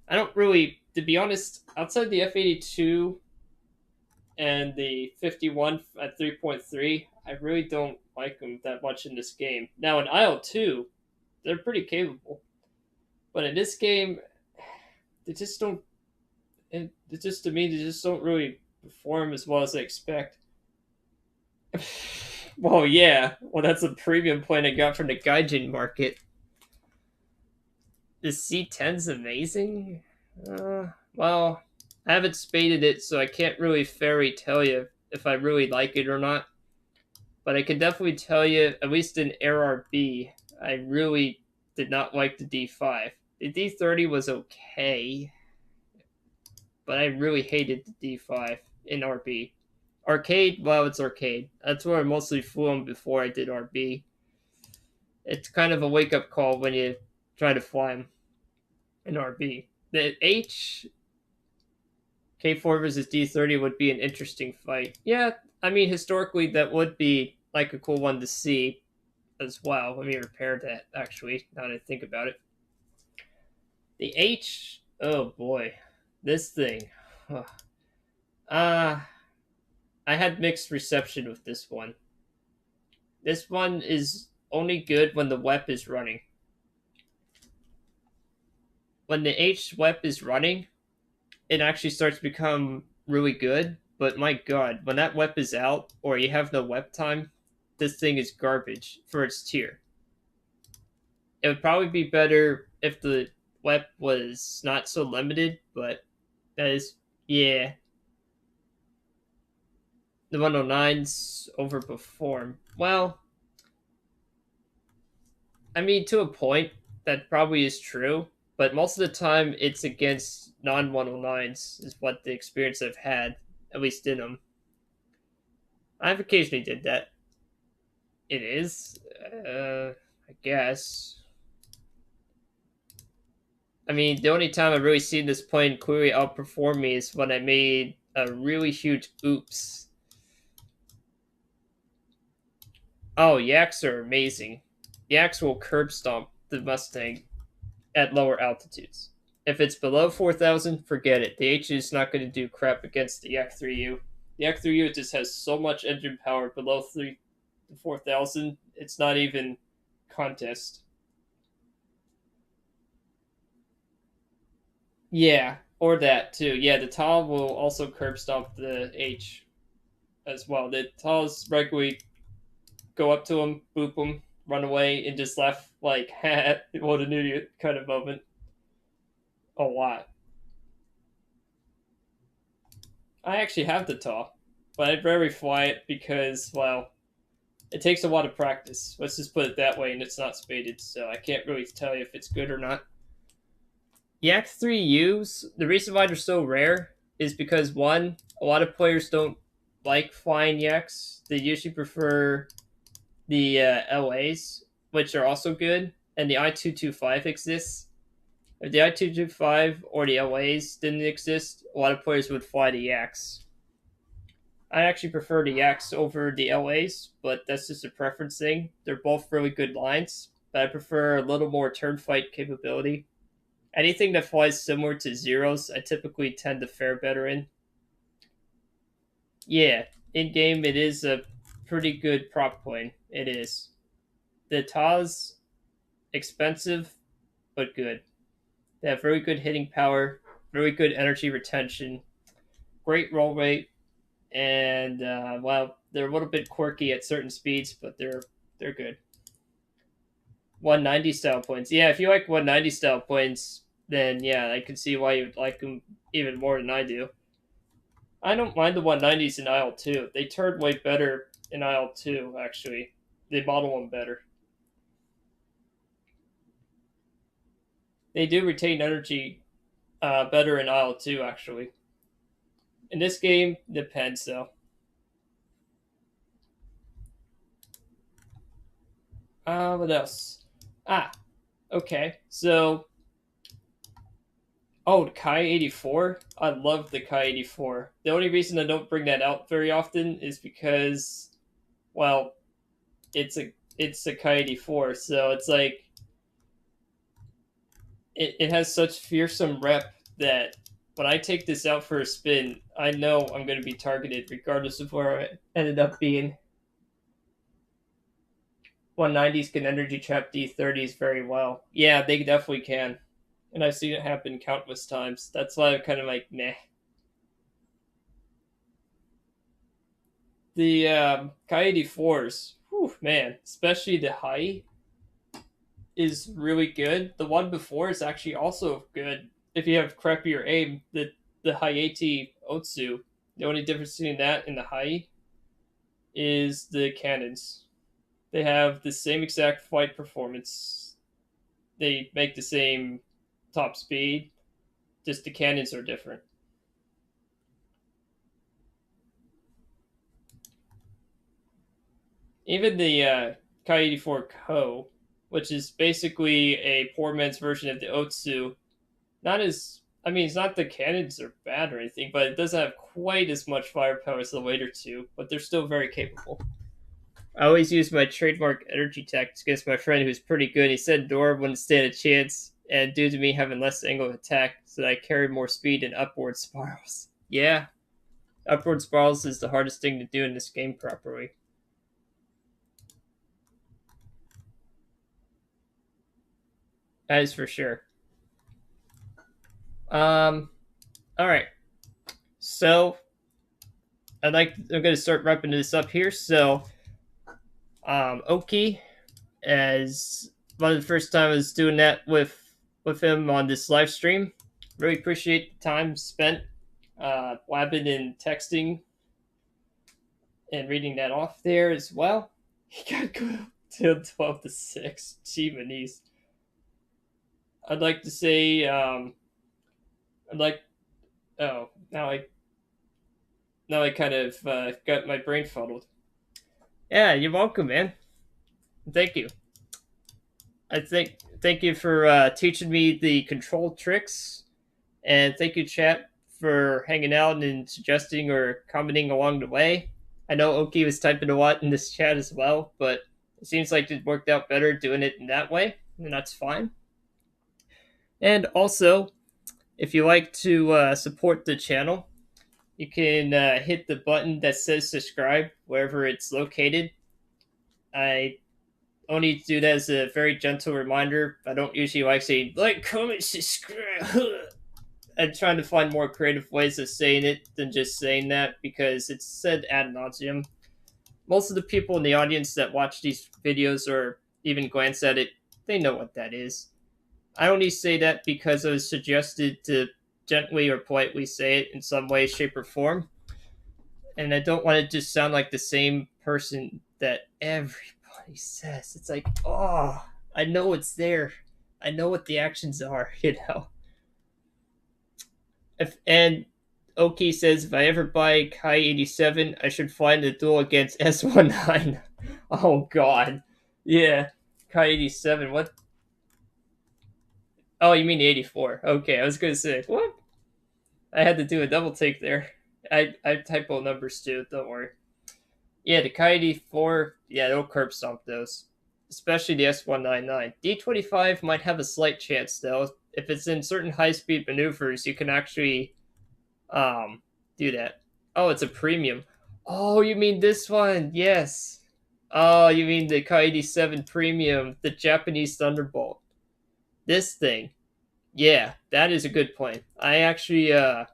I don't really, to be honest, outside the F82 and the 51 at 3.3, I really don't like them that much in this game. Now in IL2, they're pretty capable, but in this game, they just don't. And it just to me, they just don't really perform as well as I expect. Well, yeah. Well, that's a premium point I got from the Gaijin market. The C10's amazing. Well, I haven't spaded it, so I can't really fairy tell you if I really like it or not. But I can definitely tell you, at least in RRB, I really did not like the D5. The D30 was okay, but I really hated the D5 in RB. Arcade, well, it's arcade. That's where I mostly flew them before I did RB. It's kind of a wake up call when you try to fly them in RB. The H K4 versus D30 would be an interesting fight. Yeah, I mean, historically, that would be like a cool one to see as well. Let me repair that, actually, now that I think about it. The H, oh boy, this thing. I had mixed reception with this one. This one is only good when the WEP is running. When the H WEP is running, it actually starts to become really good. But my god, when that WEP is out, or you have no WEP time, this thing is garbage for its tier. It would probably be better if the WEP was not so limited, but that is, yeah. the 109s overperform. Well, I mean, to a point, that probably is true, but most of the time it's against non 109s, is what the experience I've had, at least in them. I've occasionally did that. It is, I guess. I mean, the only time I've really seen this plane clearly outperform me is when I made a really huge oops. Oh, yaks are amazing. Yaks will curb stomp the Mustang at lower altitudes. If it's below 4,000, forget it. The H is not going to do crap against the Yak 3U. The Yak 3U just has so much engine power below 4,000, it's not even contest. Yeah, or that too. Yeah, the TAL will also curb stomp the H as well. The TALs regularly go up to him, boop him, run away, and just laugh like, what an idiot kind of moment. A lot. I actually have the TAL, but I'd rarely fly it because, well, it takes a lot of practice. Let's just put it that way, and it's not spaded, so I can't really tell you if it's good or not. Yak 3Us, the reason why they're so rare is because, one, a lot of players don't like flying Yaks. They usually prefer the LAs, which are also good, and the I-225 exists. If the I-225 or the LAs didn't exist, a lot of players would fly the Yaks. I actually prefer the Yaks over the LAs, but that's just a preference thing. They're both really good lines, but I prefer a little more turn fight capability. Anything that flies similar to Zeros, I typically tend to fare better in. Yeah, in game, it is a pretty good prop plane. It is. The TA's expensive, but good. They have very good hitting power, very good energy retention, great roll rate, and well, they're a little bit quirky at certain speeds, but they're good. 190 style planes. Yeah, if you like 190 style planes, then yeah, I can see why you'd like them even more than I do. I don't mind the 190s in Isle 2. They turn way better in Isle 2, actually. They model them better. They do retain energy better in Isle 2, actually. In this game, depends, though. What else? Ah, okay. So, oh, the Kai 84. I love the Kai 84. The only reason I don't bring that out very often is because, well, it's a Kai 84, so it's like it has such fearsome rep that when I take this out for a spin, I know I'm going to be targeted regardless of where I ended up being. 190s can energy trap D30s very well. Yeah, they definitely can. And I've seen it happen countless times. That's why I'm kind of like, meh. The Kai 84s, whew, man, especially the high, is really good. The one before is actually also good if you have crappier aim. The Hayate Otsu, the only difference between that and the Hai is the cannons. They have the same exact flight performance. They make the same top speed, just the cannons are different. Even the Kai 84 Ko, which is basically a poor man's version of the Otsu, not as I mean, it's not the cannons are bad or anything, but it doesn't have quite as much firepower as the later two, but they're still very capable. I always use my trademark energy tactics against my friend who's pretty good. He said Dora wouldn't stand a chance, and due to me having less angle of attack, so that I carry more speed in upward spirals. Yeah, upward spirals is the hardest thing to do in this game properly. That is for sure. All right. So, I'm going to start wrapping this up here. So, Oki, as one of the first time I was doing that with him on this live stream. Really appreciate the time spent blabbing and texting. and reading that off there as well. He got good till 12-6. Jeez. I'd like to say, I'd like. Oh, now I kind of got my brain fuddled. Yeah, you're welcome, man. Thank you. Thank you for teaching me the control tricks, and thank you, chat, for hanging out and suggesting or commenting along the way. I know Oki was typing a lot in this chat as well, but it seems like it worked out better doing it in that way, and that's fine. And also, if you like to support the channel, you can hit the button that says subscribe wherever it's located. I only do that as a very gentle reminder. I don't usually like saying like, comment, subscribe. I'm trying to find more creative ways of saying it than just saying that because it's said ad nauseum. Most of the people in the audience that watch these videos or even glance at it, they know what that is. I only say that because I was suggested to gently or politely say it in some way, shape, or form. And I don't want to just sound like the same person that everybody says. It's like, oh, I know it's there. I know what the actions are, you know. And Oki says, if I ever buy Kai 87, I should find the duel against S19. Oh, God. Yeah. Kai 87. What? Oh, you mean 84. Okay, I was going to say, what? I had to do a double take there. I typo numbers too, don't worry. Yeah, the Kai 84, yeah, they'll curb stomp those. Especially the S199. D25 might have a slight chance, though. If it's in certain high-speed maneuvers, you can actually do that. Oh, it's a premium. Oh, you mean this one? Yes. Oh, you mean the Kai 87 premium, the Japanese Thunderbolt. This thing. Yeah, that is a good plane. I actually had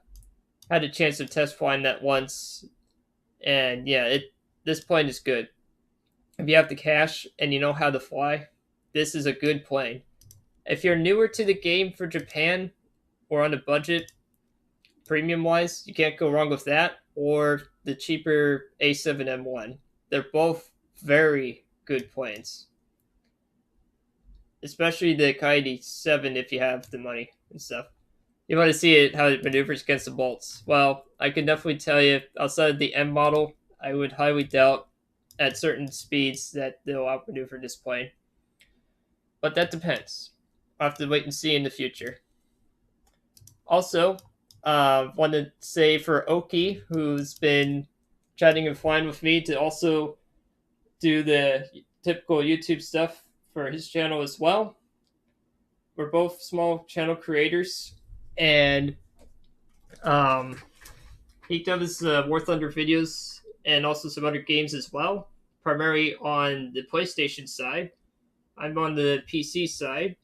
a chance to test flying that once, and yeah, this plane is good. If you have the cash and you know how to fly, this is a good plane. If you're newer to the game for Japan or on a budget, premium wise, you can't go wrong with that or the cheaper A7M1. They're both very good planes, especially the Kai 7 if you have the money and stuff. You want to see it how it maneuvers against the bolts. Well, I can definitely tell you, outside of the M model, I would highly doubt at certain speeds that they'll outmaneuver this plane. But that depends. I'll have to wait and see in the future. Also, want to say for Oki, who's been chatting and flying with me, to also do the typical YouTube stuff for his channel as well. We're both small channel creators, and he does War Thunder videos and also some other games as well, primarily on the PlayStation side. I'm on the PC side,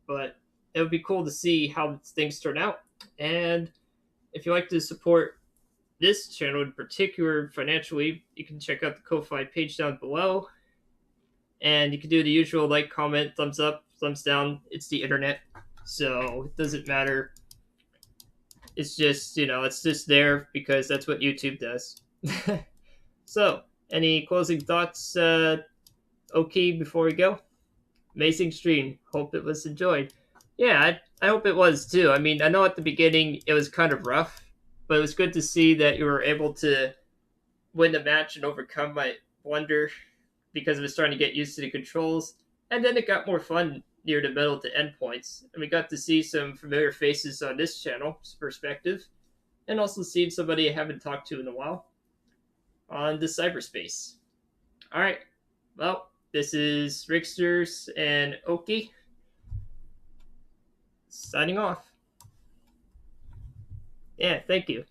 but it would be cool to see how things turn out. And if you like to support this channel in particular financially, you can check out the Ko-Fi page down below. And you can do the usual like, comment, thumbs up, thumbs down. It's the internet, so it doesn't matter. It's just, it's just there because that's what YouTube does. So, any closing thoughts, Oki, before we go? Amazing stream. Hope it was enjoyed. Yeah, I hope it was too. I mean, I know at the beginning it was kind of rough, but it was good to see that you were able to win the match and overcome my blunder because I was starting to get used to the controls. And then it got more fun near the middle to end points. And we got to see some familiar faces on this channel's perspective, and also seeing somebody I haven't talked to in a while on the cyberspace. All right. Well, this is Rigsters and Oki signing off. Yeah, thank you.